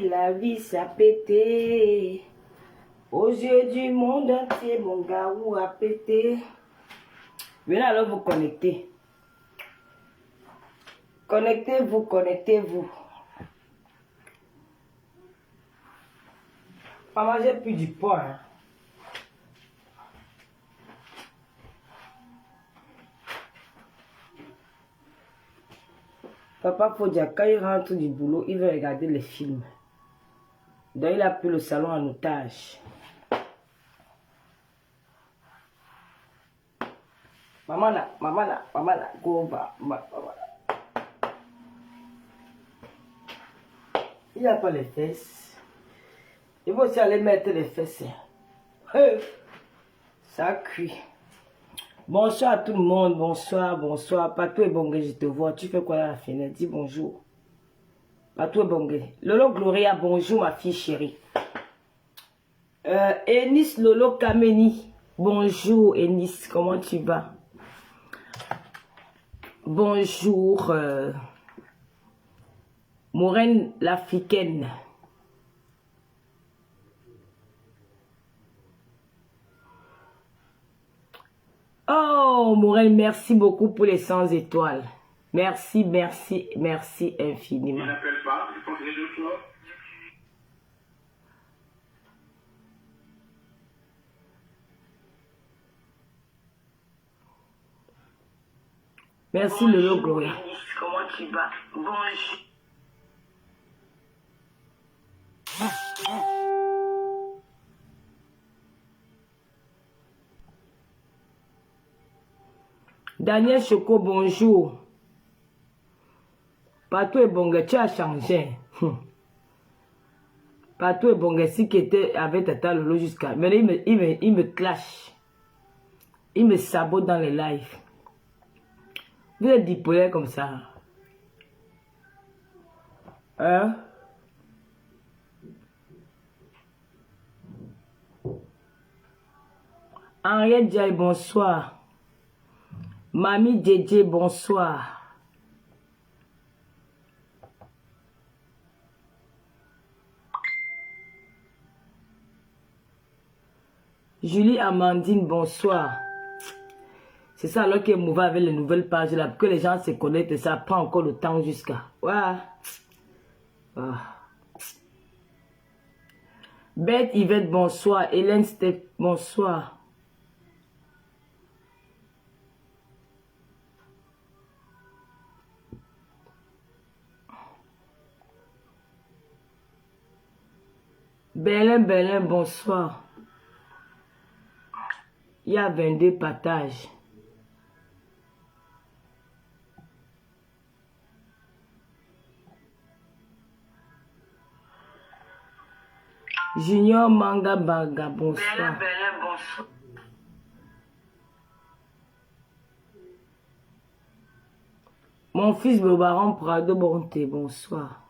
la vie ça pété. Aux yeux du monde entier, mon garou a pété. Venez alors vous connecter. Connectez-vous, connectez-vous. Maman, j'ai plus du poids. Hein. Papa Fodia, quand il rentre du boulot, il veut regarder les films. Donc il a pris le salon en otage. Maman là, go va, maman là. Il n'a pas les fesses. Il faut aussi aller mettre les fesses. Ça cuit. Bonsoir à tout le monde, bonsoir, bonsoir. Patou et Bongé, je te vois. Tu fais quoi à la fenêtre? Dis bonjour. Patou et Bongé. Lolo Gloria, bonjour ma fille chérie. Enis Lolo Kameni. Bonjour Enis, comment tu vas? Bonjour. Maureen l'Africaine. Oh, Maureen, merci beaucoup pour les 100 étoiles. Merci, merci, merci infiniment. Je n'appelle pas, je pense que j'ai d'autres choses. Merci, Lolo Gloria. Comment tu vas? Bonjour. Daniel Choco, bonjour. Patou et Bonga, tu as changé. Patou et Bonga, si qui était avec Tata Lolo jusqu'à... Mais il me clash. Il me sabote dans les lives. Vous êtes bipolaire comme ça. Hein? Henriette Diaye, bonsoir. Mamie Djedje, bonsoir. Julie Amandine, bonsoir. C'est ça alors qu'elle mouve avec les nouvelles pages là, que les gens se connectent et ça prend encore le temps jusqu'à... Ouais. Bête Yvette, bonsoir. Hélène Steph, bonsoir. Berlin, bonsoir. Il y a 22 partages. Junior Manga Baga, bonsoir. Bonsoir. Mon fils le baron Prado Bonté, bonsoir.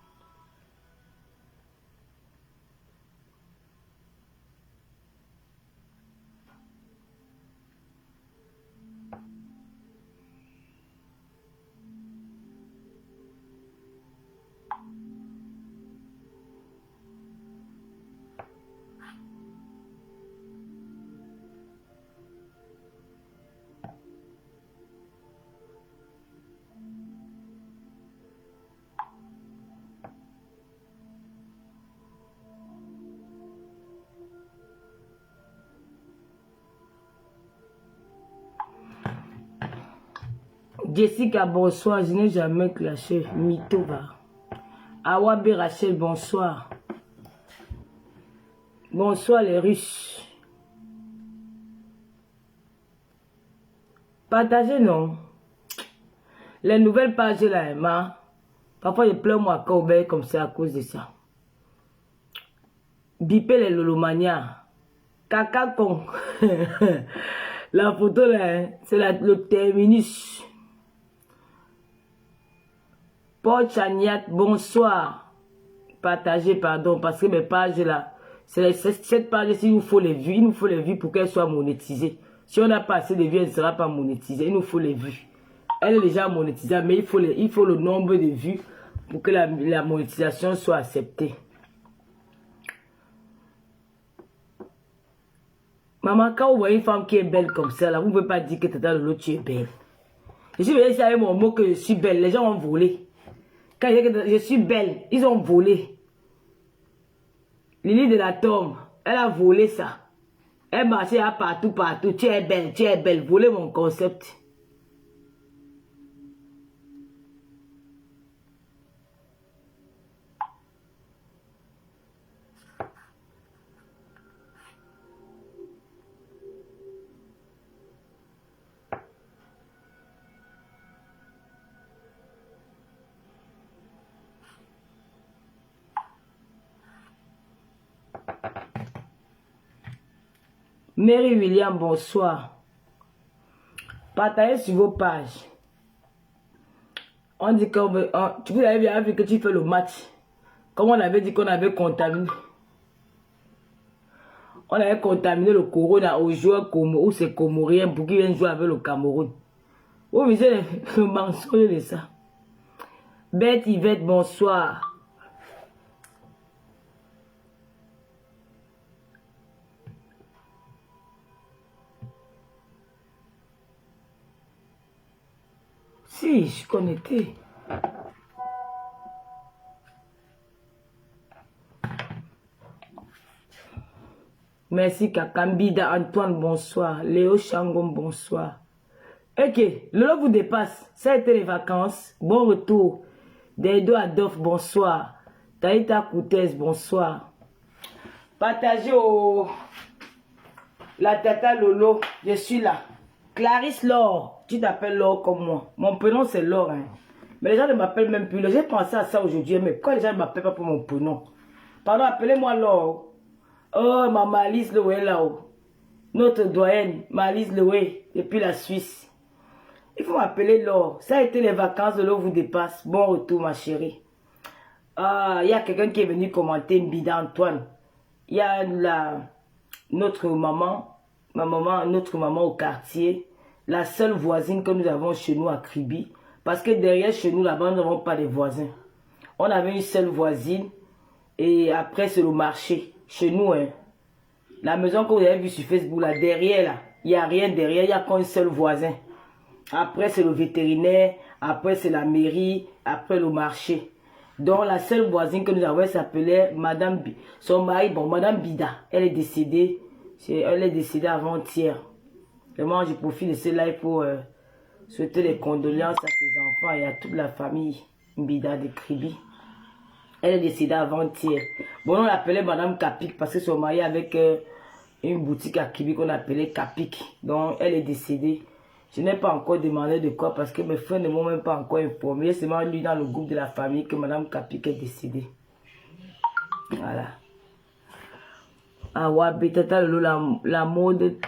Jessica, bonsoir. Je n'ai jamais clashé. Mitova. Awabe Rachel, bonsoir. Bonsoir les Russes. Partagez, non? Les nouvelles pages là, Emma. Parfois, je pleure moi comme ça à cause de ça. Bipez les lolomania. Caca con. La photo là, c'est le terminus. Paul Chaniat, bonsoir. Partagez, pardon, parce que mes pages là, cette page, il nous faut les vues. Il nous faut les vues pour qu'elle soit monétisée. Si on n'a pas assez de vues, elle ne sera pas monétisée. Il nous faut les vues. Elle est déjà monétisée, mais il faut le nombre de vues pour que la monétisation soit acceptée. Maman, quand vous voyez une femme qui est belle comme ça, là, vous ne pouvez pas dire que Tata Lolo, tu es belle. Je suis venue ici avec mon mot que je suis belle. Les gens ont volé. Quand je dis que je suis belle, ils ont volé. Lily de la tombe, elle a volé ça. Elle marchait à partout, partout. Tu es belle, tu es belle. Voler mon concept. Mary William, bonsoir. Partagez sur vos pages. On dit que vous avez bien vu que tu fais le match. Comme on avait dit qu'on avait contaminé. On avait contaminé le corona aux joueurs ou c'est comoriens pour qu'ils viennent jouer avec le Cameroun. Vous visez le mensonge de ça. Bête Yvette, bonsoir. Si, je suis connecté. Merci Kakambida, Antoine, bonsoir. Léo Changon, bonsoir. Ok, Lolo vous dépasse. Ça a été les vacances. Bon retour. Dedo Adolphe, bonsoir. Taïta Koutès, bonsoir. Partagez la Tata Lolo. Je suis là. Clarisse Laure. Tu t'appelles Laure comme moi. Mon prénom c'est Laure. Hein. Mais les gens ne m'appellent même plus. J'ai pensé à ça aujourd'hui. Mais pourquoi les gens ne m'appellent pas pour mon prénom? Pardon, appelez-moi Laure. Oh, maman Alice Loué là-haut. Notre doyenne, Alice Loué, depuis la Suisse. Il faut m'appeler Laure. Ça a été les vacances de l'eau vous dépasse. Bon retour, ma chérie. Ah, il y a quelqu'un qui est venu commenter Mbida Antoine. Il y a notre maman au quartier. La seule voisine que nous avons chez nous à Kribi. Parce que derrière chez nous, là-bas, nous n'avons pas de voisins. On avait une seule voisine. Et après, c'est le marché. Chez nous, hein. La maison que vous avez vue sur Facebook, là, derrière, là, il n'y a rien derrière, il n'y a qu'un seul voisin. Après, c'est le vétérinaire, après, c'est la mairie, après, le marché. Donc, la seule voisine que nous avons, elle s'appelait Madame son mari, bon, Madame Bida. Elle est décédée avant-hier. Vraiment, je profite de ce live pour souhaiter les condoléances à ses enfants et à toute la famille Bida de Kribi. Elle est décédée avant-hier. Bon, on l'appelait Madame Capik parce que son mari avec une boutique à Kribi qu'on appelait Capik. Donc, elle est décédée. Je n'ai pas encore demandé de quoi parce que mes frères ne m'ont même pas encore informé. C'est seulement lui dans le groupe de la famille que Madame Capik est décédée. Voilà. Ah ouais, Tata Lolo, la mode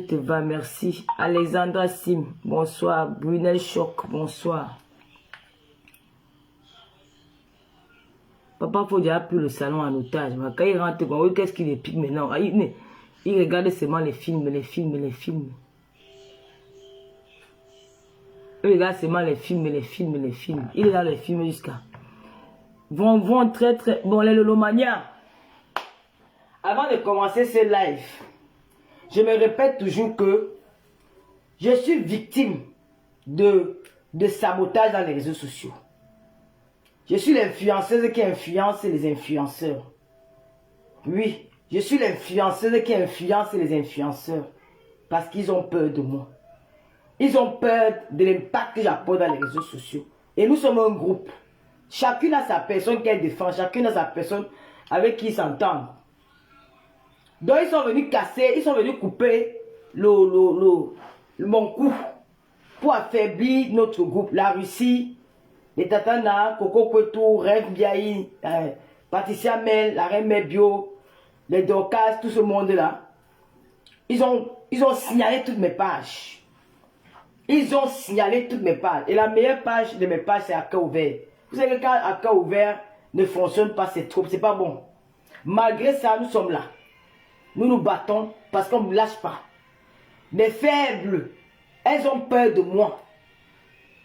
te va, merci. Alexandra Sim, bonsoir. Brunel Choc, bonsoir. Papa, faut déjà plus le salon en otage. Quand il rentre, qu'est-ce qu'il est pique maintenant? Il regarde seulement les films. Il regarde seulement les films. Il regarde les films jusqu'à... Vont très... Bon, les Lolomania. Avant de commencer ce live, je me répète toujours que je suis victime de sabotage dans les réseaux sociaux. Je suis l'influenceuse qui influence les influenceurs. Oui, je suis l'influenceuse qui influence les influenceurs. Parce qu'ils ont peur de moi. Ils ont peur de l'impact que j'apporte dans les réseaux sociaux. Et nous sommes un groupe. Chacune a sa personne qu'elle défend. Chacune a sa personne avec qui ils s'entendent. Donc ils sont venus casser, ils sont venus couper mon coup pour affaiblir notre groupe. La Russie, les Tatana, Coco Kwetou, Rêve Biaï, Patricia Mel, la Reine Mebio, les Dorcas, tout ce monde-là. Ils ont signalé toutes mes pages. Et la meilleure page de mes pages, c'est à cœur ouvert. Vous savez que quand à cœur ouvert ne fonctionne pas, c'est trop, c'est pas bon. Malgré ça, nous sommes là. Nous nous battons parce qu'on ne me lâche pas. Les faibles, elles ont peur de moi.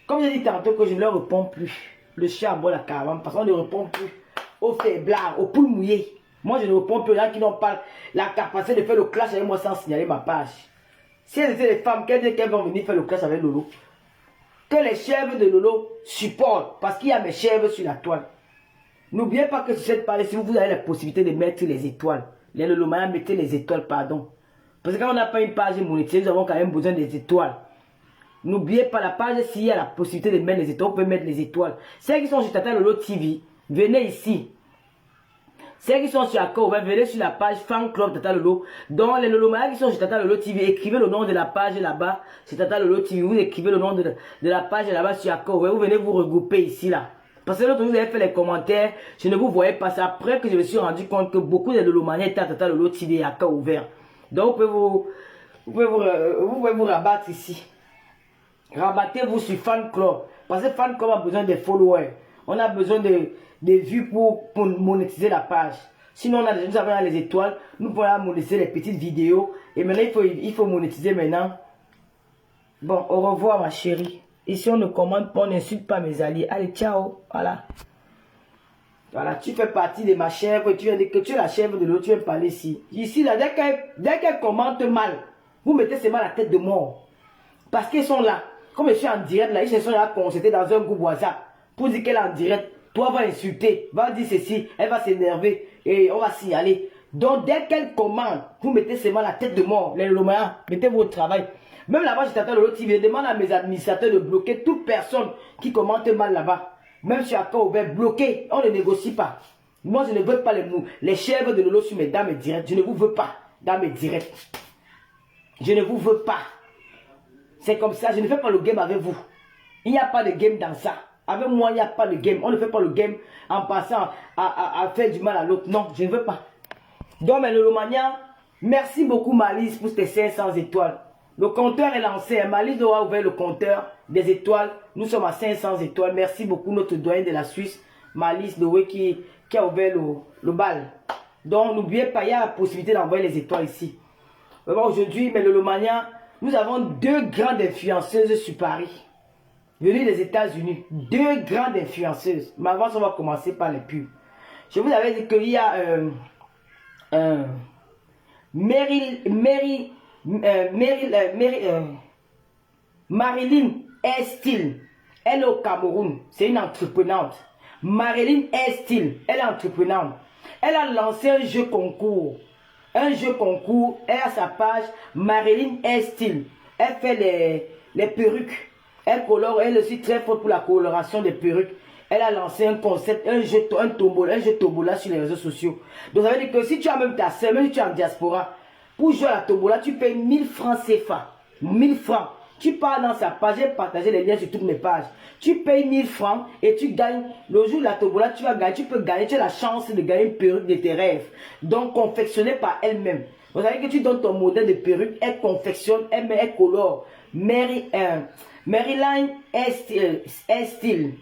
Comme j'ai dit tantôt que je ne leur réponds plus. Le chien boit la caravane parce qu'on ne répond plus aux faiblards, aux poules mouillées. Moi, je ne réponds plus aux gens qui n'ont pas la capacité de faire le clash avec moi sans signaler ma page. Si elles étaient des femmes, qu'elles vont venir faire le clash avec Lolo. Que les chèvres de Lolo supportent, parce qu'il y a mes chèvres sur la toile. N'oubliez pas que sur cette page, si vous avez la possibilité de mettre les étoiles, les Lolo Maya, mettez les étoiles, pardon. Parce que quand on n'a pas une page monétisée, nous avons quand même besoin des étoiles. N'oubliez pas la page, s'il y a la possibilité de mettre les étoiles, vous pouvez mettre les étoiles. Ceux qui sont sur Tata Lolo TV, venez ici. Ceux qui sont sur Accor, venez sur la page Fan Club Tata Lolo. Dans les Lolo Maya qui sont sur Tata Lolo TV, écrivez le nom de la page là-bas. C'est Tata Lolo TV, vous écrivez le nom de la page là-bas sur Accor. Vous venez vous regrouper ici là. Parce que l'autre, vous avez fait les commentaires, je ne vous voyais pas. C'est après que je me suis rendu compte que beaucoup de Lolo Mania étaient à Tata Lolo TV et Accor ouvert. Donc vous pouvez vous rabattre ici. Rabattez-vous sur Fan Club. Parce que Fan Club a besoin de followers. On a besoin de vues pour monétiser la page. Sinon, nous avons les étoiles. Nous pouvons monétiser les petites vidéos. Et maintenant, il faut monétiser maintenant. Bon, au revoir ma chérie. Ici, on ne commande pas, on n'insulte pas mes alliés. Allez, ciao. Voilà. Voilà, tu fais partie de ma chèvre. Tu viens dire que tu es la chèvre de l'autre. Tu viens parler ici. Ici, là, dès qu'elle commente mal, vous mettez seulement la tête de mort. Parce qu'ils sont là. Comme je suis en direct, là, ils se sont là consultés dans un groupe WhatsApp. Pour dire qu'elle est en direct. Toi, va insulter. Va dire ceci. Elle va s'énerver. Et on va signaler. Donc, dès qu'elle commande, vous mettez seulement la tête de mort. Les Lomayens, mettez votre travail. Même là-bas, je t'attends le TV. Je demande à mes administrateurs de bloquer toute personne qui commente mal là-bas. Même si Accor ouvert, bloqué. On ne négocie pas. Moi, je ne veux pas les chèvres de Lolo sur mes dames directes. Je ne vous veux pas dans mes directs. Je ne vous veux pas. C'est comme ça. Je ne fais pas le game avec vous. Il n'y a pas de game dans ça. Avec moi, il n'y a pas de game. On ne fait pas le game en passant à faire du mal à l'autre. Non, je ne veux pas. Donc, mais Lolo Mania, merci beaucoup Malice pour tes 500 étoiles. Le compteur est lancé. Malice doit ouvrir le compteur des étoiles. Nous sommes à 500 étoiles. Merci beaucoup notre doyen de la Suisse, Malice Loé, qui a ouvert le bal. Donc, n'oubliez pas, il y a la possibilité d'envoyer les étoiles ici. Aujourd'hui, mais Lolo Mania, nous avons deux grandes influenceuses sur Paris. Venues des États-Unis. Deux grandes influenceuses. Mais avant, on va commencer par les pubs. Je vous avais dit qu'il y a Marilyn Estil. Elle est au Cameroun. C'est une entreprenante. Marilyn Estil. Elle est entreprenante. Elle a lancé un jeu concours. Un jeu concours. Elle a sa page Marilyn Estil. Elle fait les perruques. Elle colore. Elle est aussi très forte pour la coloration des perruques. Elle a lancé un concept, un jeu tombola sur les réseaux sociaux. Donc ça veut dire que si tu as même ta soeur, même si tu es en diaspora, pour jouer à la tombola, tu payes 1000 francs CFA. 1000 francs. Tu pars dans sa page, j'ai partagé les liens sur toutes mes pages. Tu payes 1000 francs et tu gagnes. Le jour de la tombola, tu vas gagner, tu peux gagner, tu as la chance de gagner une perruque de tes rêves. Donc confectionnée par elle-même. Vous savez que tu donnes ton modèle de perruque, elle confectionne, elle colore. Maryline Estil.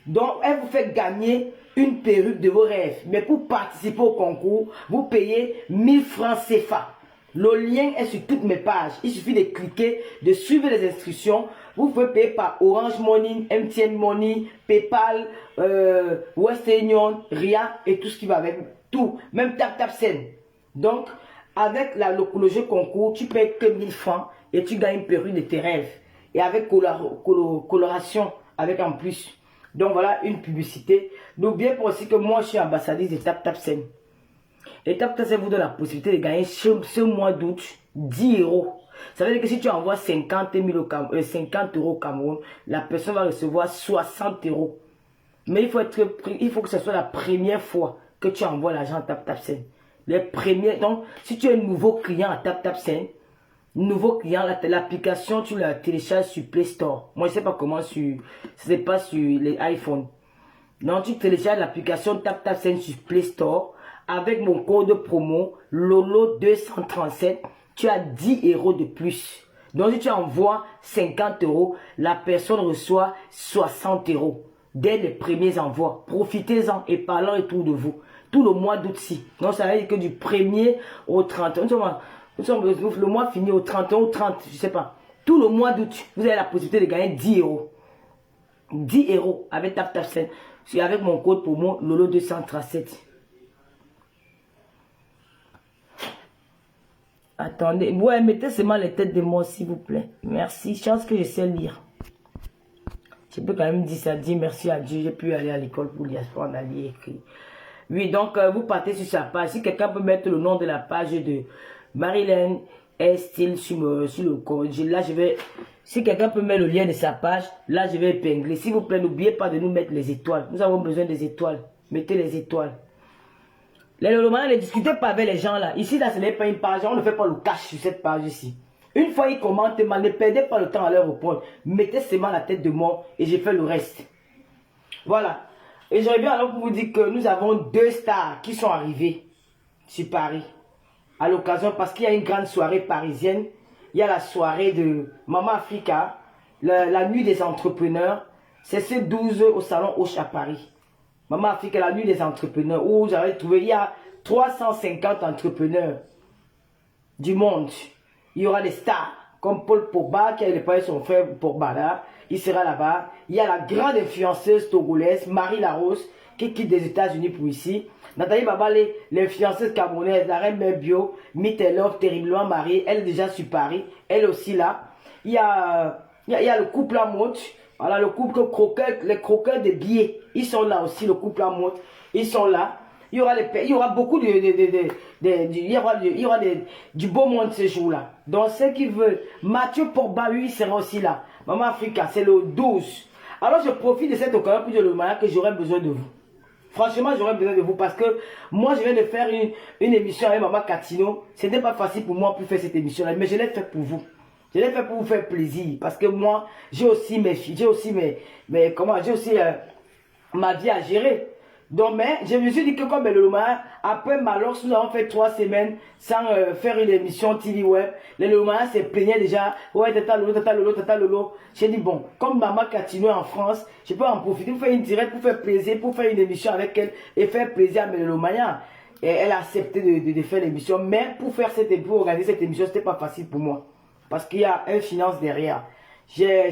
Donc, elle vous fait gagner une perruque de vos rêves. Mais pour participer au concours, vous payez 1000 francs CFA. Le lien est sur toutes mes pages. Il suffit de cliquer, de suivre les instructions. Vous pouvez payer par Orange Money, MTN Money, PayPal, Western Union, RIA et tout ce qui va avec. Tout. Même TapTapSend. Donc, avec le jeu concours, tu payes que 1000 francs et tu gagnes une perruque de tes rêves. Et avec coloration, avec en plus. Donc voilà une publicité. N'oubliez pas aussi que moi je suis ambassadrice de TapTapSend. Et TapTapSend vous donne la possibilité de gagner ce mois d'août 10 euros. Ça veut dire que si tu envoies 50 euros au Cameroun, la personne va recevoir 60 euros. Mais il faut que ce soit la première fois que tu envoies l'argent à TapTapSend. Les premiers. Donc si tu es un nouveau client à TapTapSend, nouveau client, l'application, tu la télécharges sur Play Store. Moi, je ne sais pas comment c'est pas sur les iPhones. Non, tu télécharges l'application TapTapSend sur Play Store avec mon code promo LOLO237. Tu as 10 euros de plus. Donc, si tu envoies 50 euros, la personne reçoit 60 euros dès les premiers envois. Profitez-en et parlons autour de vous. Tout le mois d'août-ci. Donc, ça veut dire que du 1er au 30. Le mois fini au 31 ou 30, je ne sais pas. Tout le mois d'août, vous avez la possibilité de gagner 10 euros. 10 euros avec TapTapSend. Avec mon code promo LOLO237. Attendez. Ouais, mettez seulement les têtes de mots, s'il vous plaît. Merci. Chance que je sais lire. Je peux quand même dire ça. Dire merci à Dieu. J'ai pu aller à l'école pour lire. On a lu écrit. Oui, donc vous partez sur sa page. Si quelqu'un peut mettre le nom de la page de Marilyn Style sur le code, là je vais. Si quelqu'un peut mettre le lien de sa page, là je vais épingler. S'il vous plaît, n'oubliez pas de nous mettre les étoiles. Nous avons besoin des étoiles. Mettez les étoiles. Les lolomans, ne discutez pas avec les gens là. Ici, là, ce n'est pas une page. On ne fait pas le cash sur cette page ici. Une fois ils commentent, ne perdez pas le temps à leur répondre. Mettez seulement la tête de mort et j'ai fait le reste. Voilà. Et je reviens alors pour vous dire que nous avons 2 stars qui sont arrivées sur Paris. À l'occasion, parce qu'il y a une grande soirée parisienne. Il y a la soirée de Maman Africa, la nuit des entrepreneurs. C'est ce 12 au salon Hoche à Paris. Maman Africa, la nuit des entrepreneurs, où j'avais trouvé, il y a 350 entrepreneurs du monde. Il y aura des stars, comme Paul Pogba, qui a déployé son frère Pogba là. Il sera là-bas. Il y a la grande influenceuse togolaise, Marie Larose, qui quitte des États-Unis pour ici. Nathalie Babalé, l'influenceuse camerounaise, la reine Mère Bio, Mittelov, terriblement mariée, elle est déjà sur Paris, elle aussi là. Il y a le couple à mode, voilà, le couple les croqueurs de billets, ils sont là aussi, le couple à mode, ils sont là. Il y aura beaucoup du beau monde ce jour-là. Donc ceux qui veulent, Mathieu Pogba, lui, sera aussi là. Maman Africa, c'est le 12. Alors je profite de cette occasion pour dire le mariage que j'aurai besoin de vous. Franchement, j'aurais besoin de vous parce que moi, je viens de faire une émission avec Maman Catino. Ce n'était pas facile pour moi pour faire cette émission-là, mais je l'ai fait pour vous. Je l'ai fait pour vous faire plaisir parce que moi, j'ai aussi mes filles, j'ai aussi ma vie à gérer. Donc, mais je me suis dit que comme le Lomaya, après Malox, nous avons fait 3 semaines sans faire une émission TV Web. Le Lomaya se plaignait déjà. Ouais, tata lolo. J'ai dit, bon, comme Maman Catino est en France, je peux en profiter pour faire une direct, pour faire plaisir, pour faire une émission avec elle et faire plaisir à le Lomaya. Et elle a accepté de faire l'émission. Mais pour organiser cette émission, c'était pas facile pour moi. Parce qu'il y a une finance derrière. J'ai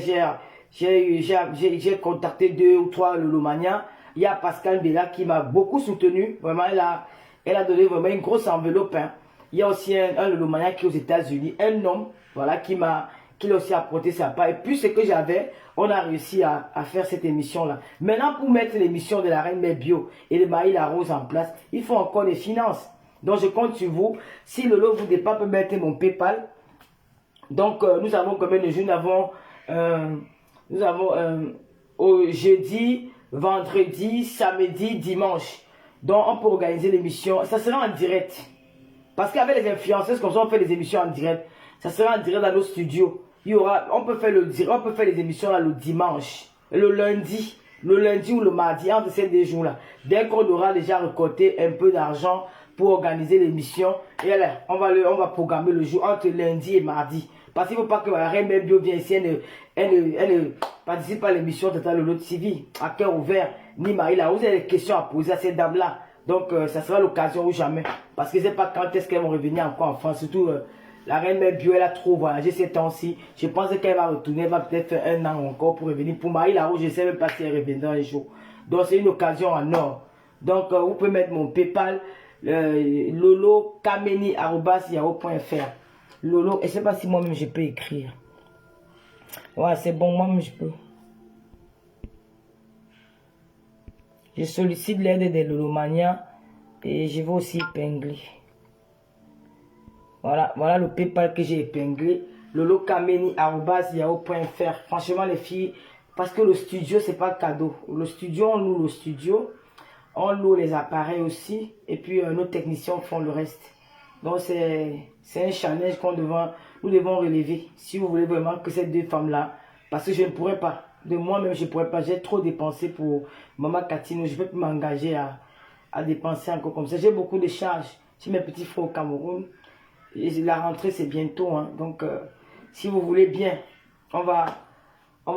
contacté 2 ou 3 Lolomania. Il y a Pascal Bella qui m'a beaucoup soutenu. Vraiment, elle a donné vraiment une grosse enveloppe. Hein. Il y a aussi un Lolomania qui est aux États-Unis. Un homme, voilà, qui a aussi apporté sa part. Et puis, ce que j'avais, on a réussi à faire cette émission-là. Maintenant, pour mettre l'émission de la Reine Mère Bio et de Marie Larose en place, il faut encore des finances. Donc, je compte sur vous. Si Lolo vous dépasse, peut mettre mon PayPal. Donc, nous avons combien de jours? Nous avons au jeudi, vendredi, samedi, dimanche. Donc, on peut organiser l'émission. Ça sera en direct. Parce qu'avec les influenceurs, comme ça, on fait les émissions en direct. Ça sera en direct dans nos studios. On peut faire les émissions là, le dimanche, le lundi ou le mardi, entre ces 2 jours-là. Dès qu'on aura déjà récolté un peu d'argent pour organiser l'émission, et là, on va programmer le jour entre lundi et mardi. Parce qu'il ne faut pas que la Reine Mère Bio vienne ici, elle ne participe pas à l'émission de Lolo TV, à cœur ouvert, ni Marie là. Vous avez des questions à poser à ces dames-là. Donc, ça sera l'occasion ou jamais. Parce que je ne sais pas quand est-ce qu'elles vont revenir encore en France. Surtout, la Reine Mère Bio, elle a trop voyagé ces temps-ci. Je pense qu'elle va retourner, elle va peut-être faire 1 an encore pour revenir. Pour Marie là, je ne sais même pas si elle reviendra un jour. Donc, c'est une occasion en or. Donc, vous pouvez mettre mon PayPal, lolokameni@yahoo.fr. Lolo, et je ne sais pas si moi-même je peux écrire. Ouais, c'est bon, moi-même je peux. Je sollicite l'aide des Lolomania et je vais aussi épingler. Voilà le PayPal que j'ai épinglé. lolokameni@yahoo.fr. Franchement, les filles, parce que le studio, c'est pas cadeau. Le studio, on loue le studio. On loue les appareils aussi. Et puis, nos techniciens font le reste. Donc, c'est un challenge nous devons relever. Si vous voulez vraiment que ces 2 femmes-là, parce que je ne pourrais pas, de moi-même, je ne pourrais pas. J'ai trop dépensé pour Maman Catino. Je ne peux plus m'engager à dépenser encore comme ça. J'ai beaucoup de charges. J'ai mes petits frères au Cameroun. Et la rentrée, c'est bientôt. Hein. Donc, si vous voulez bien, on va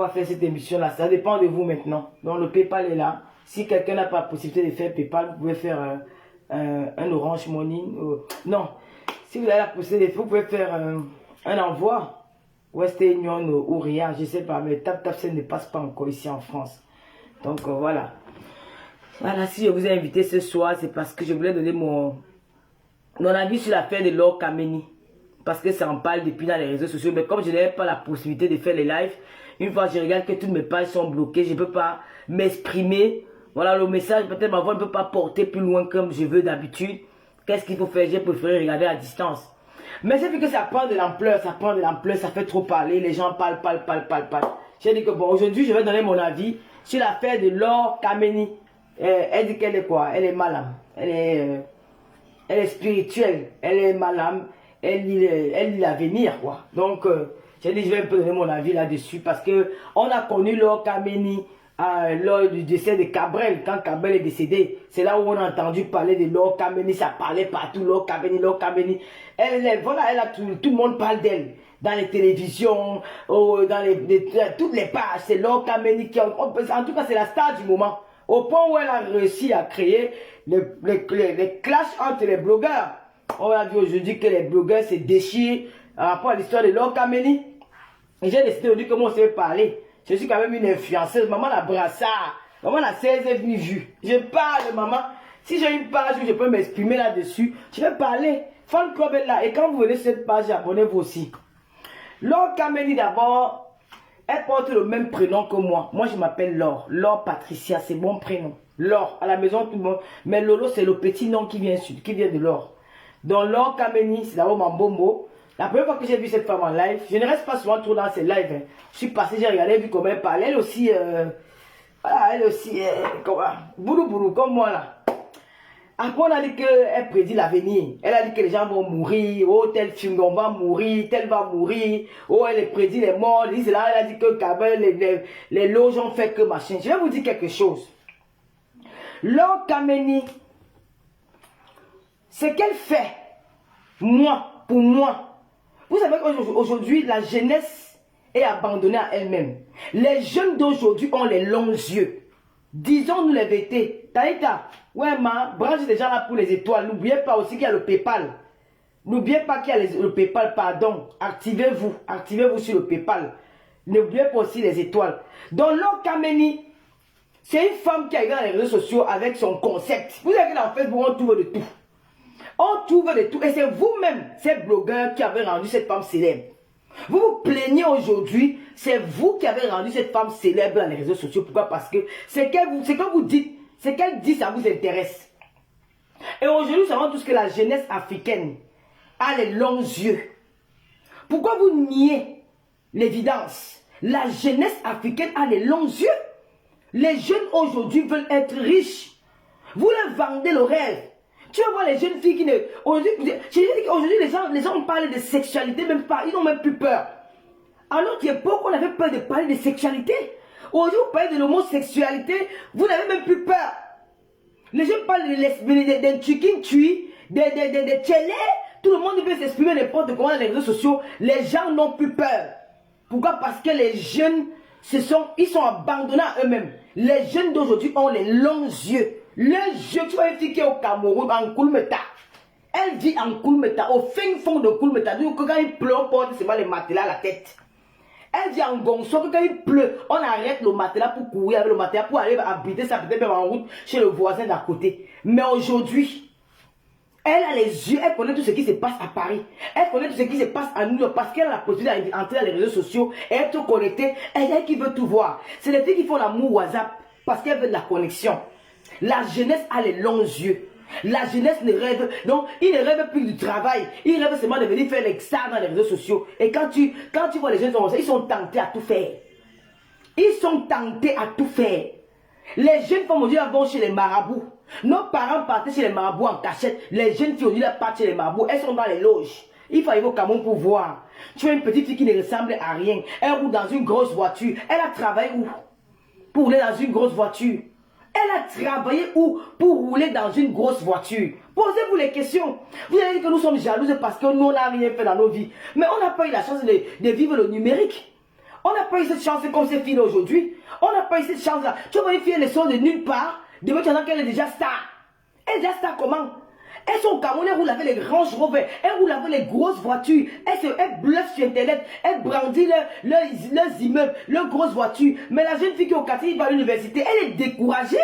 faire cette émission-là. Ça dépend de vous maintenant. Donc, le PayPal est là. Si quelqu'un n'a pas la possibilité de faire PayPal, vous pouvez faire un Orange Money. Non. Si vous avez la possibilité, vous pouvez faire un envoi. Western Union ou rien, je ne sais pas. Mais Tap ça ne passe pas encore ici en France. Donc, voilà. Voilà, si je vous ai invité ce soir, c'est parce que je voulais donner mon avis sur l'affaire de Lord Kameni. parce que ça en parle depuis dans les réseaux sociaux. Mais comme je n'avais pas la possibilité de faire les lives, une fois que je regarde que toutes mes pages sont bloquées, je ne peux pas m'exprimer. Voilà, le message, peut-être ma voix ne peut pas porter plus loin comme je veux d'habitude. Qu'est-ce qu'il faut faire? J'ai préféré regarder à distance. Mais c'est vu que ça prend de l'ampleur, ça fait trop parler, les gens parlent. J'ai dit que bon, aujourd'hui, je vais donner mon avis sur l'affaire de Laure Kameni. Elle dit qu'elle est quoi? Elle est malade. Elle est spirituelle. Elle est malade. Elle lit l'avenir, quoi. Donc, j'ai dit, je vais un peu donner mon avis là-dessus parce que on a connu Laure Kameni lors du décès de Cabrel, quand Cabrel est décédé. C'est là où on a entendu parler de Laure Kameni, ça parlait partout, Laure Kameni. Voilà, tout le monde parle d'elle. Dans les télévisions, dans toutes les pages, c'est Laure Kameni qui, en tout cas, c'est la star du moment. Au point où elle a réussi à créer les clashs entre les blogueurs. On a vu aujourd'hui que les blogueurs se déchirent par rapport à l'histoire de Laure Kameni. Et j'ai décidé aujourd'hui comment on s'est parlé. Je suis quand même une influenceuse. Maman la brassard. Maman la 16 est venue vue. Je parle, maman. Si j'ai une page où je peux m'exprimer là-dessus, je vais parler. Fan Club est là. Et quand vous venez sur cette page, abonnez-vous aussi. Laure Kameni d'abord, elle porte le même prénom que moi. Moi, je m'appelle Laure. Laure Patricia, c'est mon prénom. Laure, à la maison, tout le monde. Mais Lolo, c'est le petit nom qui vient de Laure. Donc, Laure Kameni, c'est d'abord mon bombo. La première fois que j'ai vu cette femme en live, je ne reste pas souvent trop dans ses lives. Hein. Je suis passé, j'ai regardé, vu comment elle parle. Elle aussi, voilà, boulou, comme moi là. Après, on a dit qu'elle prédit l'avenir. Elle a dit que les gens vont mourir. Oh, tel film, on va mourir. Tel va mourir. Oh, elle prédit les morts. Elle a dit que les loges ont fait que machin. Je vais vous dire quelque chose. Laure Kameni, ce qu'elle fait, pour moi, vous savez qu'aujourd'hui, la jeunesse est abandonnée à elle-même. Les jeunes d'aujourd'hui ont les longs yeux. Disons-nous les vérités. Taïta, ouais, branche des gens là pour les étoiles. N'oubliez pas aussi qu'il y a le PayPal. N'oubliez pas qu'il y a le PayPal, pardon. Activez-vous sur le PayPal. N'oubliez pas aussi les étoiles. Donc, Laure Kameni, c'est une femme qui arrive dans les réseaux sociaux avec son concept. Vous savez que dans Facebook, on trouve de tout. On trouve de tout. Et c'est vous-même, ces blogueurs, qui avez rendu cette femme célèbre. Vous vous plaignez aujourd'hui, c'est vous qui avez rendu cette femme célèbre dans les réseaux sociaux. Pourquoi? Parce que c'est que vous dites, ce qu'elle dit, ça vous intéresse. Et aujourd'hui, nous savons tous que la jeunesse africaine a les longs yeux. Pourquoi vous niez l'évidence? La jeunesse africaine a les longs yeux. Les jeunes aujourd'hui veulent être riches. Vous leur vendez le rêve. Tu vas voir les jeunes filles qui ne... Aujourd'hui, les gens parlent de sexualité, même pas, ils n'ont même plus peur. À notre époque, on avait peur de parler de sexualité. Aujourd'hui, vous parlez de l'homosexualité, vous n'avez même plus peur. Les jeunes parlent de chicken tui, de télé, tout le monde veut s'exprimer n'importe comment dans les réseaux sociaux. Les gens n'ont plus peur. Pourquoi? Parce que les jeunes, ils sont abandonnés à eux-mêmes. Les jeunes d'aujourd'hui ont les longs yeux. Le jeu, tu vois une fille qui est au Cameroun, en Koulmeta. Elle vit en Koulmeta, au fin fond de Koulmeta. Donc quand il pleut, on porte seulement les matelas à la tête. Elle vit en Gonso, quand il pleut, on arrête le matelas pour courir avec le matelas, pour aller habiter ça, peut-être même en route chez le voisin d'à côté. Mais aujourd'hui, elle a les yeux, elle connaît tout ce qui se passe à Paris. Elle connaît tout ce qui se passe à New York parce qu'elle a la possibilité d'entrer dans les réseaux sociaux et être connectée. Elle qui veut tout voir. C'est les filles qui font l'amour WhatsApp parce qu'elles veulent de la connexion. La jeunesse a les longs yeux. La jeunesse ne rêve, donc ils ne rêvent plus du travail. Ils rêvent seulement de venir faire les stars dans les réseaux sociaux. Et quand tu vois les jeunes, ils sont tentés à tout faire. Ils sont tentés à tout faire. Les jeunes femmes aujourd'hui vont chez les marabouts. Nos parents partaient chez les marabouts en cachette. Les jeunes filles aujourd'hui partent chez les marabouts. Elles sont dans les loges. Il faut arriver au Cameroun pour voir. Tu as une petite fille qui ne ressemble à rien. Elle roule dans une grosse voiture. Elle a travaillé où? Pour rouler dans une grosse voiture. Elle a travaillé où pour rouler dans une grosse voiture? Posez-vous les questions. Vous allez dire que nous sommes jalouses parce que nous, on n'a rien fait dans nos vies. Mais on n'a pas eu la chance de vivre le numérique. On n'a pas eu cette chance comme ces filles aujourd'hui. On n'a pas eu cette chance-là. Tu vois une fille, elles sont de nulle part. De maintenant qu'elle est déjà star. Elle est déjà star comment? Elles sont au Cameroun, elles roulent avec les Range Rover, elles roulent avec les grosses voitures, elles bluffent sur internet, elles brandissent leurs immeubles, leurs grosses voitures. Mais la jeune fille qui est au quartier, il va à l'université, elle est découragée.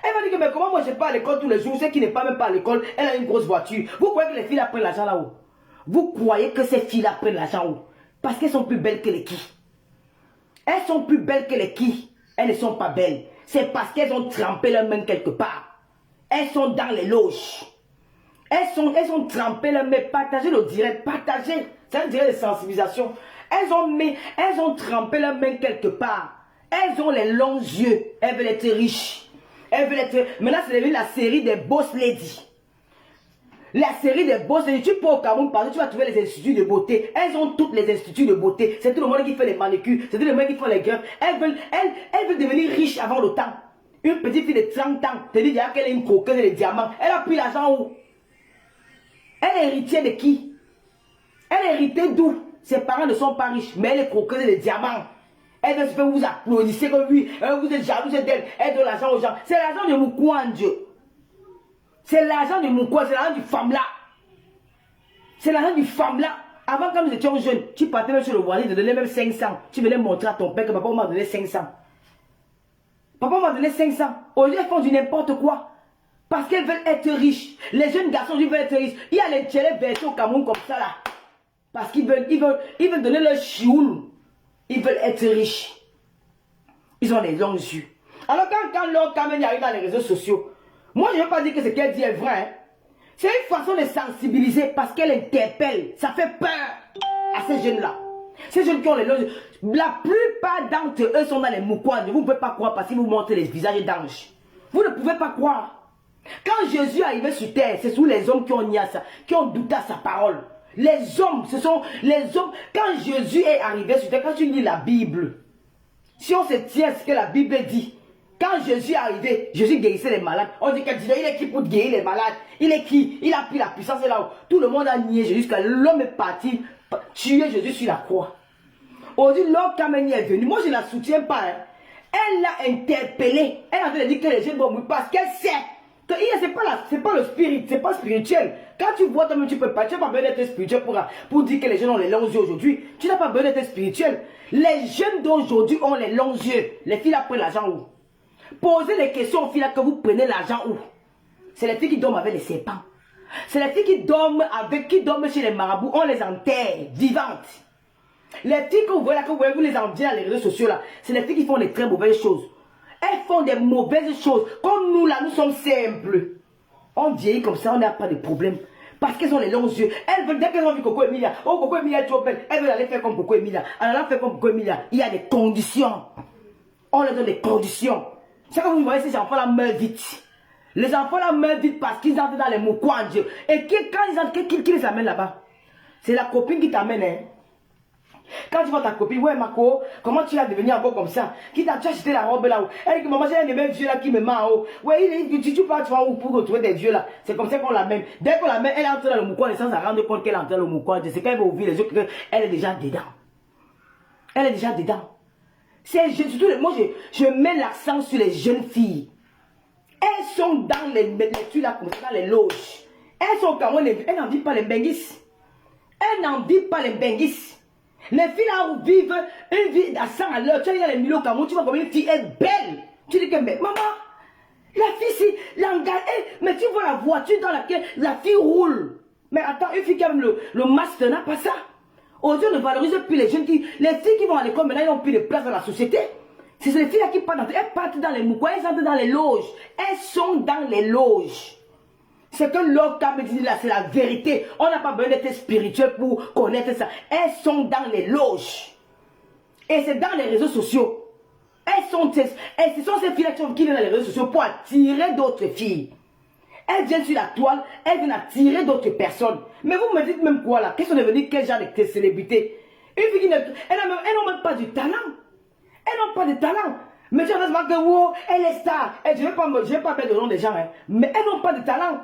Elle va dire que mais comment moi je ne vais pas à l'école tous les jours, celle qui n'est pas même pas à l'école, elle a une grosse voiture. Vous croyez que les filles là prennent l'argent là-haut? Vous croyez que ces filles-là prennent l'argent où? Parce qu'elles sont plus belles que les qui? Elles sont plus belles que les qui? Elles ne sont pas belles. C'est parce qu'elles ont trempé leurs mains quelque part. Elles sont dans les loges. Elles ont trempé leurs mains. Partagez le direct. Partagez. C'est un direct de sensibilisation. Elles ont trempé leurs mains quelque part. Elles ont les longs yeux. Elles veulent être riches. Elles veulent être... Maintenant, c'est devenu la série des boss ladies. La série des boss ladies. Tu peux au Cameroun, parce que tu vas trouver les instituts de beauté. Elles ont toutes les instituts de beauté. C'est tout le monde qui fait les manicures. C'est tout le monde qui fait les greffes. Elles veulent devenir riches avant le temps. Une petite fille de 30 ans te dit déjà qu'elle est une croqueuse et des diamants. Elle a pris l'argent où? Elle est héritière de qui? Elle est héritée d'où? Ses parents ne sont pas riches, mais elle est croqueuse et des diamants. Elle veut se faire vous applaudissez comme lui. Vous êtes jaloux d'elle. Elle donne l'argent aux gens. C'est l'argent de Moukouan, Dieu. C'est l'argent de Moukouan. C'est l'argent du femme-là. C'est l'argent du femme-là. Avant, quand nous étions jeunes, tu partais même sur le voisin, te donnais même 500. Tu venais montrer à ton père que papa m'a donné 500. Papa m'a donné 500. Aujourd'hui, elles font du n'importe quoi. Parce qu'elles veulent être riches. Les jeunes garçons, ils veulent être riches. Il y a les télé versés au Cameroun comme ça là. Parce qu'ils veulent donner leur chioul. Ils veulent être riches. Ils ont les longs yeux. Alors quand leur caméra arrive dans les réseaux sociaux, moi je ne veux pas dire que ce qu'elle dit est vrai. Hein. C'est une façon de sensibiliser parce qu'elle interpelle. Ça fait peur à ces jeunes-là. Ces jeunes qui ont les longs yeux. La plupart d'entre eux sont dans les moukouans. Vous ne pouvez pas croire parce qu'ils vous montrent les visages d'anges. Vous ne pouvez pas croire. Quand Jésus est arrivé sur terre, c'est sous les hommes qui ont nié ça, qui ont douté à sa parole. Les hommes, ce sont les hommes. Quand Jésus est arrivé sur terre, quand tu lis la Bible, si on se tient à ce que la Bible dit, quand Jésus est arrivé, Jésus guérissait les malades. On dit qu'il est qui pour guérir les malades? Il est qui? Il a pris la puissance là-haut. Tout le monde a nié Jésus jusqu'à l'homme est parti tuer Jésus sur la croix. Aujourd'hui, l'homme Kameni est venu. Moi, je ne la soutiens pas. Hein. Elle l'a interpellé. Elle a fait dire que les gens vont mourir parce qu'elle sait que c'est pas le spirit, c'est pas spirituel. Quand tu vois toi-même, tu n'as pas besoin d'être spirituel pour dire que les gens ont les longs yeux aujourd'hui. Tu n'as pas besoin d'être spirituel. Les jeunes d'aujourd'hui ont les longs yeux. Les filles là prennent l'argent où? Posez les questions aux filles là que vous prenez l'argent où? C'est les filles qui dorment avec les serpents. C'est les filles qui dorment chez les marabouts. On les enterre vivantes. Les filles que vous voyez là, vous les envoyez dans les réseaux sociaux là, c'est les filles qui font des très mauvaises choses. Elles font des mauvaises choses. Comme nous là, nous sommes simples. On vieillit comme ça, on n'a pas de problème. Parce qu'elles ont les longs yeux. Elles veulent, dès qu'elles ont vu Coco Emilia, oh Coco Emilia est trop belle, elles veulent aller faire comme Coco Emilia. En allant faire comme Coco Emilia, il y a des conditions. On leur donne des conditions. C'est que vous voyez ces enfants-là meurent vite. Les enfants-là meurent vite parce qu'ils entrent dans les moukouans, Dieu. Et quand ils entrent, qui les amène là-bas? C'est la copine qui t'amène, hein. Quand tu vois ta copine, ouais Marco, comment tu vas devenir encore comme ça? Qui t'a acheté la robe là-haut? Elle dit que maman, j'ai les mêmes vieux là qui me ment en haut. Ouais, tu pars, tu vas où pour retrouver des vieux là? C'est comme ça qu'on l'amène. Dès qu'on l'amène, elle entre dans le moukouan sans se rendre compte qu'elle entre dans le moukouan. C'est qu'elle va ouvrir les yeux, qu'elle est déjà dedans. Elle est déjà dedans. Surtout, moi je mets l'accent sur les jeunes filles. Elles sont dans les là, comme ça, dans les loges. Elles sont quand même, elles n'en vivent pas les benguis. Elles n'en vivent pas les benguis. Les filles là vivent une vie à 100 à l'heure. Tu vois les milieux au Cameroun, tu vois comme une fille est belle. Tu dis que, mais maman, la fille c'est l'engagement. Mais tu vois la voiture dans laquelle la fille roule. Mais attends, une fille qui a même le master n'a pas ça. Aujourd'hui, on ne valorise plus les jeunes qui. Les filles qui vont à l'école, maintenant, ils n'ont plus de place dans la société. C'est les filles là qui partent elles partent dans les moukouans, elles entrent dans les loges. Elles sont dans les loges. C'est que l'homme me dit là, c'est la vérité. On n'a pas besoin d'être spirituel pour connaître ça. Elles sont dans les loges. Et c'est dans les réseaux sociaux. Ce sont ces filles qui viennent dans les réseaux sociaux pour attirer d'autres filles. Elles viennent sur la toile, elles viennent attirer d'autres personnes. Mais vous me dites même quoi là? Qu'est-ce qu'on est venu, quel genre de célébrité? Une fille qui elles n'ont même pas du talent. Elles n'ont pas de talent. Mais tu vois que wow, elle est star. Et je ne vais pas mettre le nom des gens. Hein. Mais elles n'ont pas de talent.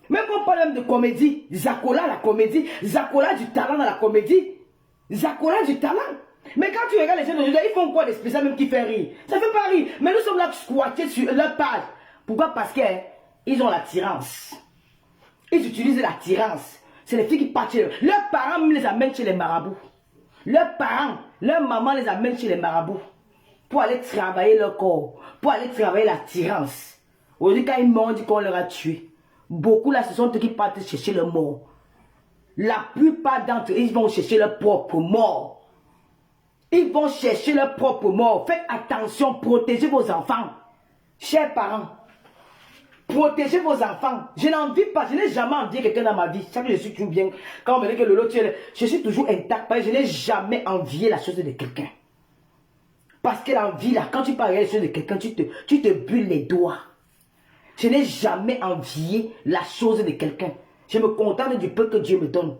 Même quand on parle même de comédie, Zakola la comédie, Zakola du talent dans la comédie, Zakola du talent. Mais quand tu regardes les jeunes d'aujourd'hui, ils font quoi des spéciales même qui fait rire? Ça fait pas rire. Mais nous sommes là squattés sur leur page. Pourquoi? Parce qu'ils ont l'attirance. Ils utilisent l'attirance. C'est les filles qui partent chez eux. Leurs parents les amènent chez les marabouts. Leurs parents, leur maman les amène chez les marabouts. Pour aller travailler leur corps. Pour aller travailler l'attirance. Aujourd'hui, quand ils m'ont dit qu'on leur a tué. Beaucoup là, ce sont eux qui partent chercher le mort. La plupart d'entre eux, ils vont chercher leur propre mort. Ils vont chercher leur propre mort. Faites attention, protégez vos enfants. Chers parents, protégez vos enfants. Je n'envie pas, je n'ai jamais envié quelqu'un dans ma vie. Ça que je suis toujours bien. Quand on me dit que Lolo, je suis toujours intact. Parce que je n'ai jamais envié la chose de quelqu'un. Parce que l'envie là, quand tu parles de la chose de quelqu'un, tu te brûles les doigts. Je n'ai jamais envié la chose de quelqu'un. Je me contente du peu que Dieu me donne.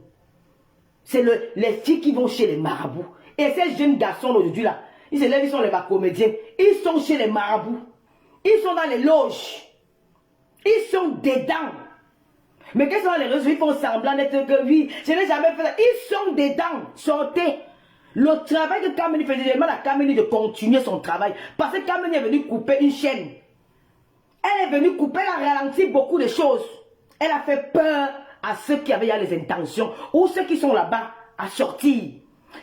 C'est les filles qui vont chez les marabouts. Et ces jeunes garçons aujourd'hui là, ils se lèvent, ils sont les comédiens. Ils sont chez les marabouts. Ils sont dans les loges. Ils sont dedans. Mais qu'est-ce que sont les réseaux? Ils font semblant d'être que oui. Je n'ai jamais fait ça. Ils sont dedans. Sortez. Le travail que Kameni faisait, j'ai demandé à Kameni de continuer son travail. Parce que Kameni est venue couper une chaîne. Elle est venue couper, elle a ralenti beaucoup de choses. Elle a fait peur à ceux qui avaient les intentions ou ceux qui sont là-bas à sortir.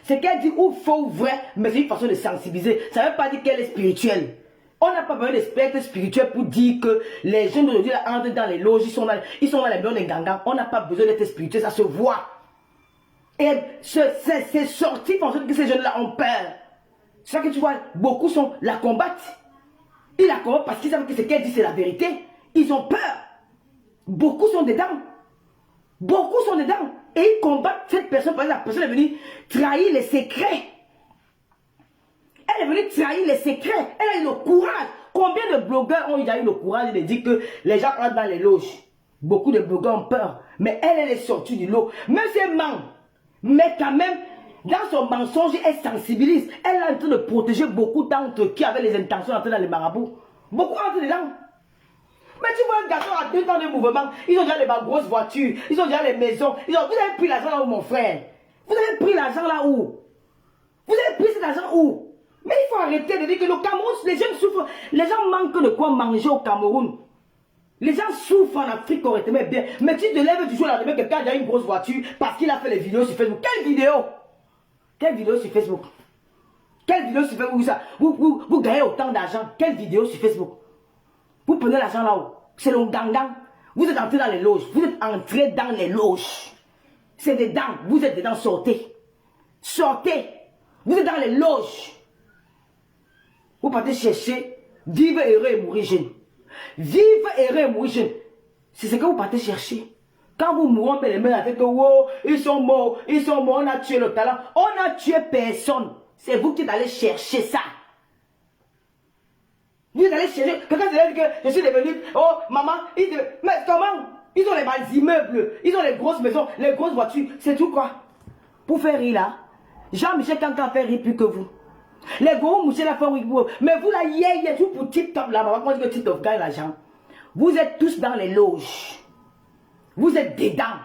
C'est qu'elle dit ou faux ou vrai, mais c'est une façon de sensibiliser. Ça ne veut pas dire qu'elle est spirituelle. On n'a pas besoin d'être spirituel pour dire que les jeunes d'aujourd'hui entrent dans les loges, ils sont dans les maisons des gangans. On n'a pas besoin d'être spirituel, ça se voit. Et c'est sorti pour que ces jeunes-là ont peur. C'est ça que tu vois, beaucoup la combattent. Ils la combattent parce qu'ils savent que ce qu'elle dit c'est la vérité. Ils ont peur. Beaucoup sont dedans. Beaucoup sont dedans. Et ils combattent cette personne parce que la personne est venue trahir les secrets. Elle est venue trahir les secrets. Elle a eu le courage. Combien de blogueurs ont déjà eu le courage de dire que les gens entrent dans les loges? Beaucoup de blogueurs ont peur. Mais elle est sortie du lot. Même si elle ment. Mais quand même, dans son mensonge, elle sensibilise. Elle est en train de protéger beaucoup d'entre eux qui avaient les intentions d'entrer dans les marabouts. Beaucoup entrent dedans. Mais tu vois un garçon à 2 ans de mouvement, ils ont déjà les grosses voitures, ils ont déjà les maisons. Vous avez pris l'argent là où, mon frère? Vous avez pris l'argent là où? Vous avez pris cet argent où? Mais il faut arrêter de dire que le Cameroun, les jeunes souffrent. Les gens manquent de quoi manger au Cameroun. Les gens souffrent en Afrique correctement bien. Mais tu te lèves du jour au lendemain, quelqu'un a déjà une grosse voiture parce qu'il a fait les vidéos sur Facebook. Quelle vidéo? Quelle vidéo sur Facebook? Quelle vidéo sur Facebook? Vous gagnez autant d'argent. Quelle vidéo sur Facebook? Vous prenez l'argent là-haut. C'est le gangan. Vous êtes entré dans les loges. Vous êtes entré dans les loges. C'est dedans. Vous êtes dedans. Sortez. Sortez. Vous êtes dans les loges. Vous partez chercher vivre, heureux et mourir jeune. Vivre, heureux et mourir jeune. C'est ce que vous partez chercher. Quand vous mourrez, on met les mains avec que wow, ils sont morts, on a tué le talent. On n'a tué personne. C'est vous qui allez chercher ça. Vous allez chercher. Quelqu'un s'est dit que je suis devenu, oh maman, mais comment? Ils ont les bas immeubles, ils ont les grosses maisons, les grosses voitures. C'est tout quoi? Pour faire rire là. Jean-Michel Kankan fait rire plus que vous. Les gros mouchés là font rire pour vous. Mais vous là, hier, tout pour TikTok là, maman, quand on dit que TikTok gagne l'argent. Vous êtes tous dans les loges. Vous êtes dedans.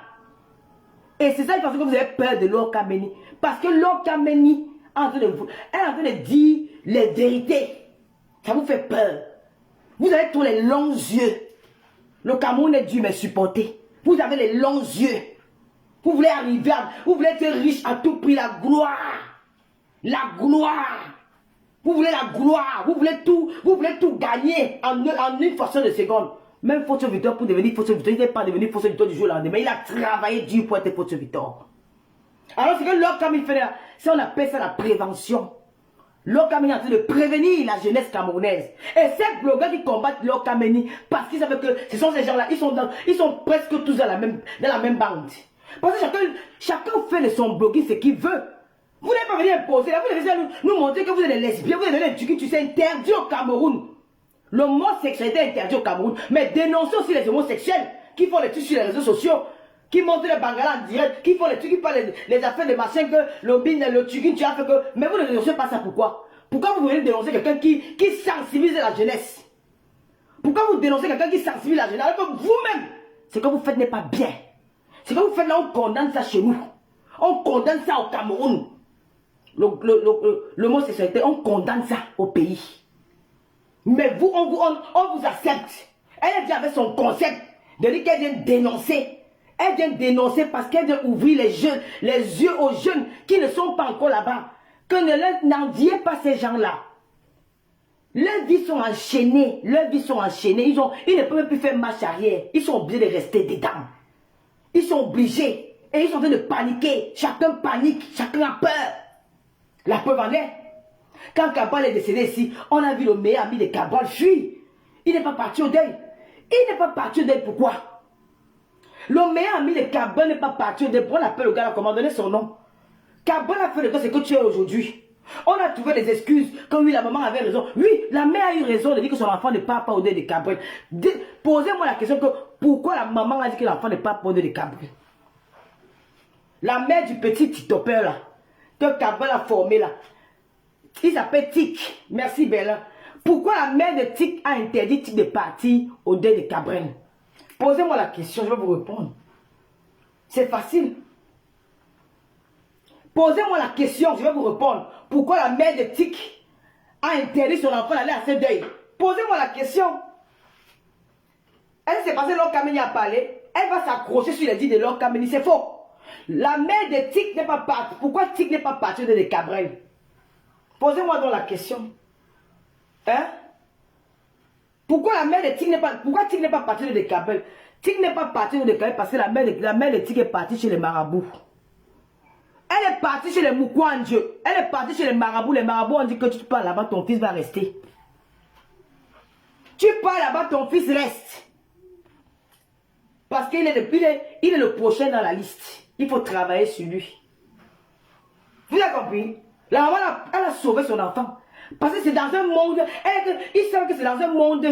Et c'est ça parce que vous avez peur de Laure Kameni. Parce que Laure Kameni, elle est en train de dire les vérités. Ça vous fait peur. Vous avez tous les longs yeux. Le Cameroun est dur mais supporté. Vous avez les longs yeux. Vous voulez arriver, vous voulez être riche à tout prix, la gloire. La gloire. Vous voulez la gloire. Vous voulez tout gagner en une fraction de seconde. Même Fausto Victor pour devenir Fausto Victor, il n'est pas devenu Fausto Victor du jour au lendemain. Il a travaillé dur pour être Fausto Victor. Alors c'est que Laure Kameni fait là, ça on appelle ça la prévention. Laure Kameni est en train de prévenir la jeunesse camerounaise. Et ces blogueurs qui combattent Laure Kameni, parce qu'ils savent que ce sont ces gens-là, ils sont presque tous dans la même bande. Parce que chacun fait de son blogging ce qu'il veut. Vous n'avez pas venu imposer, vous devez nous montrer que vous êtes des lesbiens, vous êtes des trucs qui sont interdits au Cameroun. L'homosexualité est interdit au Cameroun. Mais dénoncez aussi les homosexuels qui font les trucs sur les réseaux sociaux, qui montrent les bangalas en direct, qui font les trucs, qui parlent les affaires de machin que le tukin, tu as fait que. Mais vous ne dénoncez pas ça, pourquoi? Pourquoi vous voulez dénoncer quelqu'un qui sensibilise la jeunesse? Pourquoi vous dénoncez quelqu'un qui sensibilise la jeunesse? Alors que vous-même, ce que vous faites n'est pas bien. Ce que vous faites là, on condamne ça chez nous. On condamne ça au Cameroun. L'homosexualité, on condamne ça au pays. Mais vous, on vous accepte. Elle vient avec son concept de dire qu'elle vient dénoncer. Elle vient dénoncer parce qu'elle vient ouvrir les yeux aux jeunes qui ne sont pas encore là-bas. Que n'enviez pas ces gens-là. Leurs vies sont enchaînées. Leurs vies sont enchaînées. Ils ne peuvent plus faire marche arrière. Ils sont obligés de rester dedans. Ils sont obligés. Et ils sont en train de paniquer. Chacun panique, chacun a peur. La preuve en est. Quand Cabral est décédé ici, on a vu le meilleur ami de Cabral fuir. Il n'est pas parti au deuil. Il n'est pas parti au deuil. Pourquoi? Le meilleur ami de Cabral n'est pas parti au deuil. Pourquoi on appelle le gars là? Comment donner son nom? Cabral a fait le gars, c'est que tu es aujourd'hui. On a trouvé des excuses. Que oui, la maman avait raison. Oui, la mère a eu raison de dire que son enfant ne part pas au deuil de Cabral. Posez-moi la question que pourquoi la maman a dit que l'enfant ne part pas au deuil de Cabral? La mère du petit TikToker là, que Cabral a formé là, il s'appelle Tic. Merci Bella. Pourquoi la mère de Tic a interdit Tic de partir au deuil de Cabral? Posez-moi la question, je vais vous répondre. C'est facile. Posez-moi la question, je vais vous répondre. Pourquoi la mère de Tic a interdit son enfant d'aller à ce deuil? Posez-moi la question. Elle s'est passée, Lord-Kameni a parlé. Elle va s'accrocher sur les dits de Lord-Kameni. C'est faux. La mère de Tic n'est pas partie. Pourquoi Tic n'est pas parti de Cabral? Posez-moi donc la question. Hein? Pourquoi la mère de Tic n'est pas... Pourquoi Tic n'est pas parti de Cabral? Tic n'est pas parti de Cabral parce que la mère de Tic est partie chez les marabouts. Elle est partie chez les Moukouandje. Elle est partie chez les marabouts. Les marabouts ont dit que tu pars là-bas, ton fils va rester. Tu pars là-bas, ton fils reste. Parce qu'il est, il est le prochain dans la liste. Il faut travailler sur lui. Vous avez compris? La maman, elle a sauvé son enfant. Parce que c'est dans un monde, il savent que c'est dans un monde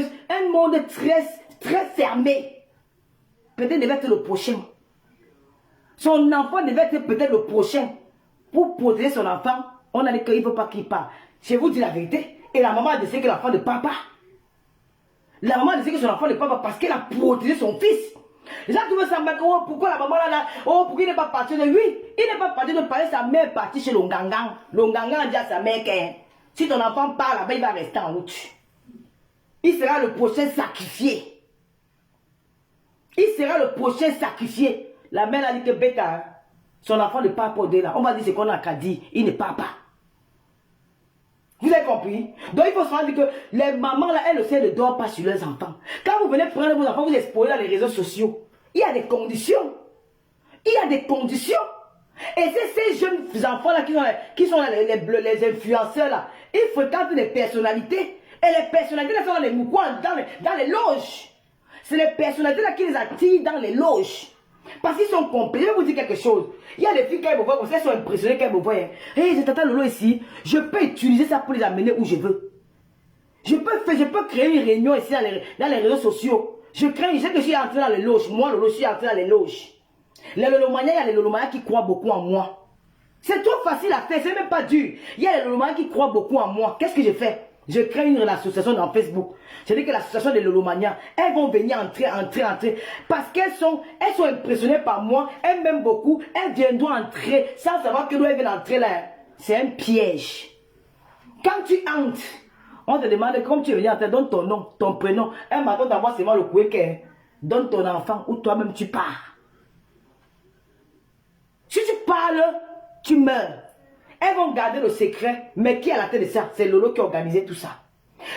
très fermé. Peut-être devait être le prochain. Son enfant devait être peut-être le prochain. Pour protéger son enfant, on a dit qu'il ne faut pas qu'il parte. Je vous dis la vérité. Et la maman a décidé que l'enfant ne part pas. La maman a décidé que son enfant ne part pas parce qu'elle a protégé son fils. Les gens qui veulent savoir pourquoi la maman là, oh, pourquoi il n'est pas parti de lui? Il n'est pas parti de parler, sa mère est partie chez l'Ongangang. L'Ongangang a dit à sa mère que si ton enfant part là-bas, il va rester en route. Il sera le prochain sacrifié. Il sera le prochain sacrifié. La mère a dit que Beta, son enfant ne part pas de là. On va dire ce qu'on a qu'à dire, il ne part pas. Vous avez compris? Donc il faut se rendre que les mamans là, elles ne dorment pas sur leurs enfants. Quand vous venez prendre vos enfants, vous exposez dans les réseaux sociaux. Il y a des conditions. Il y a des conditions. Et c'est ces jeunes enfants là qui sont les influenceurs là. Ils fréquentent des personnalités. Et les personnalités là sont dans les moukouans, dans les loges. C'est les personnalités là qui les attirent dans les loges. Parce qu'ils sont complets. Je vais vous dire quelque chose. Il y a des filles qui me voient comme ça, elles sont impressionnées qu'elles me voient. Hey, c'est Tata Lolo ici. Je peux utiliser ça pour les amener où je veux. Je peux créer une réunion ici dans les réseaux sociaux. Je suis entré dans les loges. Moi, Lolo, je suis entré dans les loges. Les Lolomaniens, il y a les Lolomaniens qui croient beaucoup en moi. C'est trop facile à faire, c'est même pas dur. Il y a les Lolomaniens qui croient beaucoup en moi. Qu'est-ce que j'ai fait? Je crée une association dans Facebook. Je dis que l'association des Lolomaniens, elles vont venir entrer. Parce qu'elles sont impressionnées par moi. Elles m'aiment beaucoup. Elles viendront entrer sans savoir que nous, elles viennent entrer là. C'est un piège. Quand tu entres, on te demande comment tu es venu entrer. Donne ton nom, ton prénom. Un matin d'avoir seulement le week-end. Donne ton enfant ou toi-même tu pars. Si tu parles, tu meurs. Elles vont garder le secret, mais qui est à la tête de ça? C'est Lolo qui a organisé tout ça.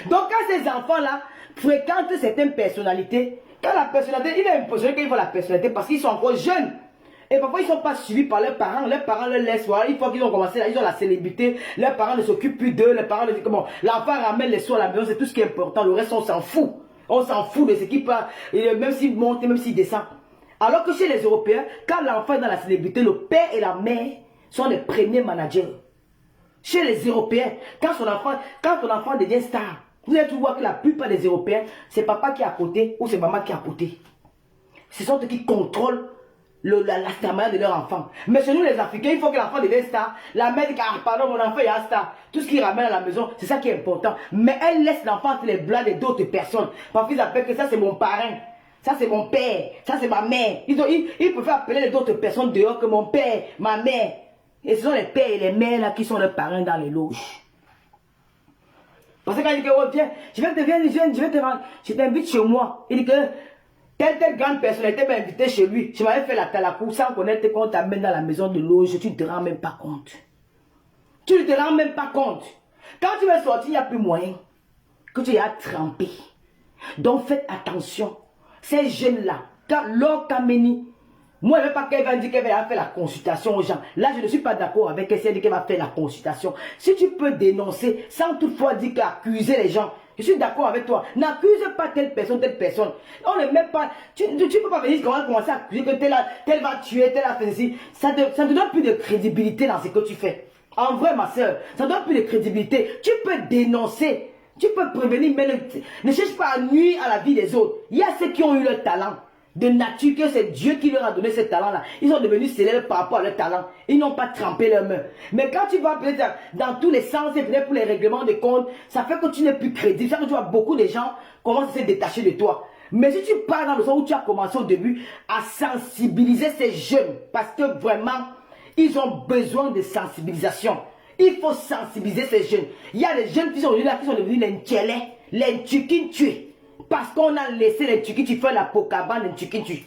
Donc quand ces enfants-là fréquentent certaines personnalités, quand la personnalité, il est impressionné qu'ils voient la personnalité parce qu'ils sont encore jeunes. Et parfois ils ne sont pas suivis par leurs parents leur laissent voir. Une fois qu'ils ont commencé là, ils ont la célébrité, leurs parents ne s'occupent plus d'eux, les parents ne disent comment. L'enfant ramène les sous à la maison, c'est tout ce qui est important, le reste on s'en fout. On s'en fout de ce qui part, même s'il monte, même s'il descend. Alors que chez les Européens, quand l'enfant est dans la célébrité, le père et la mère sont les premiers managers. Chez les Européens, quand ton enfant devient star, vous allez tout voir que la plupart des Européens, c'est papa qui est à côté ou c'est maman qui est à côté. Ce sont eux qui contrôlent la star de leur enfant. Mais chez nous les Africains, il faut que l'enfant devienne star. La mère dit, ah pardon, mon enfant est un star. Tout ce qu'il ramène à la maison, c'est ça qui est important. Mais elle laisse l'enfant entre les bras d'autres personnes. Parfois ils appellent que ça c'est mon parrain. Ça c'est mon père, ça c'est ma mère. Ils préfèrent appeler les autres personnes dehors que mon père, ma mère. Et ce sont les pères et les mères là qui sont les parrains dans les loges. Parce que quand il dit que oh, viens, je t'invite chez moi. Il dit que telle grande personnalité m'a invité chez lui. Je m'avais fait la talakou sans connaître qu'on t'amène dans la maison de loge. Tu ne te rends même pas compte. Tu ne te rends même pas compte. Quand tu vas sortir, il n'y a plus moyen que tu aies à tremper. Donc faites attention. Ces jeunes-là, quand Lord-Kameni Moi, je ne veux pas qu'elle va dire qu'elle va faire la consultation aux gens. Là, je ne suis pas d'accord avec elle si elle dit qu'elle va faire la consultation. Si tu peux dénoncer sans toutefois dire qu'accuser les gens, je suis d'accord avec toi. N'accuse pas telle personne, telle personne. On ne met pas... Tu ne peux pas venir commencer à accuser que telle va tuer, telle va faire ceci. Ça ne te donne plus de crédibilité dans ce que tu fais. En vrai, ma soeur, ça ne donne plus de crédibilité. Tu peux dénoncer. Tu peux prévenir, mais ne cherche pas à nuire à la vie des autres. Il y a ceux qui ont eu le talent de nature, que c'est Dieu qui leur a donné ce talent-là. Ils sont devenus célèbres par rapport à leur talent. Ils n'ont pas trempé leurs mains. Mais quand tu vas peut-être dans tous les sens et peut-être pour les règlements de compte, ça fait que tu n'es plus crédible. Ça fait que tu vois beaucoup de gens commencent à se détacher de toi. Mais si tu pars dans le sens où tu as commencé au début à sensibiliser ces jeunes, parce que vraiment, ils ont besoin de sensibilisation. Il faut sensibiliser ces jeunes. Il y a des jeunes qui sont là qui sont devenus les Ntchélé, les Ntchikintu. Parce qu'on a laissé les Ntchikintu faire la pokaba, les Ntchikintu.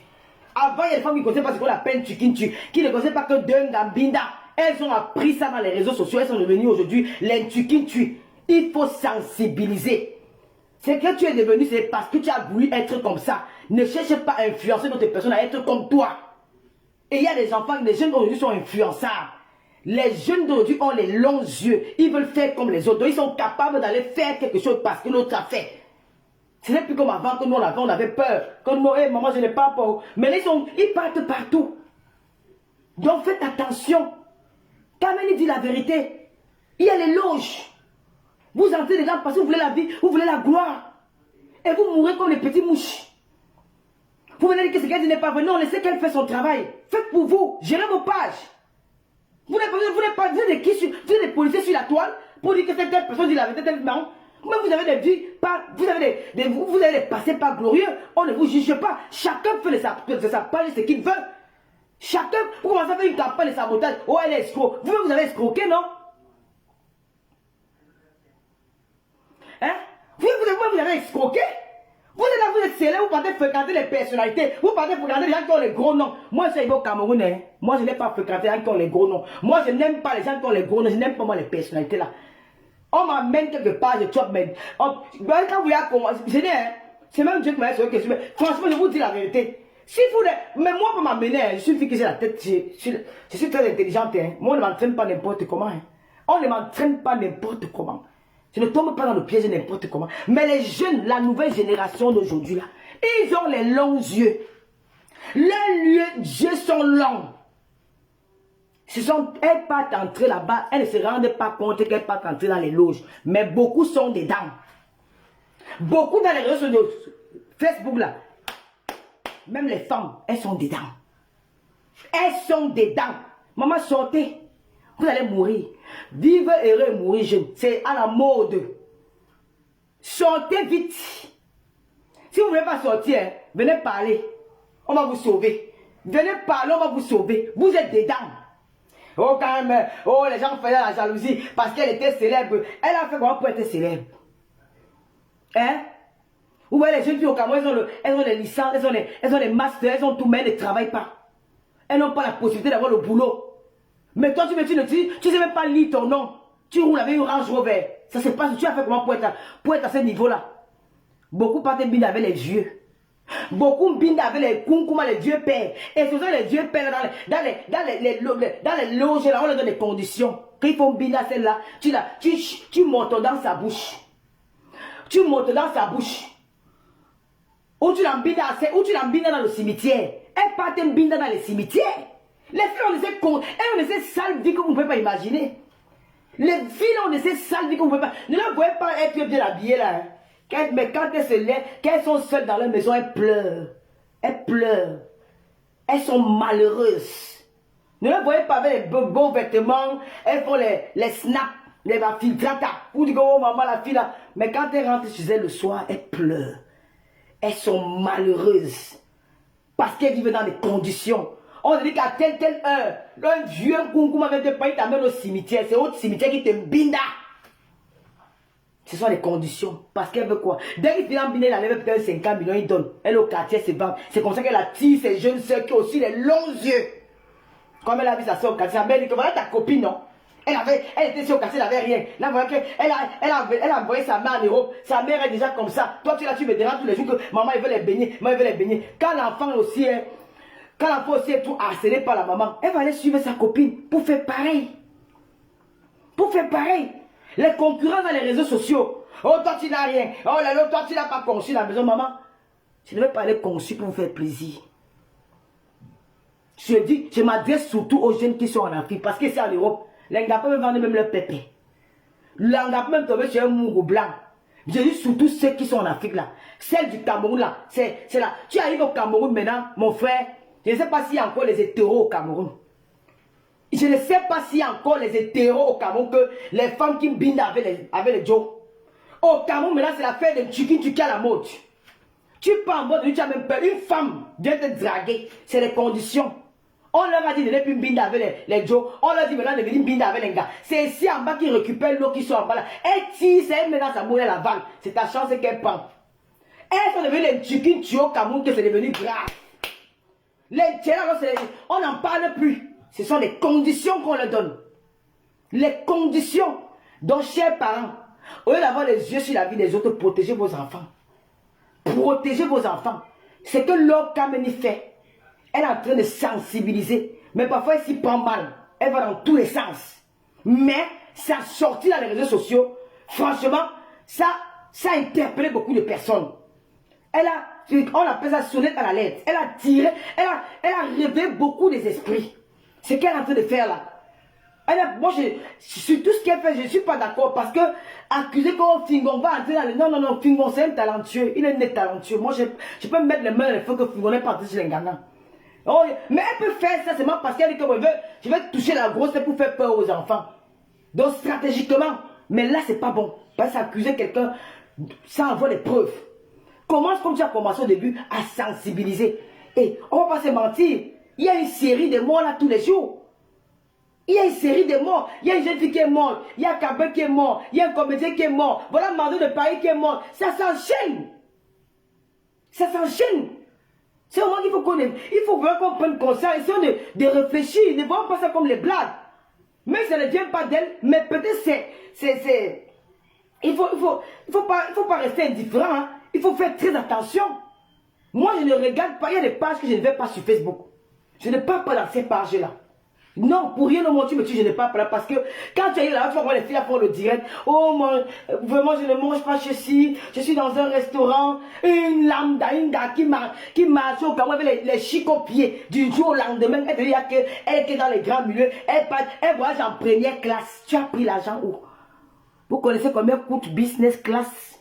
Avant, il y a des femmes qui ne connaissaient pas ce qu'on appelle Ntchikintu, qui ne connaissaient pas que Dengambinda. Elles ont appris ça dans les réseaux sociaux, elles sont devenues aujourd'hui les Ntchikintu. Il faut sensibiliser. Ce que tu es devenu, c'est parce que tu as voulu être comme ça. Ne cherche pas à influencer d'autres personnes à être comme toi. Et il y a des enfants, les jeunes d'aujourd'hui sont influençables. Les jeunes d'aujourd'hui ont les longs yeux. Ils veulent faire comme les autres. Donc, ils sont capables d'aller faire quelque chose parce que l'autre a fait. Ce n'est plus comme avant que nous, on avait peur. Comme moi, hey, maman, je n'ai pas peur. Mais là, ils partent partout. Donc, faites attention. Kameni dit la vérité. Il y a les loges. Vous entrez dedans parce que vous voulez la vie, vous voulez la gloire. Et vous mourrez comme les petits mouches. Vous venez dire que ce qu'elle dit n'est pas vrai. Non, laissez qu'elle fait son travail. Faites pour vous. Gérez vos pages. Vous n'êtes pas des policiers sur la toile pour dire que cette personne dit la vérité tellement. Mais vous avez des vies, vous avez des passés pas glorieux. On ne vous juge pas. Chacun fait de sa page ce qu'il veut. Chacun, vous commencez à faire une campagne de sabotage. Oh, elle est escroc. Vous avez escroqué, non? Hein? Vous avez escroqué? Vous êtes là, vous êtes célèbre, vous partez fréquenter les personnalités, vous partez fréquenter les gens qui ont les gros noms. Moi, je suis au Cameroun, hein. Moi, je n'ai pas fréquenté les gens qui ont les gros noms. Moi, je n'aime pas les gens qui ont les gros noms, je n'aime pas moi les personnalités là. On m'amène quelque part, je chope, mais quand vous y avez commencé, c'est même Dieu qui m'a dit sur question. Franchement, je vous dis la vérité. Si vous, mais moi, pour m'amener, je suis une fille qui j'ai la tête, je suis très intelligente, hein. Moi, on ne m'entraîne pas n'importe comment, hein. On ne m'entraîne pas n'importe comment. Je ne tombe pas dans le piège n'importe comment. Mais les jeunes, la nouvelle génération d'aujourd'hui, là, ils ont les longs yeux. Leurs yeux sont longs. Elles partent entrer là-bas, elles ne se rendent pas compte qu'elles partent entrer dans les loges. Mais beaucoup sont dedans. Beaucoup dans les réseaux sociaux, Facebook là, même les femmes, elles sont dedans. Elles sont dedans. Maman, sortez. Vous allez mourir. Vivre heureux et mourir jeune. C'est à la mode. Sortez vite. Si vous ne voulez pas sortir, hein, venez parler. On va vous sauver. Venez parler, on va vous sauver. Vous êtes dedans. Oh, quand même. Oh, les gens faisaient la jalousie parce qu'elle était célèbre. Elle a fait comment pour être célèbre? Hein? Vous voyez les jeunes filles au Cameroun, elles ont les licences, elles ont les masters, elles ont tout, mais elles ne travaillent pas. Elles n'ont pas la possibilité d'avoir le boulot. Mais toi, tu sais même pas lire ton nom. Tu roules avec une Range Rover. Ça se passe, tu as fait comment pour être à ce niveau-là? Beaucoup partent binda avec les vieux. Beaucoup binda avec les kunkouma, les vieux pères. Et ce sont les vieux pères dans les loges, là, on leur donne des conditions. Quand ils font binda celle-là, tu montes dans sa bouche. Tu montes dans sa bouche. Ou tu l'embines dans le cimetière. Elles partent binda dans les cimetières. Les filles ont ces sales vies que vous ne pouvez pas imaginer. Les filles ont ces sales vies que vous ne pouvez pas. Ne la voyez pas être bien habillées là. Hein. Mais quand elles se lèvent, quand elles sont seules dans leur maison, elles pleurent. Elles pleurent. Elles sont malheureuses. Ne la voyez pas avec les bons vêtements. Elles font les snaps, les filtrata. Vous dites, oh maman, la fille là. Mais quand elles rentrent chez elles le soir, elles pleurent. Elles sont malheureuses. Parce qu'elles vivent dans des conditions. On dit qu'à telle heure, un vieux kunkoum avec des pailles t'amène au cimetière. C'est au cimetière qui te binda. Ce sont les conditions. Parce qu'elle veut quoi? Dès qu'il finit en binda, elle enlève peut-être 50 millions, il donne. Elle au quartier se vend. C'est comme ça qu'elle attire ses jeunes soeurs qui ont aussi les longs yeux. Comme elle a vu sa soeur au quartier, sa mère dit que voilà ta copine, non? Elle était sur le quartier, elle n'avait rien. Là, voilà elle a envoyé sa mère en Europe. Sa mère est déjà comme ça. Toi, tu me déranges tous les jours que maman, elle veut les baigner. Maman, elle veut les baigner. Quand l'enfant aussi est. Quand la fille aussi est tout harcelée par la maman, elle va aller suivre sa copine pour faire pareil. Pour faire pareil. Les concurrents dans les réseaux sociaux. Oh, toi, tu n'as rien. Oh là là, toi, tu n'as pas conçu la maison, maman. Je ne vais pas aller conçu pour vous faire plaisir. Je dis, je m'adresse surtout aux jeunes qui sont en Afrique. Parce que c'est en Europe. Les gars peuvent vendre même leur pépé. Les gars peuvent même tomber sur un mougou blanc. Je dis surtout ceux qui sont en Afrique là. Celle du Cameroun là. C'est là. Tu arrives au Cameroun maintenant, mon frère. Je ne sais pas s'il y a encore les hétéros au Cameroun. Je ne sais pas s'il y a encore les hétéros au Cameroun que les femmes qui bindent avec les Joe. Au Cameroun, maintenant, c'est l'affaire de Tchuki à la mode. Tu pars en mode, tu as même peur. Une femme vient te draguer. C'est les conditions. On leur a dit de ne plus binder avec les Joe. On leur dit maintenant de venir binder avec les gars. C'est ici en bas qui récupère l'eau qui sont en bas là. Elle tire, c'est elle maintenant sa mouille à la vanne. C'est ta chance qu'elle prend. Elles sont devenues les Tchuki au Cameroun que c'est devenu grave. Les tchèques, on n'en parle plus. Ce sont les conditions qu'on leur donne. Les conditions. Donc, chers parents, au lieu d'avoir les yeux sur la vie des autres, protégez vos enfants. Protégez vos enfants. C'est que l'homme Kameni fait. Elle est en train de sensibiliser. Mais parfois, elle s'y prend mal. Elle va dans tous les sens. Mais, ça sortit dans les réseaux sociaux. Franchement, ça a interpellé beaucoup de personnes. On appelle ça sonnette à la lettre. Elle a tiré, elle a réveillé beaucoup des esprits. C'est qu'elle est en train de faire là. Moi, sur tout ce qu'elle fait, je ne suis pas d'accord parce que accuser qu'on Fingon va entrer dans le... Non, Fingon c'est un talentueux. Il est né talentueux. Moi, je peux me mettre les mains dans le feu que Fingon n'est pas entré chez les gagnants. Oh, mais elle peut faire ça seulement parce qu'elle dit que je vais toucher la grosse pour faire peur aux enfants. Donc, stratégiquement. Mais là, c'est pas bon. Parce qu'accuser quelqu'un sans avoir des preuves. Commence comme tu as commencé au début à sensibiliser. Et on va pas se mentir. Il y a une série de morts là tous les jours. Il y a une série de morts. Il y a une jeune fille qui est morte. Il y a Kabé qui est mort. Il y a un comédien qui est mort. Voilà Mando de Paris qui est mort. Ça s'enchaîne. Ça s'enchaîne. C'est au moment qu'il faut qu'on ait. Il faut vraiment qu'on prenne conscience. Essayons de réfléchir. Ne voyons pas ça comme les blagues. Mais ça ne vient pas d'elle. Mais peut-être c'est. Il faut pas rester indifférent. Hein. Il faut faire très attention. Moi, je ne regarde pas. Il y a des pages que je ne vais pas sur Facebook. Je ne parle pas dans ces pages-là. Non, pour rien au monde, tu me dis, je ne parle pas là. Parce que quand tu es là, tu vas voir les filles font le direct. Oh, vraiment, je ne mange pas ceci. Je suis dans un restaurant. Une lambda, une gars qui marche au Cameroun avec les chics aux pieds. Du jour au lendemain, elle te dit qu'elle est dans les grands milieux. Elle voyage en première classe. Tu as pris l'argent où? Vous connaissez combien coûte business class?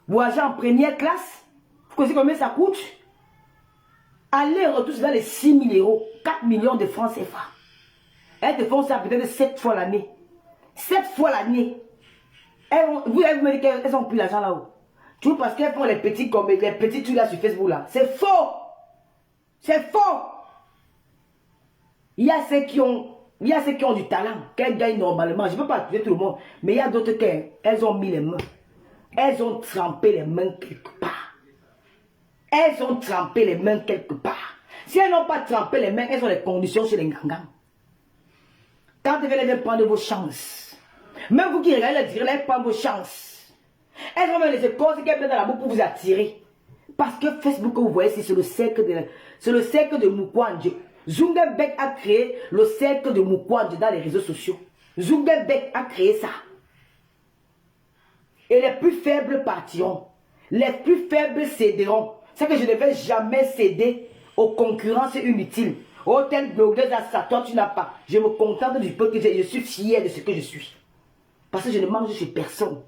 Voyager en première classe? Vous connaissez combien ça coûte? Aller-retour, c'est dans les 6 000 euros. 4 millions de francs CFA. Elles te font ça peut-être 7 fois l'année. 7 fois l'année. Vous avez me dit qu'elles ont pris l'argent là-haut. Tout parce qu'elles font les petits trucs là sur Facebook là. C'est faux. C'est faux. Il y a ceux qui ont du talent, qu'elles gagnent normalement. Je ne peux pas accuser tout le monde. Mais il y a d'autres qui elles ont mis les mains. Elles ont trempé les mains quelque part. Elles ont trempé les mains quelque part. Si elles n'ont pas trempé les mains, elles ont les conditions chez les gangans. Quand vous allez prendre vos chances. Même vous qui regardez les elles prennent vos chances. Elles ont même les écoles qu'elles mettent dans la bouche pour vous attirer. Parce que Facebook, vous voyez, c'est le cercle de Mukwanje. Zuckerberg a créé le cercle de Mukwanje dans les réseaux sociaux. Zuckerberg a créé ça. Et les plus faibles partiront. Les plus faibles céderont. C'est que je ne vais jamais céder aux concurrences inutiles. Oh, telle blogueuse à ça, toi tu n'as pas. Je me contente du peu que j'ai. Je suis fier de ce que je suis. Parce que je ne mange chez personne.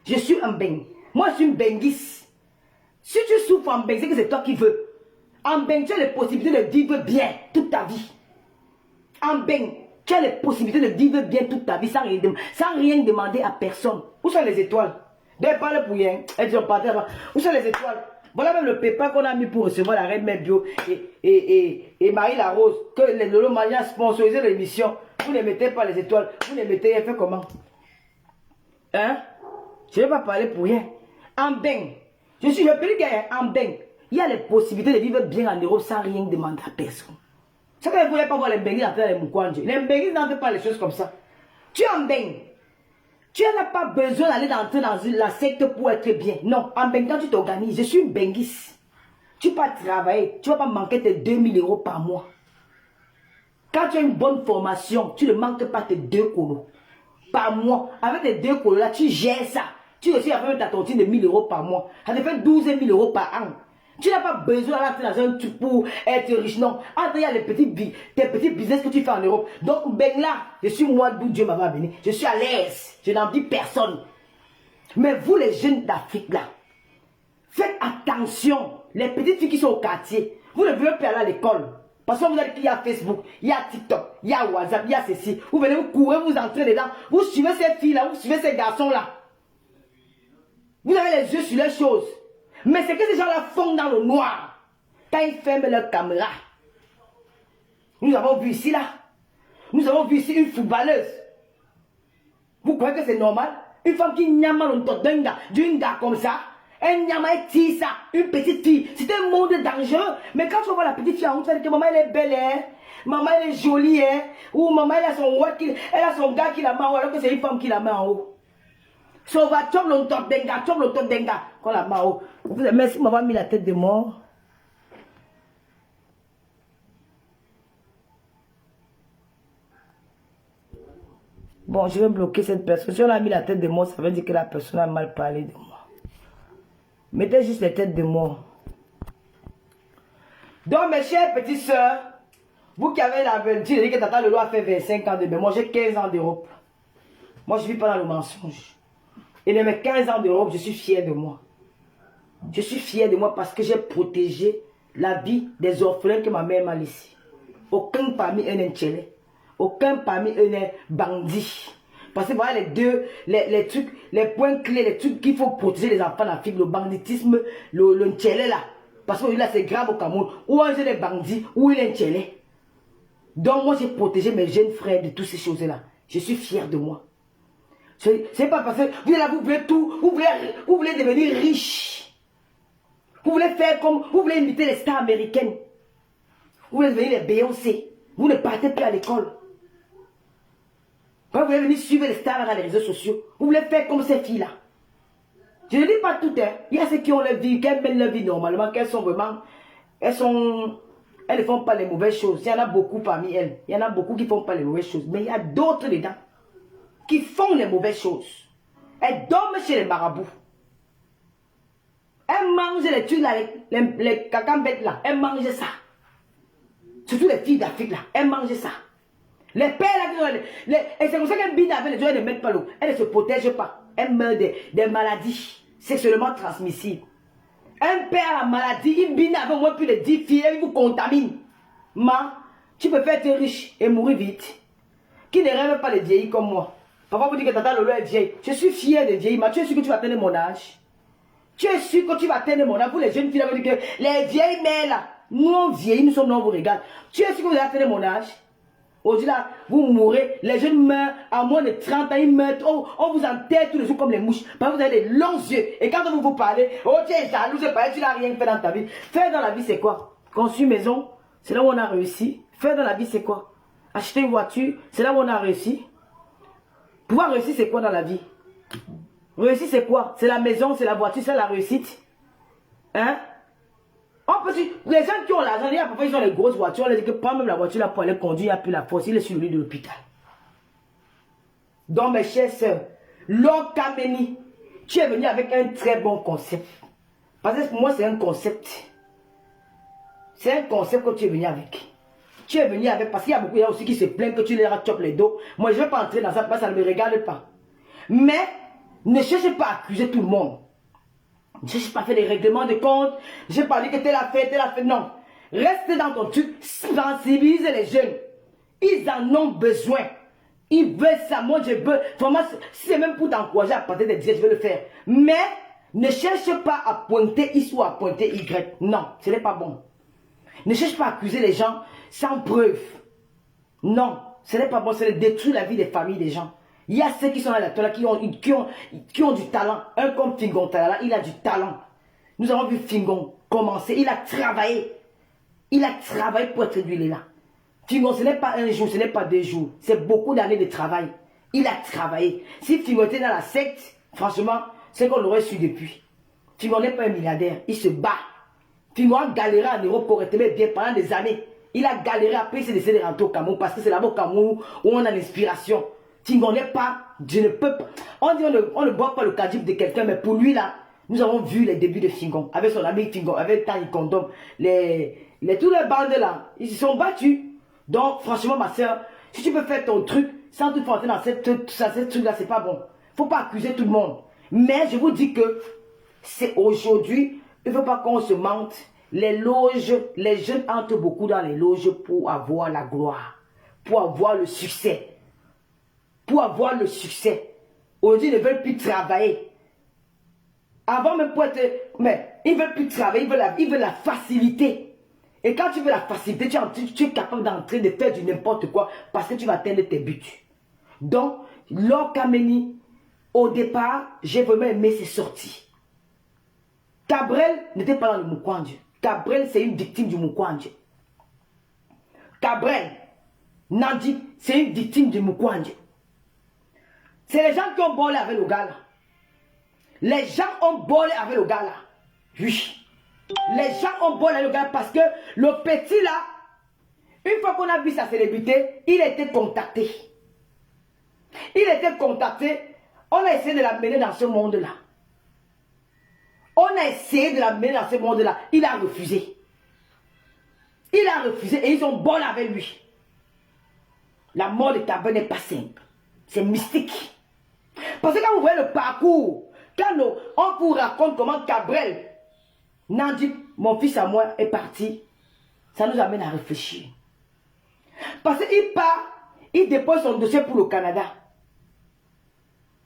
Je suis un beng. Moi, je suis une benguis. Si tu souffres en beng, c'est que c'est toi qui veux. En beng, tu as les possibilités de vivre bien toute ta vie. En beng, tu as les possibilités de vivre bien toute ta vie sans rien demander à personne. Où sont les étoiles? D'ailleurs, parle pour rien. Où sont les étoiles? Voilà même le PayPal qu'on a mis pour recevoir la reine Mère Bio et Marie Larose. Que les Lolo Maria a sponsorisé l'émission. Vous ne mettez pas les étoiles. Vous ne mettez, elle fait comment? Hein? Je ne vais pas parler pour rien. En beng. Je peux dire qu'en beng, il y a les possibilités de vivre bien en Europe sans rien demander à personne. C'est que vous ne voulez pas voir les benguis dans les Mukwanje. Les benguis n'entendent pas les choses comme ça. Tu es en beng. Tu n'as pas besoin d'aller entrer dans la secte pour être bien. Non, en beng, quand tu t'organises, je suis une benguis. Tu vas travailler, tu ne vas pas manquer tes 2000 € par mois. Quand tu as une bonne formation, tu ne manques pas tes 2 colos par mois. Avec tes 2 colos là, tu gères ça. Tu réussis à faire ta tontine de 1000 € par mois. Ça te fait 12 000 € par an. Tu n'as pas besoin d'entrer dans un truc pour être riche, non. Entre, il y a tes petits business que tu fais en Europe. Donc, ben là, je suis moi d'où Dieu m'a béni. Je suis à l'aise. Je n'en dis personne. Mais vous, les jeunes d'Afrique, là, faites attention. Les petites filles qui sont au quartier, vous ne voulez plus aller à l'école. Parce que vous avez qu'il y a Facebook, il y a TikTok, il y a WhatsApp, il y a ceci. Vous venez, vous courez, vous entrez dedans. Vous suivez ces filles-là, vous suivez ces garçons-là. Vous avez les yeux sur les choses. Mais c'est que ces gens-là font dans le noir. Quand ils ferment leur caméra. Nous avons vu ici, là. Nous avons vu ici une footballeuse. Vous croyez que c'est normal? Une femme qui n'y a mal d'un gars comme ça. Un nyama est ça, une petite fille. C'est un monde dangereux. Mais quand tu vois la petite fille en route, tu vas dire que maman elle est belle, hein? Maman elle est jolie, hein? Ou maman elle a son gars qui la met en haut, alors que c'est une femme qui la met en haut. So va chop le top denga, qu'on la met en haut. Merci de m'avoir mis la tête de mort. Bon, je vais bloquer cette personne. Si on a mis la tête de mort, ça veut dire que la personne a mal parlé de moi. Mettez juste les têtes de mort. Donc, mes chères petites soeurs, vous qui avez la tu dis que Tata Lolo a fait 25 ans de mais moi j'ai 15 ans d'Europe. Moi je vis pas dans le mensonge. Et de mes 15 ans d'Europe, je suis fier de moi. Je suis fier de moi parce que j'ai protégé la vie des orphelins que ma mère m'a laissé. Aucun parmi eux n'est tchélé. Aucun parmi eux n'est bandit. Parce que voilà les trucs, les points clés, les trucs qu'il faut protéger les enfants d'Afrique, le banditisme, le ntchélé là. Parce que là c'est grave au Cameroun. Ou un jeune est bandit, ou il est ntchélé. Donc moi j'ai protégé mes jeunes frères de toutes ces choses-là. Je suis fier de moi. C'est pas parce que vous là, vous voulez tout, vous voulez devenir riche. Vous voulez faire comme, vous voulez imiter les stars américaines. Vous voulez devenir les Beyoncé. Vous ne partez plus à l'école. Quand vous voulez venir suivre les stars dans les réseaux sociaux, vous voulez faire comme ces filles-là. Je ne dis pas tout, hein. Il y a ceux qui ont leur vie, qui mènent leur vie normalement, qu'elles sont vraiment, elles ne font pas les mauvaises choses. Il y en a beaucoup parmi elles. Il y en a beaucoup qui ne font pas les mauvaises choses. Mais il y a d'autres dedans qui font les mauvaises choses. Elles dorment chez les marabouts. Elles mangent les trucs là, les cacambettes là. Elles mangent ça. Surtout les filles d'Afrique là. Elles mangent ça. Les pères là, et c'est comme ça qu'elles binent avec les gens, elles ne mettent pas l'eau. Elles ne se protègent pas. Elles meurent des maladies sexuellement transmissibles. Un père a la maladie, il bine avec moi plus de 10 filles, il vous contamine. Tu peux faire être riche et mourir vite. Qui ne rêve pas de vieillir comme moi. Parfois vous dites que Tata Lolo est vieille. Je suis fier de vieillir, mais tu es sûr que tu vas atteindre mon âge. Tu es sûr que tu vas atteindre mon âge. Vous les jeunes filles, vous dites que les vieilles mères là, nous on vieillit, nous sommes dans vos regards. Tu es sûr que vous allez atteindre mon âge. Aujourd'hui là, vous mourrez, les jeunes meurent à moins de 30 ans, ils meurent, on vous enterre tous les jours comme les mouches. Parce que vous avez des longs yeux. Et quand vous vous parlez, oh tu es jaloux, tu n'as rien fait dans ta vie. Faire dans la vie c'est quoi? Construire une maison, c'est là où on a réussi. Faire dans la vie c'est quoi? Acheter une voiture, c'est là où on a réussi. Pouvoir réussir c'est quoi dans la vie? Réussir c'est quoi? C'est la maison, c'est la voiture, c'est la réussite. Hein? Les gens qui ont l'argent, il y a parfois ils ont les grosses voitures, on les dit que pas même la voiture là pour aller conduire, il n'y a plus la force, il est sur le lit de l'hôpital. Donc mes chers sœurs, Lord Kameni, tu es venu avec un très bon concept. Parce que pour moi c'est un concept. C'est un concept que tu es venu avec. Tu es venu avec, parce qu'il y a beaucoup de gens aussi qui se plaignent que tu leur chopes les dos. Moi je ne vais pas entrer dans ça parce que ça ne me regarde pas. Mais ne cherchez pas à accuser tout le monde. Je n'ai pas fait des règlements de compte. Je n'ai pas dit que tu l'as fait, non. Reste dans ton truc, sensibilise les jeunes. Ils en ont besoin. Ils veulent ça. Moi, je veux. Vraiment, si c'est même pour t'encourager à porter des diètes, je vais le faire. Mais ne cherche pas à pointer X ou à pointer Y. Non, ce n'est pas bon. Ne cherche pas à accuser les gens sans preuve. Non, ce n'est pas bon. C'est de détruire la vie des familles des gens. Il y a ceux qui sont là, qui ont du talent. Un comme Fingon Talala, il a du talent. Nous avons vu Fingon commencer. Il a travaillé. Il a travaillé pour être éduqué là. Fingon, ce n'est pas un jour, ce n'est pas 2 jours. C'est beaucoup d'années de travail. Il a travaillé. Si Fingon était dans la secte, franchement, c'est qu'on l'aurait su depuis. Fingon n'est pas un milliardaire. Il se bat. Fingon a galéré en Europe correctement bien pendant des années. Il a galéré, après il s'est décidé de rentrer au Cameroun parce que c'est là-bas au Cameroun où on a l'inspiration. Fingon n'est pas, je ne peux pas. On dit on ne boit pas le cadibre de quelqu'un, mais pour lui là, nous avons vu les débuts de Fingon, avec son ami Fingon, avec Tani Condom, tous les bandes là, ils se sont battus. Donc franchement ma soeur, si tu peux faire ton truc sans te faire dans cette truc là, c'est pas bon. Faut pas accuser tout le monde. Mais je vous dis que c'est aujourd'hui, il ne faut pas qu'on se mente. Les loges, les jeunes entrent beaucoup dans les loges pour avoir la gloire, pour avoir le succès. Pour avoir le succès. Aujourd'hui, ils ne veulent plus travailler. Avant même pour être... Mais ils ne veulent plus travailler, ils veulent la facilité. Et quand tu veux la facilité, tu es capable d'entrer, de faire du n'importe quoi parce que tu vas atteindre tes buts. Donc, Lord Kameni, au départ, j'ai vraiment aimé ses sorties. Cabrel n'était pas dans le Mukwanje. Cabrel, c'est une victime du Mukwanje. Cabrel, Nandi, c'est une victime du Mukwanje. C'est les gens qui ont bolé avec le gars là. Les gens ont bolé avec le gars là. Oui. Les gens ont bolé avec le gars parce que le petit là, une fois qu'on a vu sa célébrité, il a été contacté. Il a été contacté. On a essayé de l'amener dans ce monde là. On a essayé de l'amener dans ce monde là. Il a refusé. Il a refusé et ils ont bolé avec lui. La mort de Cabrel n'est pas simple. C'est mystique. Parce que quand vous voyez le parcours, quand on vous raconte comment Cabrel, Nandi, mon fils à moi, est parti, ça nous amène à réfléchir. Parce qu'il part, il dépose son dossier pour le Canada.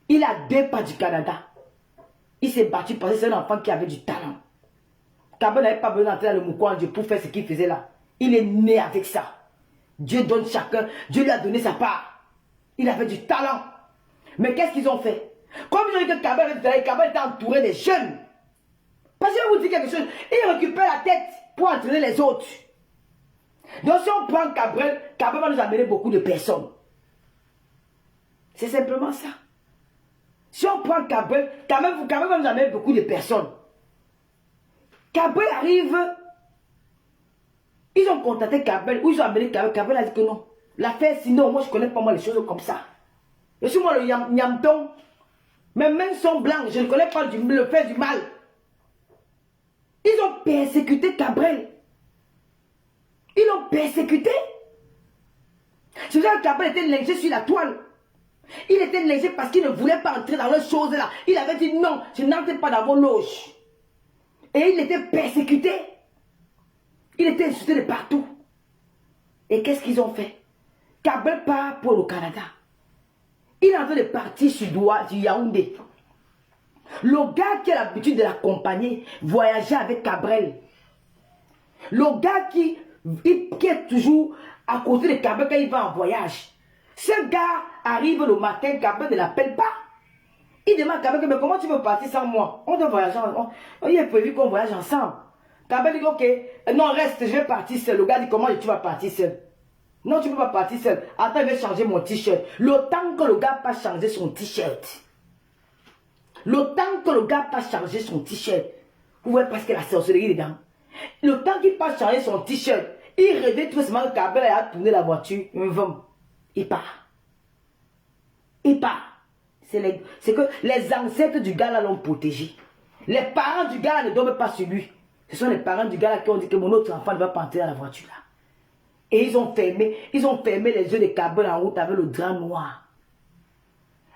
Il a 2 pas du Canada. Il s'est battu parce que c'est un enfant qui avait du talent. Cabrel n'avait pas besoin d'entrer dans le Mukwanje pour faire ce qu'il faisait là. Il est né avec ça. Dieu donne chacun. Dieu lui a donné sa part. Il avait du talent. Mais qu'est-ce qu'ils ont fait? Comme ils ont dit que Cabrel était entouré des jeunes. Parce que je vous dis quelque chose. Il récupère la tête pour entraîner les autres. Donc si on prend Cabrel, Cabrel va nous amener beaucoup de personnes. C'est simplement ça. Si on prend Cabrel, Cabrel va nous amener beaucoup de personnes. Cabrel arrive, ils ont contacté Cabrel, ou ils ont amené Cabrel, Cabrel a dit que non. L'affaire, sinon, moi je ne connais pas moi les choses comme ça. Je suis moi le Yamton. Mes mains sont blanches, je ne connais pas le fait du mal. Ils ont persécuté Cabrel. Ils l'ont persécuté. C'est ça que Cabrel était lynché sur la toile. Il était lynché parce qu'il ne voulait pas entrer dans les choses là. Il avait dit non, je n'entre pas dans vos loges. Et il était persécuté. Il était insulté de partout. Et qu'est-ce qu'ils ont fait? Cabrel part pour le Canada. Il est en train de partir sur Yaoundé. Le gars qui a l'habitude de l'accompagner voyageait avec Cabrel. Le gars qui est toujours à côté de Cabrel quand il va en voyage. Ce gars arrive le matin, Cabrel ne l'appelle pas. Il demande à Cabrel, mais comment tu veux partir sans moi? On doit voyager ensemble. Il est prévu qu'on voyage ensemble. Cabrel dit, ok, non reste, je vais partir seul. Le gars dit, comment tu vas partir seul? Non, tu ne peux pas partir seul. Attends, je vais changer mon t-shirt. Le temps que le gars pas changer son t-shirt. Le temps que le gars pas changer son t-shirt. Vous voyez parce que la sorcellerie est dedans. Le temps qu'il passe changer son t-shirt, il réveille tout simplement que Cabrel a tourné la voiture. Il part. Il part. C'est que les ancêtres du gars là l'ont protégé. Les parents du gars là ne dorment pas sur lui. Ce sont les parents du gars là qui ont dit que mon autre enfant ne va pas entrer dans la voiture là. Et ils ont fermé les yeux de Cabrel en route avec le drap noir.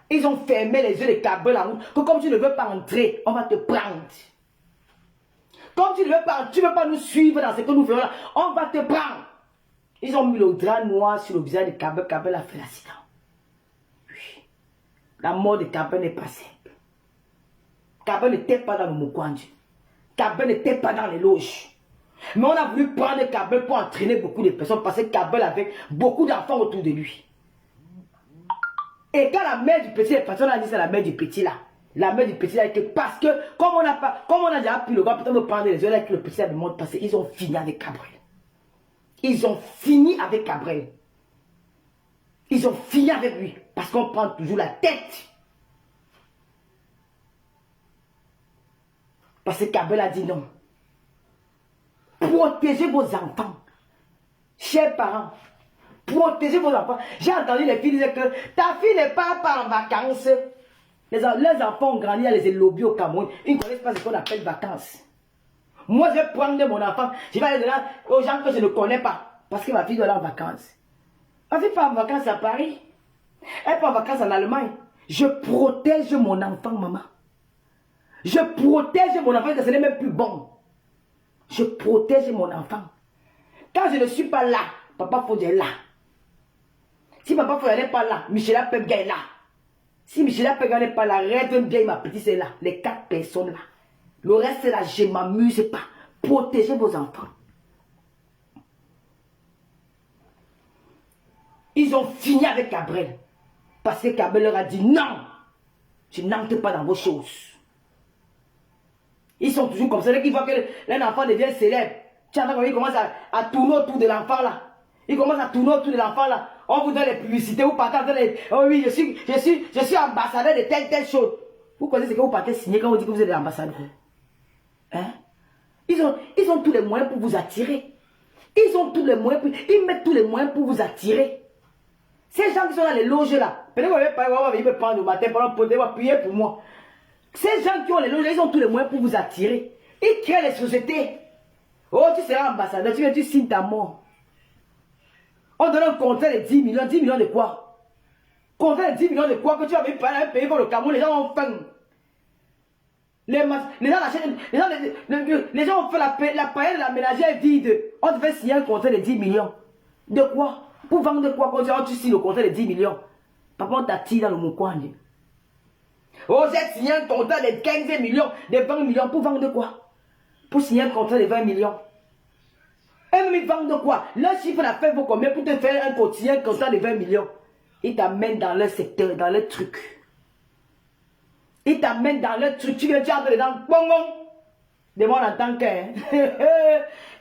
Ils ont fermé les yeux de Cabrel en route. Que comme tu ne veux pas entrer, on va te prendre. Comme tu ne veux pas nous suivre dans ce que nous faisons là, on va te prendre. Ils ont mis le drap noir sur le visage de Cabrel. Cabrel a fait l'accident. Oui. La mort de Cabrel n'est pas simple. Cabrel n'était pas dans le Mukwanje. Cabrel n'était pas dans les loges. Mais on a voulu prendre Cabrel pour entraîner beaucoup de personnes parce que Cabrel avait beaucoup d'enfants autour de lui. Et quand la mère du petit est partie, on a dit c'est la mère du petit là. La mère du petit là, parce que comme on a déjà pris le gars, peut-être me prendre les yeux avec le petit là de monde parce qu'ils ont fini avec Cabrel. Ils ont fini avec Cabrel. Ils ont fini avec lui parce qu'on prend toujours la tête. Parce que Cabrel a dit non. Protégez vos enfants. Chers parents, protégez vos enfants. J'ai entendu les filles dire que ta fille ne part pas en vacances. Les enfants ont grandi à les lobbies au Cameroun. Ils ne connaissent pas ce qu'on appelle vacances. Moi, je vais prendre mon enfant. Je vais aller donner aux gens que je ne connais pas. Parce que ma fille doit aller en vacances. Ma fille part en vacances à Paris. Elle part en vacances en Allemagne. Je protège mon enfant, maman. Je protège mon enfant, que ce n'est même plus bon. Je protège mon enfant. Quand je ne suis pas là, Papa Fodja est là. Si Papa Fodja n'est pas là, Michela Pebga est là. Si Michela Pebga n'est pas là, Rêve bien ma petite c'est là. Les 4 personnes là. Le reste là, je ne m'amuse pas. Protégez vos enfants. Ils ont fini avec Cabrel. Parce que Cabrel leur a dit non. Tu n'entres pas dans vos choses. Ils sont toujours comme ça. Dès qu'ils voient que l'un enfant devient célèbre, tu entends comment ils commencent à tourner autour de l'enfant là. Ils commencent à tourner autour de l'enfant là. On vous donne les publicités, vous partez dans les... Oh oui, je suis ambassadeur de telle chose. Vous connaissez ce que vous partez signer quand vous dites que vous êtes ambassadeur. Hein? Ils ont tous les moyens pour vous attirer. Ils ont tous les moyens pour... Ils mettent tous les moyens pour vous attirer. Ces gens qui sont dans les loges là, peut-être que vous allez me prendre le matin pour prier pour moi. Ces gens qui ont les loges, ils ont tous les moyens pour vous attirer. Ils créent les sociétés. Oh, tu seras ambassadeur, tu signes ta mort. On donne un contrat de 10 millions. 10 millions de quoi? Contrat de 10 millions de quoi? Que tu vas venir parler à un pays comme le Cameroun, les gens ont faim. Les gens ont fait la paille de la ménagère vide. On devait signer un contrat de 10 millions. De quoi? Pour vendre quoi? Quand tu signes le contrat de 10 millions. Papa, on t'attire dans le Moukouane. Oh, j'ai signé un contrat de 15 millions, de 20 millions. Pour vendre quoi? Pour signer un contrat de 20 millions. Et même ils vendent quoi? Leur chiffre d'affaires vaut combien pour te faire un contrat de 20 millions? Ils t'amènent dans leur secteur, dans leur truc. Ils t'amènent dans leur truc. Tu viens, tu entres dedans. Bon, bon. Demande en tant qu'un.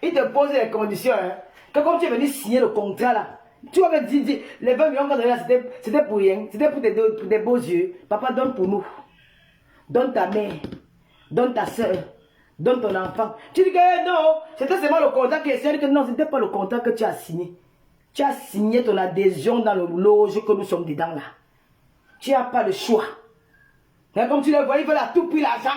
Ils te posent les conditions. Hein. Que comme tu es venu signer le contrat là, tu vas me dire, les 20 millions qu'on donnait là, c'était pour rien. C'était pour des beaux yeux. Papa, donne pour nous. Donne ta mère. Donne ta soeur. Donne ton enfant. Tu dis que non, c'était seulement le contrat qui est signé. Non, ce n'était pas le contrat que tu as signé. Tu as signé ton adhésion dans le loge que nous sommes dedans là. Tu n'as pas le choix. Et comme tu le vois, il veut tout pris l'argent.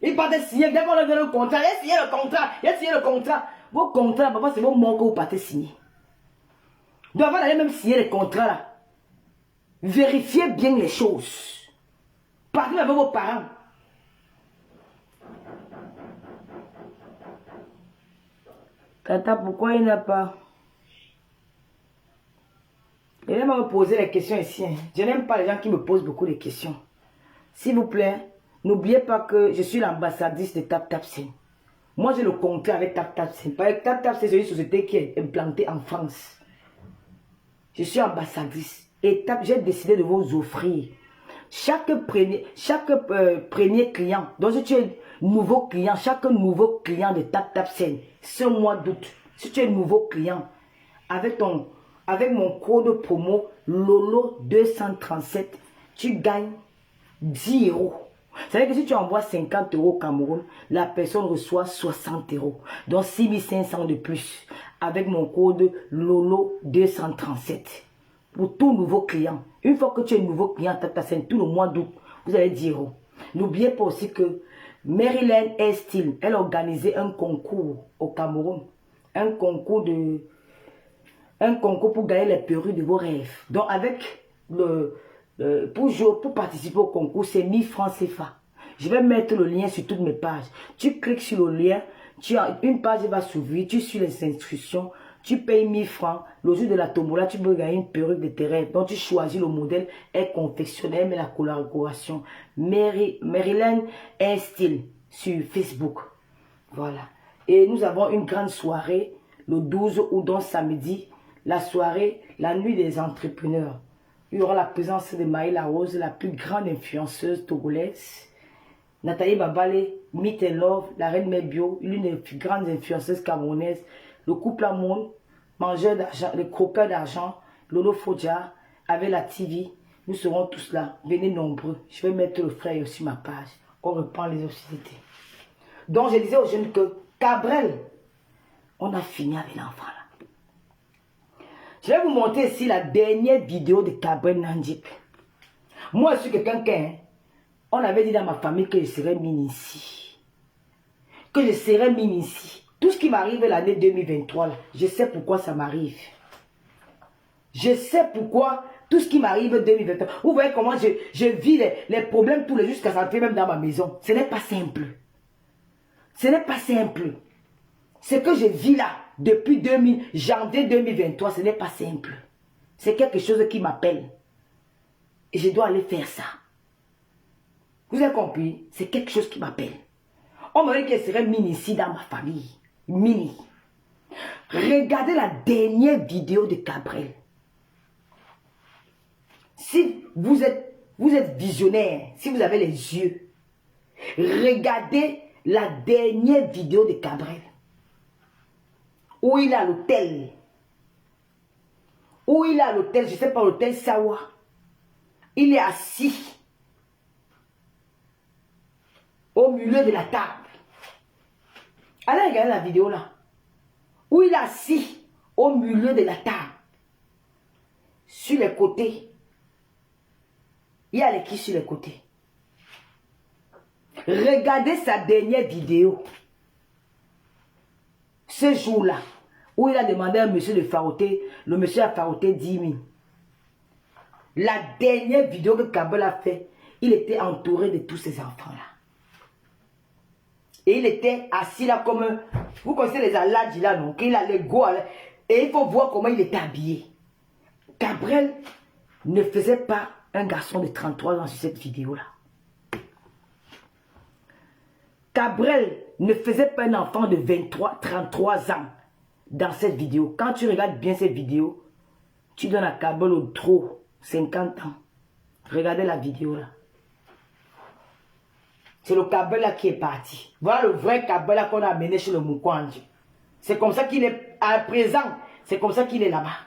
Il partait signer. Dès qu'on leur donne un contrat, il a signé le contrat. Il a signé le contrat. Vos contrats, papa, c'est vos mots que vous partez signer. Donc avant d'aller même signer les contrats là, vérifiez bien les choses. Partez avec vos parents. Tata, pourquoi il n'a pas? Il va me poser les questions ici. Hein. Je n'aime pas les gens qui me posent beaucoup de questions. S'il vous plaît, n'oubliez pas que je suis l'ambassadrice de TapTapSend. Moi, j'ai le contrat avec TapTapSend. Parce que TapTapSend, c'est une société qui est implantée en France. Je suis ambassadrice. Et j'ai décidé de vous offrir. Chaque premier client, donc si tu es nouveau client, chaque nouveau client de TapTapSend, ce mois d'août, si tu es nouveau client, avec mon code promo Lolo 237, tu gagnes 10 euros. C'est-à-dire que si tu envoies 50 euros au Cameroun, la personne reçoit 60 euros. Donc 6500 de plus. Avec mon code Lolo 237. Pour tout nouveau client. Une fois que tu es nouveau client, tout le mois d'août, vous avez 10 euros. N'oubliez pas aussi que Maryland Estile, elle a organisé un concours au Cameroun. Un concours pour gagner les perruques de vos rêves. Donc avec pour participer au concours, c'est 1000 francs CFA. Je vais mettre le lien sur toutes mes pages. Tu cliques sur le lien, tu as une page qui va s'ouvrir, tu suis les instructions, tu payes 1000 francs. Le jour de la tombola, tu peux gagner une perruque de tes rêves. Donc tu choisis le modèle, elle confectionne, elle met la collaboration. Maryland Style sur Facebook. Voilà. Et nous avons une grande soirée le 12 août, donc samedi, la soirée, la nuit des entrepreneurs. Il y aura la présence de Maïla Rose, la plus grande influenceuse togolaise. Nathalie Babale, Meet and Love, la reine Mebio, l'une des plus grandes influenceuses camerounaises. Le couple Amoun, mangeur d'argent, le croqueur d'argent, Lolo Fodja, avec la TV. Nous serons tous là. Venez nombreux. Je vais mettre le frère sur ma page. On reprend les hostilités. Donc je disais aux jeunes que Cabrel On a fini avec l'enfant là. Je vais vous montrer ici la dernière vidéo de Gabriel Nandjip. Moi, je suis quelqu'un, on avait dit dans ma famille que je serais mine ici. Que je serais mine ici. Tout ce qui m'arrive l'année 2023, là, je sais pourquoi ça m'arrive. Je sais pourquoi tout ce qui m'arrive en 2023. Vous voyez comment je vis les problèmes tous les jours jusqu'à ça fait même dans ma maison. Ce n'est pas simple. Ce n'est pas simple. Ce que je vis là, depuis janvier 2023, ce n'est pas simple. C'est quelque chose qui m'appelle. Et je dois aller faire ça. Vous avez compris? C'est quelque chose qui m'appelle. On m'a dit qu'elle serait mini ici dans ma famille. Mini. Regardez la dernière vidéo de Gabriel. Si vous êtes visionnaire, si vous avez les yeux, regardez la dernière vidéo de Gabriel. Où il est à l'hôtel. Où il est à l'hôtel, je ne sais pas, l'hôtel Sawa. Il est assis au milieu de la table. Allez regarder la vidéo là. Où il est assis au milieu de la table. Sur les côtés. Il y a les qui sur les côtés. Regardez sa dernière vidéo. Ce jour-là, où il a demandé à un monsieur de faroter, le monsieur a faroté 10 000. La dernière vidéo que Gabriel a fait, il était entouré de tous ces enfants-là. Et il était assis là comme un... Vous connaissez les aladji là, non? Il a les go. Et il faut voir comment il était habillé. Gabriel ne faisait pas un garçon de 33 ans sur cette vidéo-là. Gabriel ne faisait pas un enfant de 33 ans dans cette vidéo. Quand tu regardes bien cette vidéo, tu donnes à Gabriel au trop 50 ans. Regardez la vidéo là. C'est le Gabriel là qui est parti. Voilà le vrai Gabriel là qu'on a amené chez le Mukwanji. C'est comme ça qu'il est à présent. C'est comme ça qu'il est là-bas.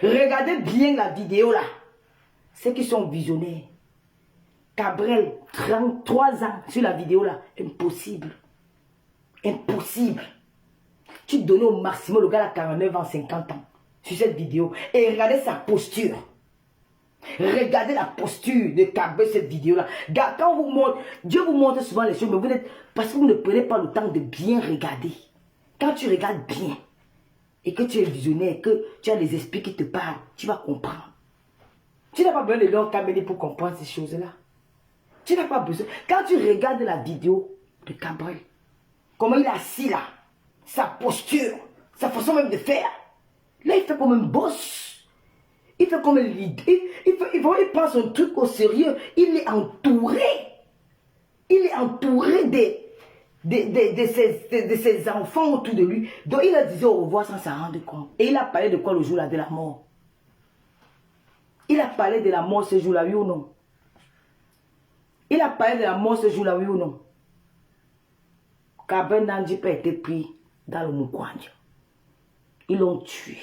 Regardez bien la vidéo là. Ceux qui sont visionnaires. Gabriel, 33 ans sur la vidéo là. Impossible. Impossible. Tu donnais au maximum le gars à 49 ans, 50 ans. Sur cette vidéo. Et regardez sa posture. Regardez la posture de Gabriel cette vidéo là. Quand vous montrez, Dieu vous montre souvent les choses, mais vous êtes, parce que vous ne prenez pas le temps de bien regarder. Quand tu regardes bien, et que tu es visionnaire, que tu as les esprits qui te parlent, tu vas comprendre. Tu n'as pas besoin de leur caméra pour comprendre ces choses-là. Tu n'as pas besoin. Quand tu regardes la vidéo de Gabriel, comment il est assis là, sa posture, sa façon même de faire, là il fait comme un boss. Il fait comme un leader. Il prend son truc au sérieux. Il est entouré. Il est entouré de ses enfants autour de lui. Donc il a dit au revoir sans s'en rendre compte. Et il a parlé de quoi le jour-là? De la mort. Il a parlé de la mort ce jour-là, oui ou non? Il a parlé de la mort ce jour-là, oui ou non? Gabriel Nandjip a été pris dans le Mukwanji. Ils l'ont tué.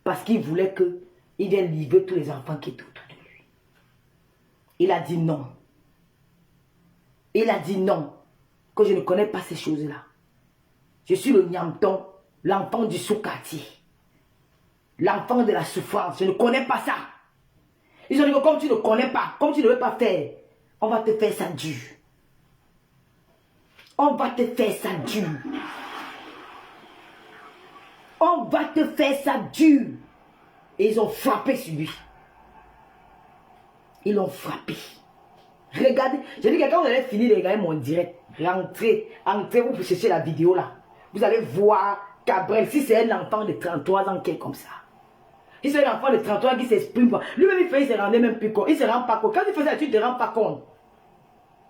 Parce qu'il voulait qu'il vienne livrer tous les enfants qui étaient autour de lui. Il a dit non. Il a dit non. Que je ne connais pas ces choses-là. Je suis le Nyamton, l'enfant du Soukati. L'enfant de la souffrance. Je ne connais pas ça. Ils ont dit que comme tu ne connais pas, comme tu ne veux pas faire, on va te faire ça dur. On va te faire ça dur. On va te faire ça dur. Et ils ont frappé sur lui. Ils l'ont frappé. Regardez, j'ai dit que quand vous allez finir de regarder mon direct, rentrez, vous cherchez la vidéo là. Vous allez voir Gabriel, si c'est un enfant de 33 ans qui est comme ça. Si c'est un enfant de 33 ans qui s'exprime pas. Lui-même, il se rendait même plus compte. Il ne se rend pas compte. Quand tu fais ça, tu ne te rends pas compte.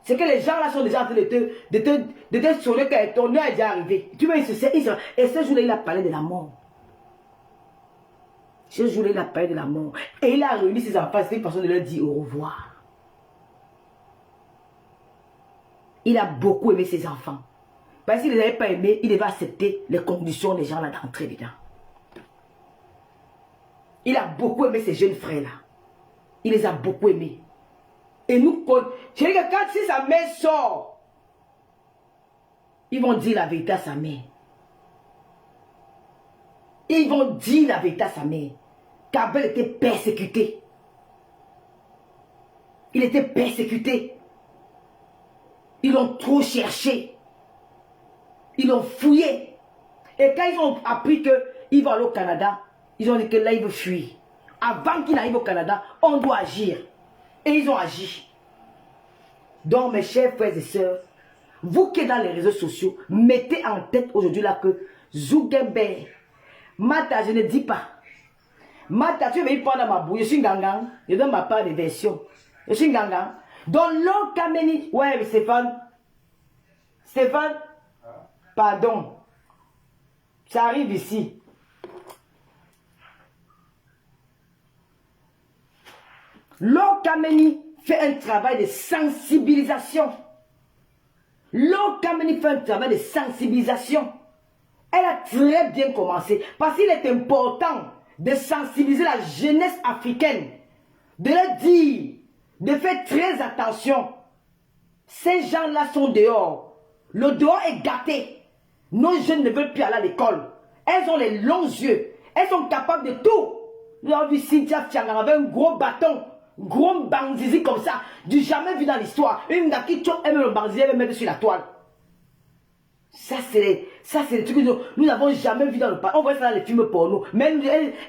C'est que les gens là sont déjà en train de te sonner que ton heure est déjà arrivé. Tu vois, et ce jour-là, il a parlé de la mort. Ce jour-là, il a parlé de la mort. Et il a réuni ses enfants, c'est une façon de leur dire au revoir. Il a beaucoup aimé ses enfants. Parce qu'il ne les avait pas aimés, il devait accepter les conditions des gens là d'entrer dedans. Il a beaucoup aimé ses jeunes frères là. Il les a beaucoup aimés. Et nous, je dis que quand si sa mère sort, ils vont dire la vérité à sa mère. Et ils vont dire la vérité à sa mère. Qu'Abel était persécuté. Il était persécuté. Ils l'ont trop cherché. Ils l'ont fouillé. Et quand ils ont appris qu'il va aller au Canada, ils ont dit que là, il veut fuir. Avant qu'il arrive au Canada, on doit agir. Et ils ont agi. Donc, mes chers frères et sœurs, vous qui êtes dans les réseaux sociaux, mettez en tête aujourd'hui là que Zuckerberg, Mata, je ne dis pas. Mata, tu veux me prendre ma bouille, je suis gangang, je donne ma part de version. Je suis gangang. Donc, l'homme Kameni, ouais, Stéphane, pardon, ça arrive ici. L'homme Kameni fait un travail de sensibilisation. L'homme Kameni fait un travail de sensibilisation. Elle a très bien commencé parce qu'il est important de sensibiliser la jeunesse africaine, de leur dire, de faire très attention. Ces gens-là sont dehors. Le dehors est gâté. Nos jeunes ne veulent plus aller à l'école. Elles ont les longs yeux. Elles sont capables de tout. Nous avons vu Cynthia Fianga avec un gros bâton, gros banzizi comme ça, du jamais vu dans l'histoire. Une gars qui chope, elle met le banzizi, elle met mettre sur la toile. Ça, c'est des trucs que nous n'avons jamais vu dans le passé. On voit ça dans les films porno. Mais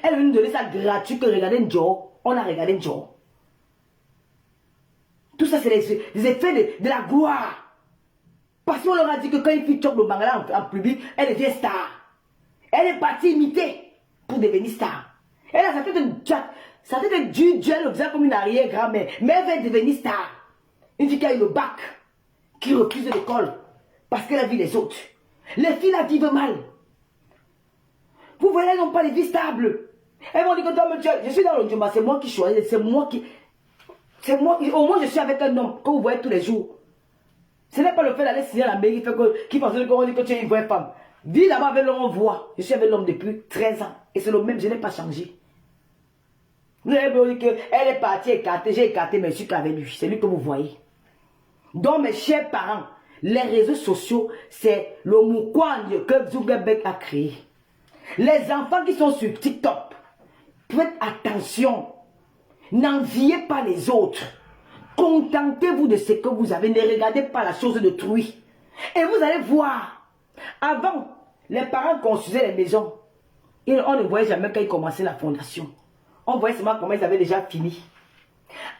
elle veut nous donner ça gratuit que regarder un jour. On a regardé un jour. Tout ça, c'est des effets de la gloire. Parce qu'on leur a dit que quand une fille chope le mangala en public, elle devient star. Elle est partie imiter pour devenir star. Elle a sa tête de chat. Ça fait que Dieu le faisait comme une arrière-grand-mère. Mais elle veut devenir star. Une fille qui a eu le bac, qui refuse l'école. Parce qu'elle a vu les autres. Les filles la vivent mal. Vous voyez, elles n'ont pas les vies stables. Elles vont dire que toi, je suis dans le Djuma, c'est moi qui choisis, c'est moi qui... Au moins je suis avec un homme que vous voyez tous les jours. Ce n'est pas le fait d'aller signer à la mairie qui pense qu'on dit que tu es une vraie femme. Vis là-bas avec l'homme, on voit. Je suis avec l'homme depuis 13 ans. Et c'est le même, je n'ai pas changé. Vous avez dit qu'elle est partie écartée, j'ai écarté, mais je suis qu'avec lui. C'est lui que vous voyez. Donc mes chers parents, les réseaux sociaux, c'est le moukouan que Zuckerberg a créé. Les enfants qui sont sur TikTok, faites attention. N'enviez pas les autres. Contentez-vous de ce que vous avez. Ne regardez pas la chose d'autrui. Et vous allez voir. Avant, les parents construisaient les maisons. Et on ne voyait jamais quand ils commençaient la fondation. On voyait seulement comment ils avaient déjà fini.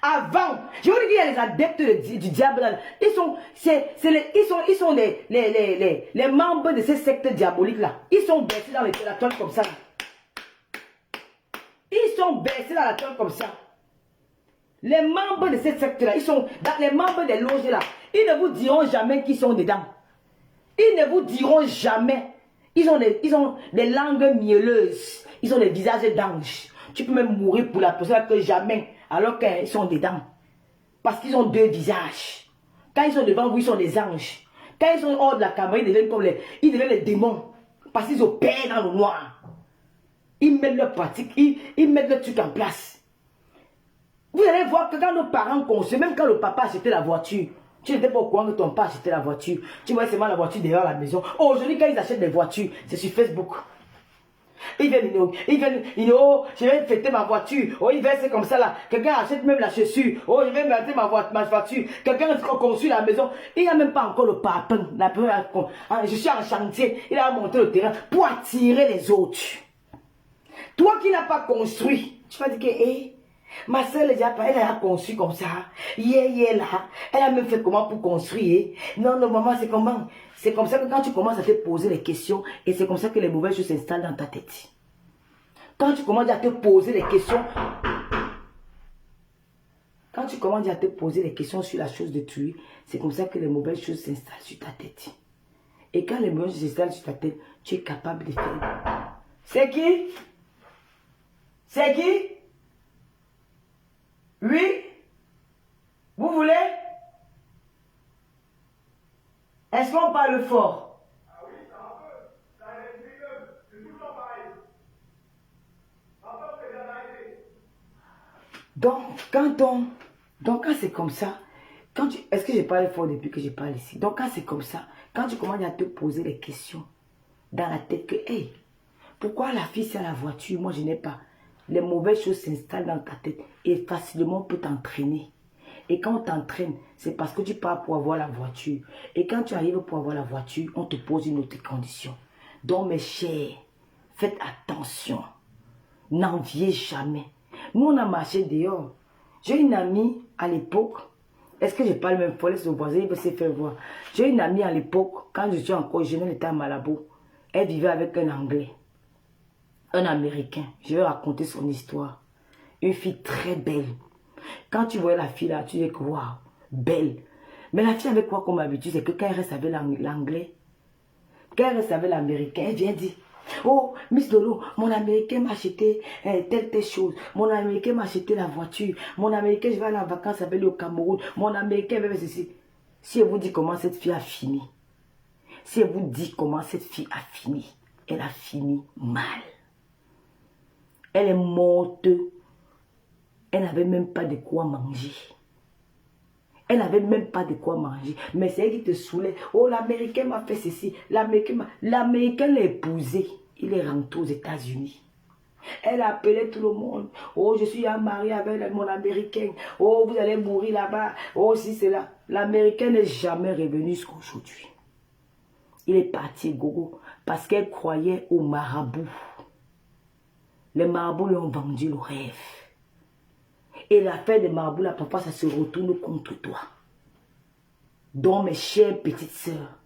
Avant, je vous dis qu'il y a les adeptes du diable. Ils sont les membres de ces sectes diaboliques-là. Ils sont baissés dans la toile comme ça. Ils sont baissés dans la toile comme ça. Les membres de cette secte-là, ils sont dans les membres des loges-là. Ils ne vous diront jamais qu'ils sont dedans. Ils ne vous diront jamais. Ils ont des langues mielleuses. Ils ont des visages d'anges. Tu peux même mourir pour la personne que jamais, alors qu'ils sont dedans. Parce qu'ils ont deux visages. Quand ils sont devant vous, ils sont des anges. Quand ils sont hors de la caméra, ils deviennent les démons. Parce qu'ils opèrent dans le noir. Ils mettent leur pratique, ils mettent leur truc en place. Vous allez voir que quand nos parents construisent, même quand le papa achetait la voiture, tu n'étais pas au courant que ton père achetait la voiture. Tu voyais seulement la voiture derrière la maison. Aujourd'hui, quand ils achètent des voitures, c'est sur Facebook. Ils viennent, oh, je vais fêter ma voiture. Oh, ils viennent, c'est comme ça là. Quelqu'un achète même la chaussure. Oh, je vais mettre ma voiture. Quelqu'un construit la maison. Il n'y a même pas encore le parpaing. Je suis en chantier. Il a monté le terrain pour attirer les autres. Toi qui n'as pas construit, tu vas dire que, ma soeur, elle a construit comme ça. Là. Elle a même fait comment pour construire. Non, maman, c'est comment? C'est comme ça que quand tu commences à te poser les questions, et c'est comme ça que les mauvaises choses s'installent dans ta tête. Quand tu commences à te poser les questions, sur la chose de tuer, c'est comme ça que les mauvaises choses s'installent sur ta tête. Et quand les mauvaises choses s'installent sur ta tête, tu es capable de faire. C'est qui? C'est qui? Oui? Vous voulez? Est-ce qu'on parle fort? Ah oui, ça un peu. Ça c'est tout le temps pareil. Donc quand c'est comme ça, est-ce que j'ai parlé fort depuis que je parle ici? Donc quand c'est comme ça, quand tu commences à te poser des questions dans la tête que, Pourquoi la fille c'est à la voiture, moi je n'ai pas? Les mauvaises choses s'installent dans ta tête et facilement on peut t'entraîner. Et quand on t'entraîne, c'est parce que tu pars pour avoir la voiture. Et quand tu arrives pour avoir la voiture, on te pose une autre condition. Donc mes chers, faites attention. N'enviez jamais. Nous on a marché dehors. J'ai une amie à l'époque. Est-ce que je parle même fort? Laisse le voisin, il peut se faire voir. J'ai une amie à l'époque, quand je suis encore jeune, elle était à Malabo. Elle vivait avec un Anglais. Un Américain. Je vais raconter son histoire. Une fille très belle. Quand tu vois la fille là, tu dis que waouh, belle. Mais la fille avait quoi comme habitude? C'est que quand elle reste avec l'anglais, quand elle reste avec l'américain, elle vient dire, oh, Miss Dolo, mon américain m'a acheté telle chose. Mon américain m'a acheté la voiture. Mon américain, je vais aller en vacances avec lui au Cameroun. Mon américain va faire ceci. Si elle vous dit comment cette fille a fini, si elle vous dit comment cette fille a fini, elle a fini mal. Elle est morte. Elle n'avait même pas de quoi manger. Elle n'avait même pas de quoi manger. Mais c'est elle qui te saoulait. Oh, l'Américain m'a fait ceci. L'Américain l'a épousé. Il est rentré aux États-Unis. Elle appelait tout le monde. Oh, je suis mariée avec mon Américain. Oh, vous allez mourir là-bas. Oh, si c'est là. L'Américain n'est jamais revenu jusqu'à aujourd'hui. Il est parti, gogo, parce qu'elle croyait aux marabouts. Les marabouts lui ont vendu le rêve. Et l'affaire des marabouts, là, parfois, ça se retourne contre toi. Donc, mes chères petites sœurs,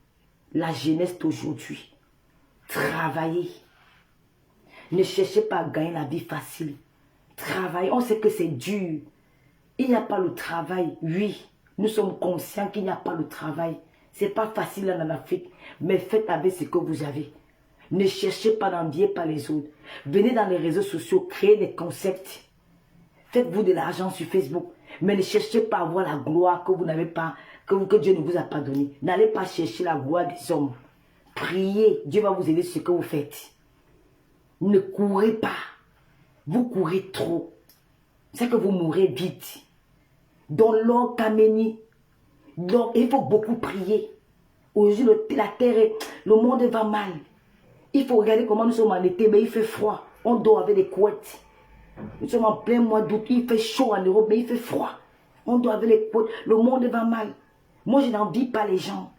la jeunesse d'aujourd'hui, travaillez. Ne cherchez pas à gagner la vie facile. Travaillez. On sait que c'est dur. Il n'y a pas le travail. Oui, nous sommes conscients qu'il n'y a pas le travail. Ce n'est pas facile là en Afrique. Mais faites avec ce que vous avez. Ne cherchez pas d'envier par les autres. Venez dans les réseaux sociaux, créez des concepts. Faites-vous de l'argent sur Facebook. Mais ne cherchez pas à avoir la gloire que vous n'avez pas, que Dieu ne vous a pas donné. N'allez pas chercher la gloire des hommes. Priez. Dieu va vous aider sur ce que vous faites. Ne courez pas. Vous courez trop. C'est que vous mourrez vite. Dans l'or Kameni. Donc, il faut beaucoup prier. Aujourd'hui, la terre, le monde va mal. Il faut regarder comment nous sommes en été, mais il fait froid. On dort avec des couettes. Nous sommes en plein mois d'août, il fait chaud en Europe, mais il fait froid. On doit avec les couettes, le monde va mal. Moi, je n'envie pas les gens.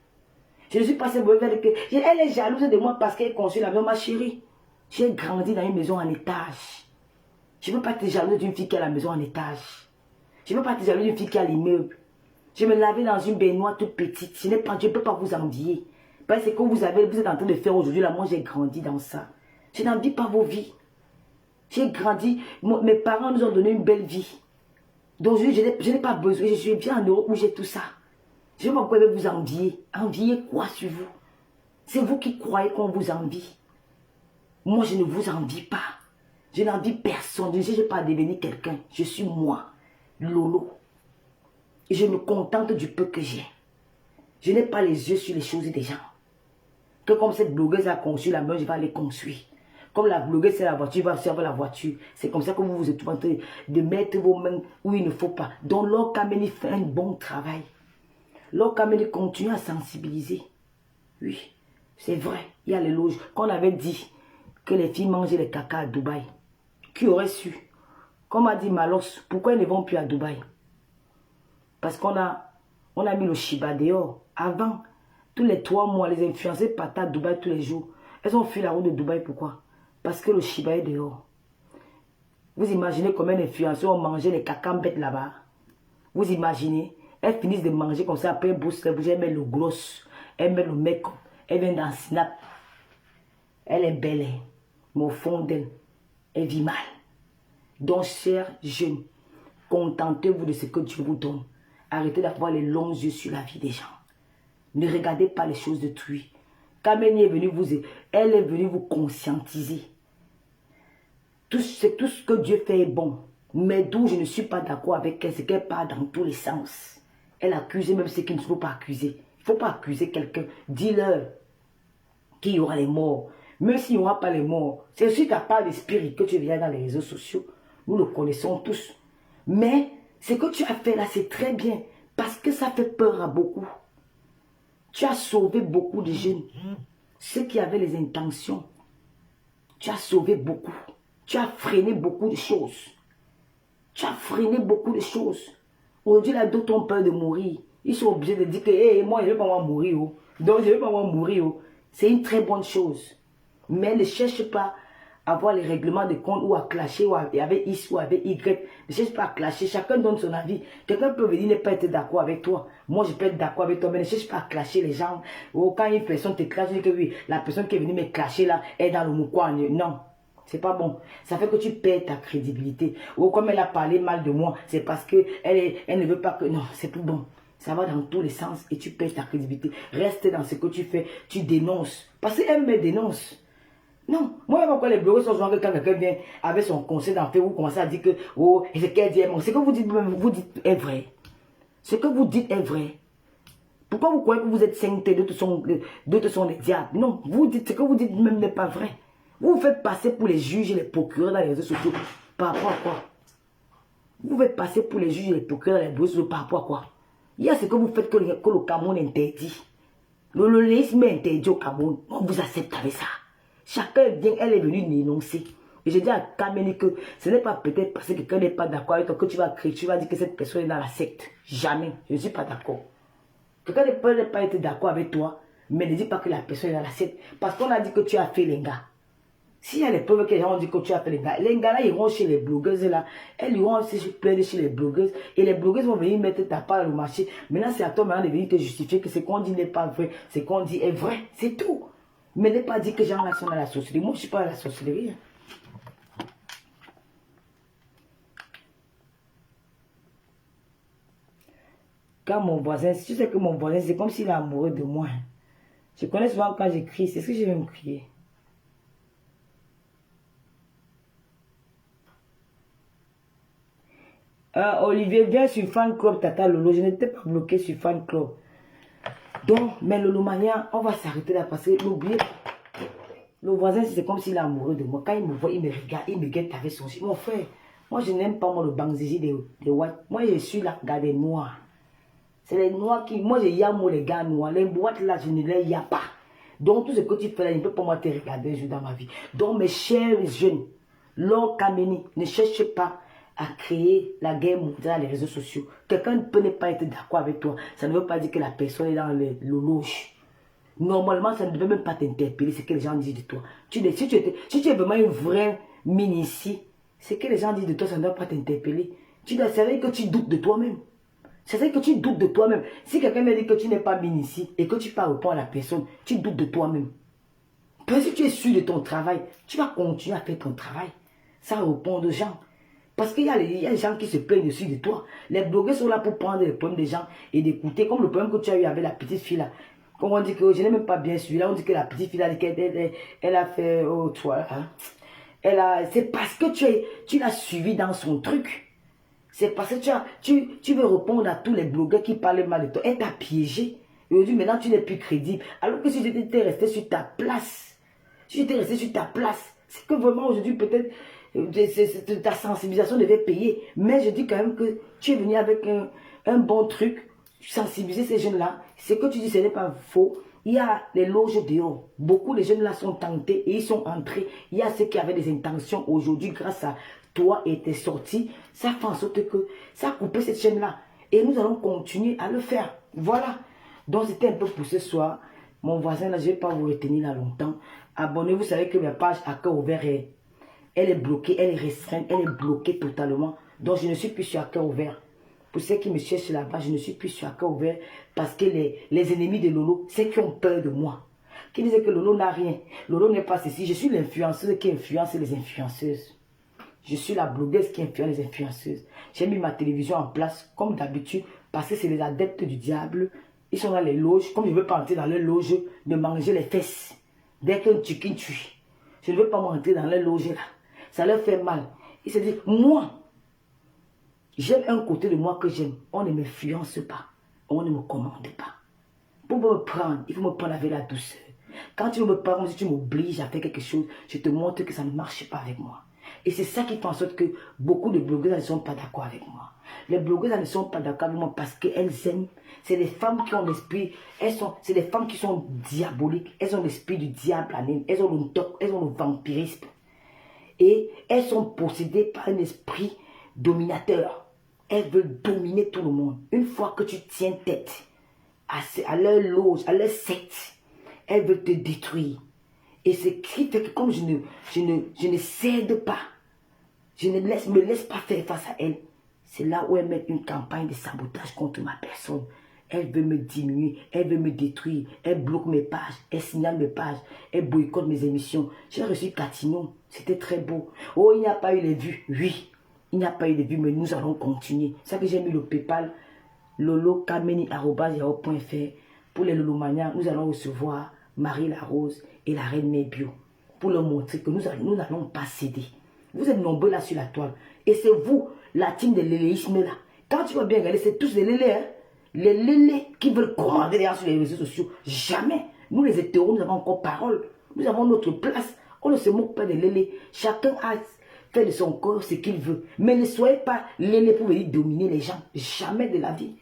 Je ne suis pas cette mauvaise que... Elle est jalouse de moi parce qu'elle construit la maison, ma chérie. J'ai grandi dans une maison en étage. Je ne veux pas être jalouse d'une fille qui a la maison en étage. Je ne veux pas être jalouse d'une fille qui a l'immeuble. Je me lavais dans une baignoire toute petite. Je ne peux pas vous envier. Parce que ce que vous êtes en train de faire aujourd'hui, là, moi j'ai grandi dans ça. Je n'envie pas vos vies. J'ai grandi, mes parents nous ont donné une belle vie. Donc je n'ai pas besoin, je suis bien en Europe où j'ai tout ça. Je ne sais pas pourquoi vous envier. Envier quoi sur vous? C'est vous qui croyez qu'on vous envie. Moi, je ne vous envie pas. Je n'envie personne. Je ne cherche pas à devenir quelqu'un. Je suis moi, Lolo. Et je me contente du peu que j'ai. Je n'ai pas les yeux sur les choses des gens. Que comme cette blogueuse a conçu la main, je vais aller construire. Comme la blogueuse c'est la voiture, va servir la voiture. C'est comme ça que vous êtes en train de mettre vos mains où il ne faut pas. Donc Lord Kameni fait un bon travail. Lord Kameni continue à sensibiliser. Oui, c'est vrai. Il y a les loges. Qu'on avait dit que les filles mangeaient les caca à Dubaï. Qui aurait su? Comme a dit Malos, pourquoi ils ne vont plus à Dubaï? Parce qu'on a mis le Shiba dehors. Avant, tous les 3 mois, les influenceurs partaient à Dubaï tous les jours. Elles ont fui la route de Dubaï, pourquoi? Parce que le Shiba est dehors. Vous imaginez combien d'influenceurs ont mangé les cacambêtes là-bas? Vous imaginez? Elles finissent de manger comme ça, après elles boussent les bouches, elles mettent le gloss, elles mettent le make-up, elles viennent dans Snap. Elle est belle, mais au fond d'elle, elle vit mal. Donc, chers jeunes, contentez-vous de ce que Dieu vous donne. Arrêtez d'avoir les longs yeux sur la vie des gens. Ne regardez pas les choses d'autrui. Kameni est venue elle est venue vous conscientiser. Tout ce que Dieu fait est bon. Mais d'où je ne suis pas d'accord avec elle, c'est qu'elle part dans tous les sens. Elle accuse même ceux qu'il ne faut pas accuser. Il ne faut pas accuser quelqu'un. Dis-leur qu'il y aura les morts. Même s'il n'y aura pas les morts, c'est aussi ta part d'esprit que tu viens dans les réseaux sociaux. Nous le connaissons tous. Mais ce que tu as fait là, c'est très bien. Parce que ça fait peur à beaucoup. Tu as sauvé beaucoup de jeunes. Ceux qui avaient les intentions Tu as sauvé beaucoup. Tu as freiné beaucoup de choses. Tu as freiné beaucoup de choses. Aujourd'hui, là, d'autres ont peur de mourir. Ils sont obligés de dire que hey, moi, je ne veux pas mourir. Oh. Donc, je ne veux pas mourir. Oh. C'est une très bonne chose. Mais ne cherche pas à avoir les règlements de compte ou à clasher ou avec X ou avec Y. Ne cherche pas à clasher. Chacun donne son avis. Quelqu'un peut venir ne pas être d'accord avec toi. Moi, je peux être d'accord avec toi. Mais ne cherche pas à clasher les gens. Ou quand une personne te clash, dis que oui, la personne qui est venue me clasher là est dans le moukoua. Non. C'est pas bon. Ça fait que tu perds ta crédibilité. Ou comme elle a parlé mal de moi, c'est parce que elle ne veut pas que... Non, c'est plus bon. Ça va dans tous les sens et tu perds ta crédibilité. Reste dans ce que tu fais. Tu dénonces. Parce qu'elle me dénonce. Non. Moi, même quand les blogueurs sont genre que quand quelqu'un vient avec son conseil d'en faire, vous commencez à dire que... Oh, et ce qu'elle dit est bon. Ce que vous dites est vrai. Ce que vous dites est vrai. Pourquoi vous croyez que vous êtes sainté, d'autres sont des diables? Non. Vous dites, ce que vous dites même n'est pas vrai. Vous vous faites passer pour les juges et les procureurs dans les réseaux sociaux. Par rapport à quoi? Vous vous faites passer pour les juges et les procureurs dans les réseaux sociaux. Par rapport à quoi? Il y a ce que vous faites que le Cameroun interdit. Le lolléisme est interdit au Cameroun. On vous accepte avec ça. Chacun vient, elle est venue dénoncer. Et je dis à Kameni que ce n'est pas peut-être parce que quelqu'un n'est pas d'accord avec toi que tu vas créer, tu vas dire que cette personne est dans la secte. Jamais. Je ne suis pas d'accord. Quelqu'un ne peut pas être d'accord avec toi, mais ne dis pas que la personne est dans la secte. Parce qu'on a dit que tu as fait les gars. S'il y a les preuves que les gens ont dit que tu as fait les gars là, ils vont chez les blogueuses là. Elles iront aussi se plaindre chez les blogueuses. Et les blogueuses vont venir mettre ta part dans le marché. Maintenant, c'est à toi maintenant de venir te justifier que ce qu'on dit n'est pas vrai. Ce qu'on dit est vrai. C'est tout. Mais ne pas dire que les gens là sont dans la sorcellerie. Moi, je ne suis pas dans la sorcellerie. Quand mon voisin, si tu sais que mon voisin, c'est comme s'il est amoureux de moi. Je connais souvent quand j'écris, c'est ce que je vais me crier. Olivier, viens sur Fan Club Tata Lolo. Je n'étais pas bloqué sur Fan Club. Donc, mais Lolo Mania, on va s'arrêter là parce que n'oubliez pas. Le voisin, c'est comme s'il est amoureux de moi. Quand il me voit, il me regarde, il me guette avec son chien. Mon frère, moi je n'aime pas moi, le bangzizi de Watt. Moi je suis là, gars des noirs. C'est les noirs qui. Moi je y a moi les gars noirs. Les boîtes là, je ne les y a pas. Donc tout ce que tu fais là, il ne peut pas moi te regarder un jour dans ma vie. Donc mes chers jeunes, Laure Kameni, ne cherchez pas à créer la guerre mondiale dans les réseaux sociaux. Quelqu'un ne peut ne pas être d'accord avec toi. Ça ne veut pas dire que la personne est dans le loge. Normalement, ça ne devait même pas t'interpeller ce que les gens disent de toi. Si tu es vraiment une vraie mini-ci, ce que les gens disent de toi, ça ne doit pas t'interpeller. Tu dois savoir que tu doutes de toi-même. C'est vrai que tu doutes de toi-même. Si quelqu'un me dit que tu n'es pas mini-ci et que tu parles au point à la personne, tu doutes de toi-même. Parce que si tu es sûr de ton travail, tu vas continuer à faire ton travail sans répondre aux gens. Parce qu'il y a des gens qui se plaignent aussi de toi. Les blogueurs sont là pour prendre les problèmes des gens et d'écouter, comme le problème que tu as eu avec la petite fille là. Comme on dit que je n'ai même pas bien suivi. Là, on dit que la petite fille, elle a fait, oh, toi, hein. C'est parce que tu l'as suivi dans son truc. C'est parce que tu veux répondre à tous les blogueurs qui parlent mal de toi. Elle t'a piégé. Et aujourd'hui, maintenant, tu n'es plus crédible. Alors que si j'étais resté sur ta place, c'est que vraiment aujourd'hui, peut-être, ta sensibilisation devait payer. Mais je dis quand même que tu es venu avec un bon truc. Sensibiliser ces jeunes-là, ce que tu dis, ce n'est pas faux. Il y a les loges dehors. Beaucoup de jeunes-là sont tentés et ils sont entrés. Il y a ceux qui avaient des intentions aujourd'hui, grâce à toi et tes sorties. Ça fait en sorte que ça a coupé cette chaîne-là. Et nous allons continuer à le faire. Voilà. Donc, c'était un peu pour ce soir. Mon voisin, là, je ne vais pas vous retenir là longtemps. Abonnez-vous, vous savez que ma page à cœur ouvert, elle est bloquée, elle est restreinte, elle est bloquée totalement. Donc, je ne suis plus sur à cœur ouvert. Pour ceux qui me cherchent là-bas, je ne suis plus sur à cœur ouvert parce que les ennemis de Lolo, ceux qui ont peur de moi, qui disaient que Lolo n'a rien, Lolo n'est pas ceci. Je suis l'influenceuse qui influence les influenceuses. Je suis la blogueuse qui influence les influenceuses. J'ai mis ma télévision en place comme d'habitude parce que c'est les adeptes du diable. Ils sont dans les loges. Comme je ne veux pas entrer dans les loges, de manger les fesses. Dès qu'un chicken tue, je ne veux pas m'entrer dans les loges là. Ça leur fait mal. Ils se disent, moi, j'aime un côté de moi que j'aime. On ne m'influence pas. On ne me commande pas. Pour me prendre, il faut me prendre avec la douceur. Quand tu me prends, si tu m'obliges à faire quelque chose, je te montre que ça ne marche pas avec moi. Et c'est ça qui fait en sorte que beaucoup de blogueuses ne sont pas d'accord avec moi. Les blogueuses ne sont pas d'accord avec moi parce qu'elles aiment. C'est des femmes qui ont l'esprit, c'est des femmes qui sont diaboliques. Elles ont l'esprit du diable en elles. Elles ont le toc, elles ont le vampirisme. Et elles sont possédées par un esprit dominateur. Elles veulent dominer tout le monde. Une fois que tu tiens tête à leur loge, à leur secte, elles veulent te détruire. Et c'est ce qui fait que comme je ne cède pas, je ne me laisse pas faire face à elles, c'est là où elles mettent une campagne de sabotage contre ma personne. Elles veulent me diminuer, elles veulent me détruire, elles bloquent mes pages, elles signalent mes pages, elles boycottent mes émissions. J'ai reçu Catino, c'était très beau. Oh, il n'y a pas eu les vues, oui, il n'y a pas eu les vues, mais nous allons continuer. C'est ça que j'ai mis le PayPal, lolokameni@yahoo.fr. Pour les lolomanias, nous allons recevoir Marie Larose et la reine Mébio pour leur montrer que nous n'allons pas céder. Vous êtes nombreux là sur la toile. Et c'est vous, la team de l'éléisme là. Quand tu vas bien regarder, c'est tous des lélés. Hein? Les lélés qui veulent commander derrière sur les réseaux sociaux. Jamais. Nous les hétéros, nous avons encore parole. Nous avons notre place. On ne se moque pas des lélés. Chacun a fait de son corps ce qu'il veut. Mais ne soyez pas lélés pour venir dominer les gens. Jamais de la vie.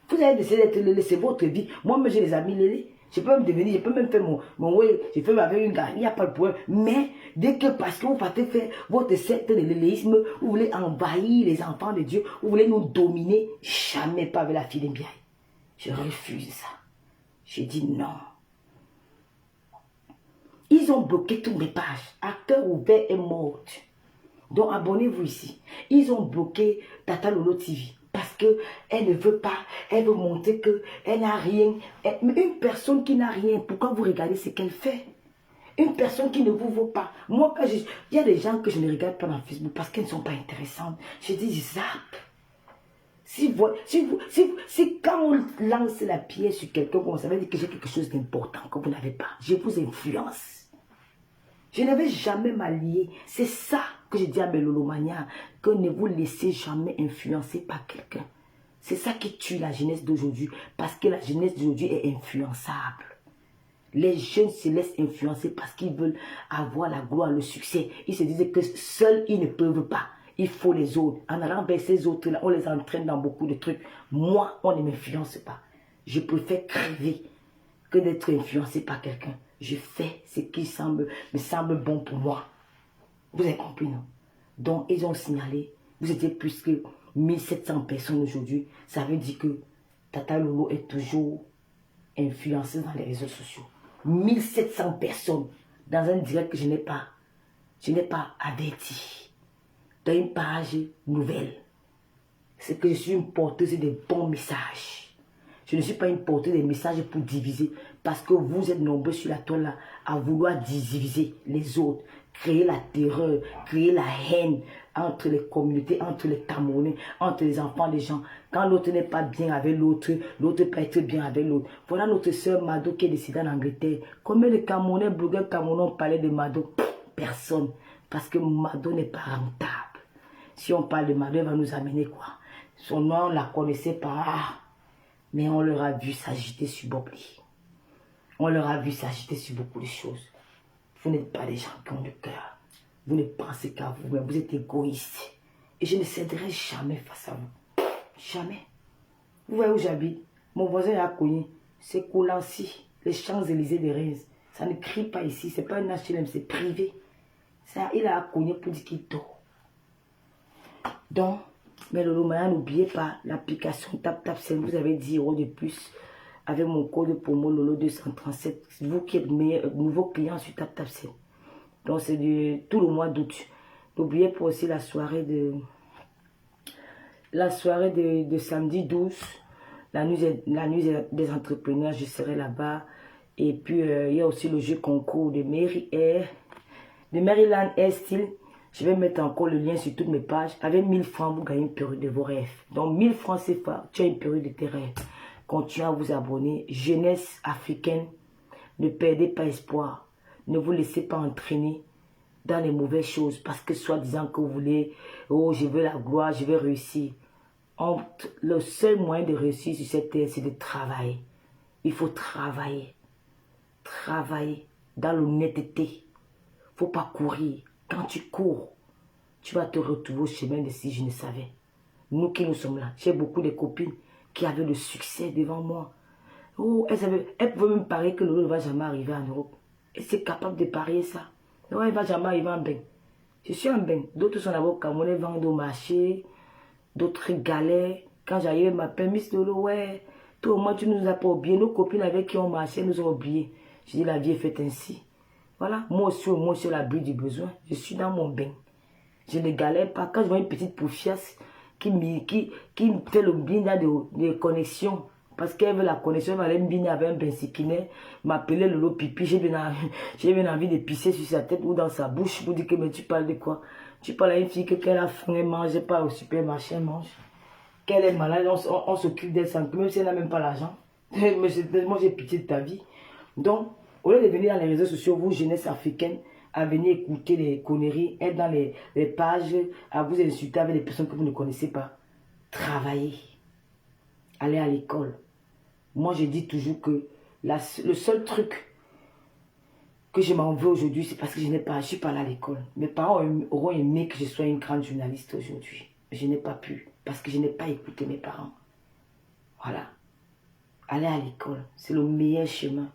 Vous avez décidé d'être lélé, c'est votre vie. Moi-même, j'ai des amis lélés. Je peux même devenir, je peux même faire mon way, je fais avec une gare, il n'y a pas de problème. Mais dès que parce que vous partez faire votre secte de l'éléisme, vous voulez envahir les enfants de Dieu, vous voulez nous dominer, jamais pas avec la fille de Biaï. Je refuse ça. Je dis non. Ils ont bloqué toutes mes pages. Acteur ouvert est morte. Donc abonnez-vous ici. Ils ont bloqué Tata Lolo TV. Parce qu'elle ne veut pas, elle veut montrer qu'elle n'a rien. Mais une personne qui n'a rien, pourquoi vous regardez ce qu'elle fait? Une personne qui ne vous vaut pas. Moi, il y a des gens que je ne regarde pas dans Facebook parce qu'elles ne sont pas intéressantes. Je dis, zap. Si quand on lance la pierre sur quelqu'un, on savait dire que j'ai quelque chose d'important que vous n'avez pas. Je vous influence. Je ne vais jamais m'allier. C'est ça que je dis à mes lolomanias, que ne vous laissez jamais influencer par quelqu'un. C'est ça qui tue la jeunesse d'aujourd'hui, parce que la jeunesse d'aujourd'hui est influençable. Les jeunes se laissent influencer parce qu'ils veulent avoir la gloire, le succès. Ils se disent que seuls, ils ne peuvent pas. Il faut les autres. En allant vers ces autres-là, on les entraîne dans beaucoup de trucs. Moi, on ne m'influence pas. Je préfère crever que d'être influencé par quelqu'un. Je fais ce qui me semble bon pour moi. Vous avez compris, non? Donc, ils ont signalé, vous étiez plus que 1700 personnes aujourd'hui. Ça veut dire que Tata Lolo est toujours influencée dans les réseaux sociaux. 1700 personnes dans un direct que je n'ai pas averti. Dans une page nouvelle. C'est que je suis une porteuse des bons messages. Je ne suis pas une porteuse des messages pour diviser. Parce que vous êtes nombreux sur la toile là à vouloir diviser les autres. Créer la terreur, créer la haine entre les communautés, entre les Camerounais, entre les enfants des gens. Quand l'autre n'est pas bien avec l'autre, l'autre peut être bien avec l'autre. Voilà notre soeur Mado qui est décédée en Angleterre. Combien de Camerounais, blogueurs Camerounais ont parlé de Mado? Personne. Parce que Mado n'est pas rentable. Si on parle de Mado, elle va nous amener quoi? Son nom, on ne la connaissait pas. Mais on leur a vu s'agiter sur Bobli. On leur a vu s'agiter sur beaucoup de choses. Vous n'êtes pas des gens qui ont le cœur. Vous ne pensez qu'à vous-même. Vous êtes égoïste. Et je ne céderai jamais face à vous. Jamais. Vous voyez où j'habite? Mon voisin a connu. C'est Coulancy, les Champs-Élysées de Reims. Ça ne crie pas ici. Ce n'est pas un HLM, c'est privé. Ça, il a cogné pour dire qu'il dort. Donc, mais le Lolomania, n'oubliez pas l'application TapTapSend. Vous avez 10 € de plus avec mon code promo Lolo237. Vous qui êtes nouveau client sur TapTapSend. Donc, c'est tout le mois d'août. N'oubliez pas aussi la soirée de samedi 12. La nuit des entrepreneurs, je serai là-bas. Et puis, il y a aussi le jeu concours de Maryland Air Style. Je vais mettre encore le lien sur toutes mes pages. Avec 1000 francs, vous gagnez une période de vos rêves. Donc 1000 francs CFA, tu as une période de tes rêves. Continuez à vous abonner. Jeunesse africaine, ne perdez pas espoir. Ne vous laissez pas entraîner dans les mauvaises choses. Parce que soi-disant que vous voulez, oh je veux la gloire, je veux réussir. Le seul moyen de réussir sur cette terre, c'est de travailler. Il faut travailler. Travailler dans l'honnêteté. Il ne faut pas courir. Quand tu cours, tu vas te retrouver au chemin de si je ne savais. Nous qui nous sommes là, j'ai beaucoup de copines qui avaient le succès devant moi. Oh, elles pouvaient même parier que Lolo ne va jamais arriver en Europe. Et c'est capable de parier ça. Non, elle ne va jamais arriver en bain. Je suis en bain. D'autres sont là-bas au Cameroun, vendent au marché. D'autres galèrent. Quand j'arrive, m'appelle Miss Lolo, ouais. Toi, au moins, tu ne nous as pas oublié. Nos copines avec qui on marchait nous ont oubliés. Je dis, la vie est faite ainsi. Voilà. Moi aussi, l'abri du besoin. Je suis dans mon bain. Je ne galère pas. Quand je vois une petite poufiasse qui me fait le bien de connexion, parce qu'elle veut la connexion, elle allait me bien avec un bensikinet, m'appeler Lolo pipi, j'ai bien envie de pisser sur sa tête ou dans sa bouche pour dire que mais tu parles de quoi? Tu parles à une fille qu'elle a faim, elle mange pas au supermarché, elle mange. Qu'elle est malade, on s'occupe d'elle sans même si elle n'a même pas l'argent. Mais moi j'ai pitié de ta vie. Donc, au lieu de venir dans les réseaux sociaux, vous, jeunesse africaine, à venir écouter les conneries, être dans les pages, à vous insulter avec des personnes que vous ne connaissez pas. Travaillez. Allez à l'école. Moi, je dis toujours que le seul truc que je m'en veux aujourd'hui, c'est parce que je suis pas allé à l'école. Mes parents auront aimé que je sois une grande journaliste aujourd'hui. Je n'ai pas pu, parce que je n'ai pas écouté mes parents. Voilà. Allez à l'école, c'est le meilleur chemin.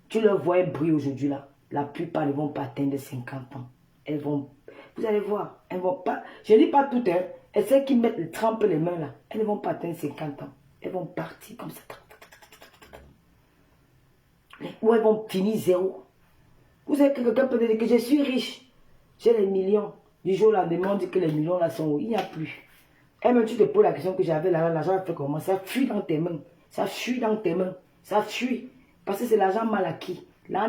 Tu leur vois elles brillent aujourd'hui là. La plupart ne vont pas atteindre 50 ans. Elles vont, vous allez voir, elles vont pas, je ne dis pas toutes, hein. Et celles qui mettent, trempent les mains là, elles ne vont pas atteindre 50 ans. Elles vont partir comme ça. Ou elles vont finir zéro. Vous savez que quelqu'un peut dire que je suis riche. J'ai les millions. Du jour au lendemain, on dit que les millions là sont où? Il n'y a plus. Et même tu te poses la question que j'avais là, l'argent fait comment? Ça fuit dans tes mains. Ça fuit dans tes mains. Ça fuit. Parce que c'est l'argent mal acquis. Là,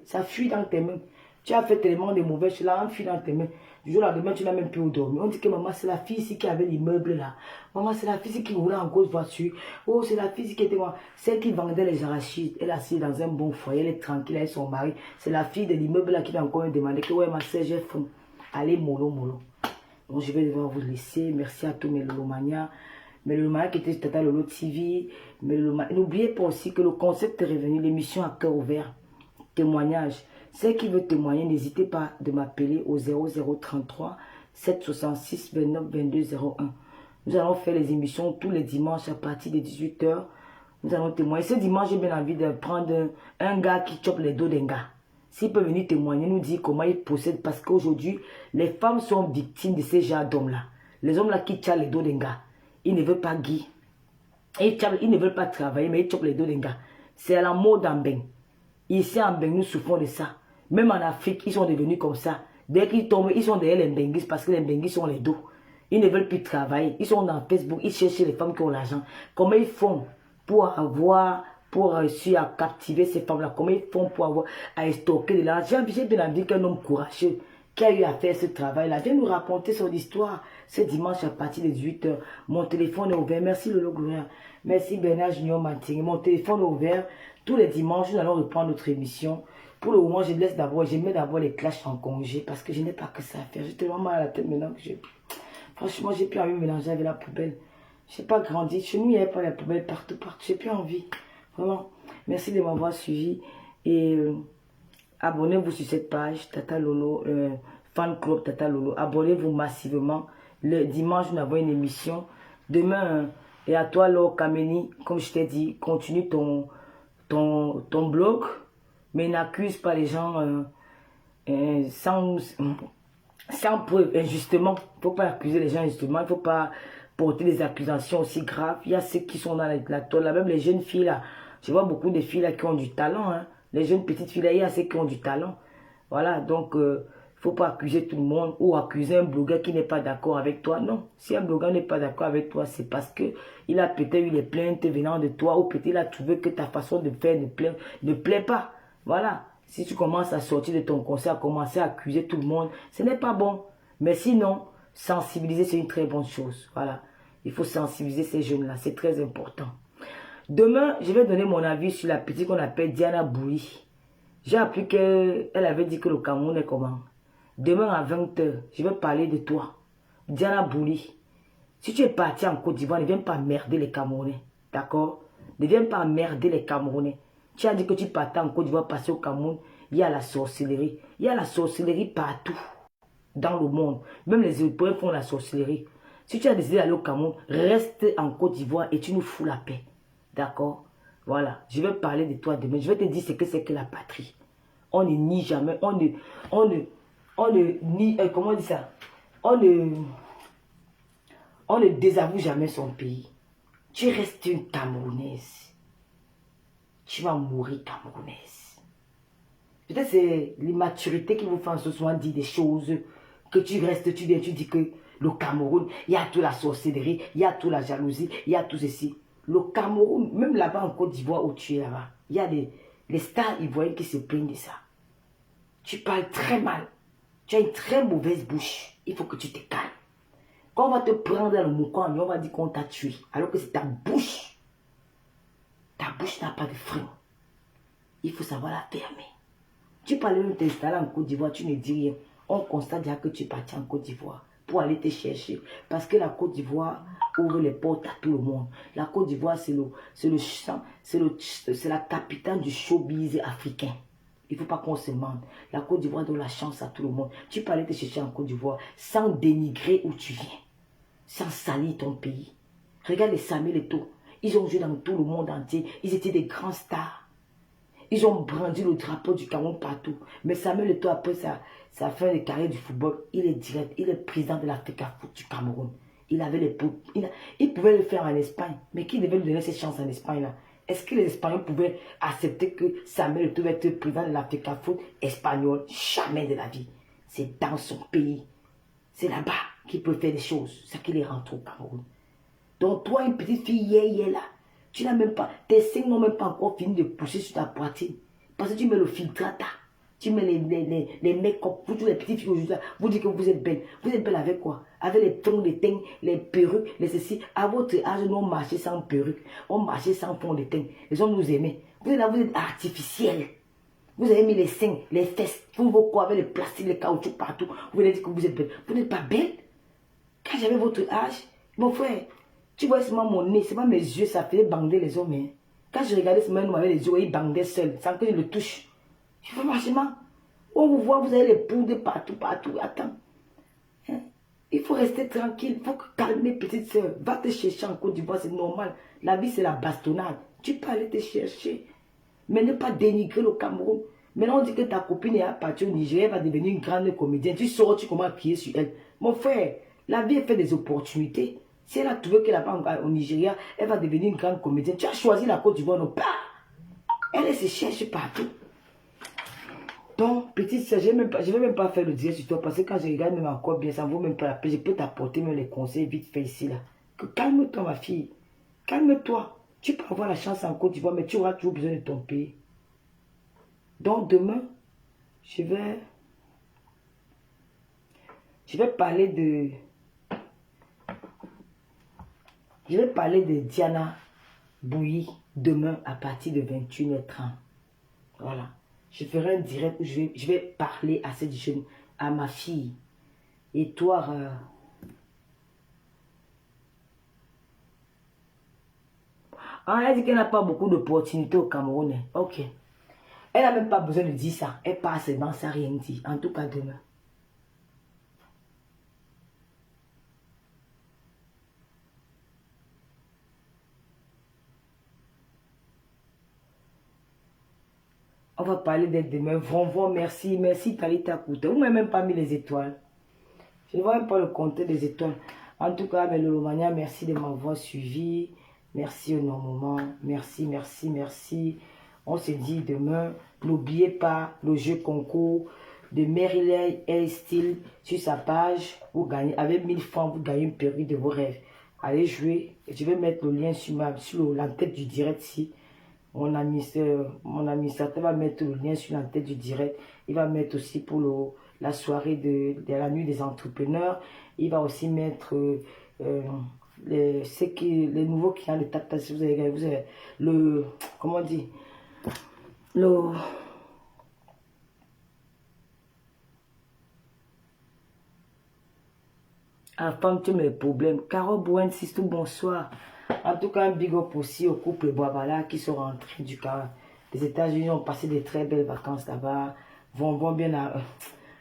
ça fuit dans tes mains. Tu as fait tellement de mauvais choses, là, on fuit dans tes mains. Du jour au lendemain, tu n'as même plus où dormir. On dit que maman, c'est la fille ici qui avait l'immeuble là. Maman, c'est la fille ici qui roulait en grosse voiture. Oh, c'est la fille ici qui était moi. Celle qui vendait les arachides. Elle est assise dans un bon foyer, elle est tranquille avec son mari. C'est la fille de l'immeuble là qui va encore me demander que, ouais, ma soeur, j'ai faim. Allez, mollo. Donc, je vais devoir vous laisser. Merci à tous mes Lolomanias. Mes Lolomanias qui étaient sur Tata Lolo TV. N'oubliez pas aussi que le concept est revenu. L'émission à cœur ouvert. Témoignage. Ceux qui veulent témoigner, n'hésitez pas de m'appeler au 0033 766 29 22 01. Nous allons faire les émissions tous les dimanches à partir de 18 h. Nous allons témoigner. Ce dimanche, j'ai bien envie de prendre un gars qui chope les dos d'un gars. S'il peut venir témoigner, nous dire comment il possède. Parce qu'aujourd'hui, les femmes sont victimes de ces genres d'hommes-là. Les hommes-là qui tirent les dos d'un gars. Ils ne veulent pas guider. Ils ne veulent pas travailler, mais ils chopent les dos d'un gars. C'est à la mode en bain. Ici en bain, nous souffrons de ça. Même en Afrique, ils sont devenus comme ça. Dès qu'ils tombent, ils sont derrière les benguis parce que les benguis sont les dos. Ils ne veulent plus travailler. Ils sont dans Facebook, ils cherchent les femmes qui ont l'argent. Comment ils font pour réussir à captiver ces femmes-là? Comment ils font pour avoir à stocker de l'argent? J'ai bien envie qu'un homme courageux qui a eu à faire ce travail-là vienne nous raconter son histoire ce dimanche à partir de 18 h. Mon téléphone est ouvert. Merci Lolo Gloria. Merci Bernard Junior Martin. Mon téléphone est ouvert. Tous les dimanches, nous allons reprendre notre émission. Pour le moment, je mets d'abord les clashs en congé parce que je n'ai pas que ça à faire. J'ai tellement mal à la tête maintenant que franchement, j'ai plus envie de mélanger avec la poubelle. Je n'ai pas grandi. Chez nous, il n'y avait pas la poubelle partout. J'ai plus envie. Vraiment. Merci de m'avoir suivi. Et abonnez-vous sur cette page, Tata Lolo, Fan Club Tata Lolo. Abonnez-vous massivement. Le dimanche, nous avons une émission. Demain, et à toi, Laure Kameni, comme je t'ai dit, continue ton blog. Mais n'accuse pas les gens sans preuve, injustement. Il ne faut pas accuser les gens injustement. Il ne faut pas porter des accusations aussi graves. Il y a ceux qui sont dans la toile. Là, même les jeunes filles là. Je vois beaucoup de filles là qui ont du talent. Hein. Les jeunes petites filles là, il y a ceux qui ont du talent. Voilà, donc il ne faut pas accuser tout le monde ou accuser un blogueur qui n'est pas d'accord avec toi. Non, si un blogueur n'est pas d'accord avec toi, c'est parce qu'il a peut-être eu les plaintes venant de toi ou peut-être il a trouvé que ta façon de faire ne plaît pas. Voilà, si tu commences à sortir de ton conseil, à commencer à accuser tout le monde, ce n'est pas bon. Mais sinon, sensibiliser, c'est une très bonne chose. Voilà, il faut sensibiliser ces jeunes-là, c'est très important. Demain, je vais donner mon avis sur la petite qu'on appelle Diana Bouli. J'ai appris qu'elle avait dit que le Cameroun est comment. Demain à 20 h, je vais parler de toi. Diana Bouli. Si tu es parti en Côte d'Ivoire, ne viens pas merder les Camerounais. D'accord? Ne viens pas merder les Camerounais. Tu as dit que tu partais en Côte d'Ivoire, passer au Cameroun. Il y a la sorcellerie. Il y a la sorcellerie partout. dans le monde. Même les Européens font la sorcellerie. Si tu as décidé d'aller au Cameroun, reste en Côte d'Ivoire et tu nous fous la paix. D'accord? Voilà. Je vais parler de toi demain. Je vais te dire ce que c'est que la patrie. On ne nie jamais. On ne nie... comment on dit ça? On ne désavoue jamais son pays. Tu restes une Camerounaise. Tu vas mourir Camerounaise. Peut-être c'est l'immaturité qui vous fait en ce moment dire des choses que tu restes, tu dis que le Cameroun, il y a toute la sorcellerie, il y a toute la jalousie, il y a tout ceci. Le Cameroun, même là-bas en Côte d'Ivoire où tu es là-bas, il y a les stars ivoiriens qui se plaignent de ça. Tu parles très mal. Tu as une très mauvaise bouche. Il faut que tu te calmes. Quand on va te prendre dans le mouquin, on va dire qu'on t'a tué. Alors que c'est ta bouche. Ta bouche n'a pas de frein. Il faut savoir la fermer. Tu parles de t'installer en Côte d'Ivoire, tu ne dis rien. On constate déjà que tu es parti en Côte d'Ivoire pour aller te chercher. Parce que la Côte d'Ivoire ouvre les portes à tout le monde. La Côte d'Ivoire, c'est la capitale du showbiz africain. Il ne faut pas qu'on se mente. La Côte d'Ivoire donne la chance à tout le monde. Tu peux aller te chercher en Côte d'Ivoire sans dénigrer où tu viens. Sans salir ton pays. Regarde les Samuel Eto'o. Ils ont joué dans tout le monde entier. Ils étaient des grands stars. Ils ont brandi le drapeau du Cameroun partout. Mais Samuel Eto'o, après sa fin de carrière du football, il est direct. Il est président de l'Africa Foot du Cameroun. Il pouvait le faire en Espagne. Mais qui devait lui donner cette chance en Espagne là? Est-ce que les Espagnols pouvaient accepter que Samuel Eto'o être président de l'Africa Foot espagnol? Jamais de la vie. C'est dans son pays. C'est là-bas qu'il peut faire des choses. C'est qu'il est rentré au Cameroun. Donc toi, une petite fille, hier là, tu n'as même pas, tes seins n'ont même pas encore fini de pousser sur ta poitrine. Parce que tu mets le filtrata. Tu mets les make-up. Vous, tous les petites filles aujourd'hui, vous dites que vous êtes belle. Vous êtes belle avec quoi? Avec les tons, les teints, les perruques, les ceci. À votre âge, nous on marchait sans perruque. On marchait sans fond de teint. Les hommes nous aimaient. Vous êtes là, vous êtes artificiel. Vous avez mis les seins, les fesses, vous vos corps avec les plastiques, les caoutchoucs partout. Vous allez dire que vous êtes belle. Vous n'êtes pas belle. Quand j'avais votre âge, mon frère, tu vois seulement mon nez, c'est pas mes yeux, ça faisait bander les hommes. Hein. Quand je regardais ce même avec les yeux, il bandait seul, sans que je le touche. Je fais franchement, on vous voit, vous avez les poudres partout, partout. Attends. Hein? Il faut rester tranquille, il faut calmer, petite soeur. Va te chercher en Côte d'Ivoire, c'est normal. La vie, c'est la bastonnade. Tu peux aller te chercher. Mais ne pas dénigrer le Cameroun. Maintenant, on dit que ta copine est partie au Nigeria, elle va devenir une grande comédienne. Tu sors, tu commences à crier sur elle. Mon frère, la vie, elle fait des opportunités. Si elle a trouvé qu'elle n'a pas au Nigeria, elle va devenir une grande comédienne. Tu as choisi la Côte d'Ivoire, non pas. Elle se cherche partout. Donc, petite soeur, je ne vais même pas faire le direct sur toi parce que quand je regarde même encore bien, ça ne vaut même pas la peine. Je peux t'apporter même les conseils vite fait ici. Là. Calme-toi, ma fille. Calme-toi. Tu peux avoir la chance en Côte d'Ivoire, mais tu auras toujours besoin de ton pays. Donc, demain, je vais parler de Diana Bouilly demain à partir de 21h30. Voilà. Je ferai un direct où je vais parler à cette jeune, à ma fille. Et toi, elle a dit qu'elle n'a pas beaucoup d'opportunités au Cameroun. Ok. Elle n'a même pas besoin de dire ça. Elle passe seulement sans rien dire. En tout cas, demain. On va parler d'elle demain. Vraiment, merci. Merci, Talita Kouta. Vous m'avez même pas mis les étoiles. Je ne vois même pas le compteur des étoiles. En tout cas, Lolomania, merci de m'avoir suivi. Merci énormément. Merci, merci, merci. On se dit demain. N'oubliez pas le jeu concours de Maryland Air Style sur sa page. Vous gagnez, avec 1000 francs, vous gagnez une perruque de vos rêves. Allez jouer. Je vais mettre le lien sur la tête du direct ici. Mon administrateur va mettre le lien sur la tête du direct. Il va mettre aussi pour la soirée de la nuit des entrepreneurs. Il va aussi mettre les nouveaux clients de Tata. Vous avez le, comment on dit, femme, tu mets les problèmes. Caro Bouen, tout bonsoir. En tout cas, un big up aussi au couple Boabala qui sont rentrés des États-Unis, ont passé des très belles vacances là-bas. Vont bien à...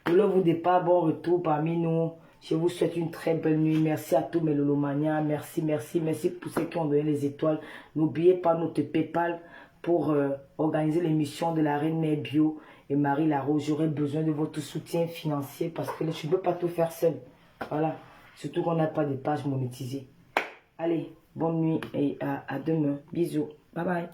Ne le vous départ, bon retour parmi nous. Je vous souhaite une très belle nuit. Merci à tous mes lolomanias. Merci, merci, merci pour ceux qui ont donné les étoiles. N'oubliez pas notre PayPal pour organiser l'émission de la Reine Mère Bio et Marie Larose. J'aurai besoin de votre soutien financier parce que je ne peux pas tout faire seul. Voilà. Surtout qu'on n'a pas de page monétisée. Allez, bonne nuit et à demain. Bisous. Bye bye.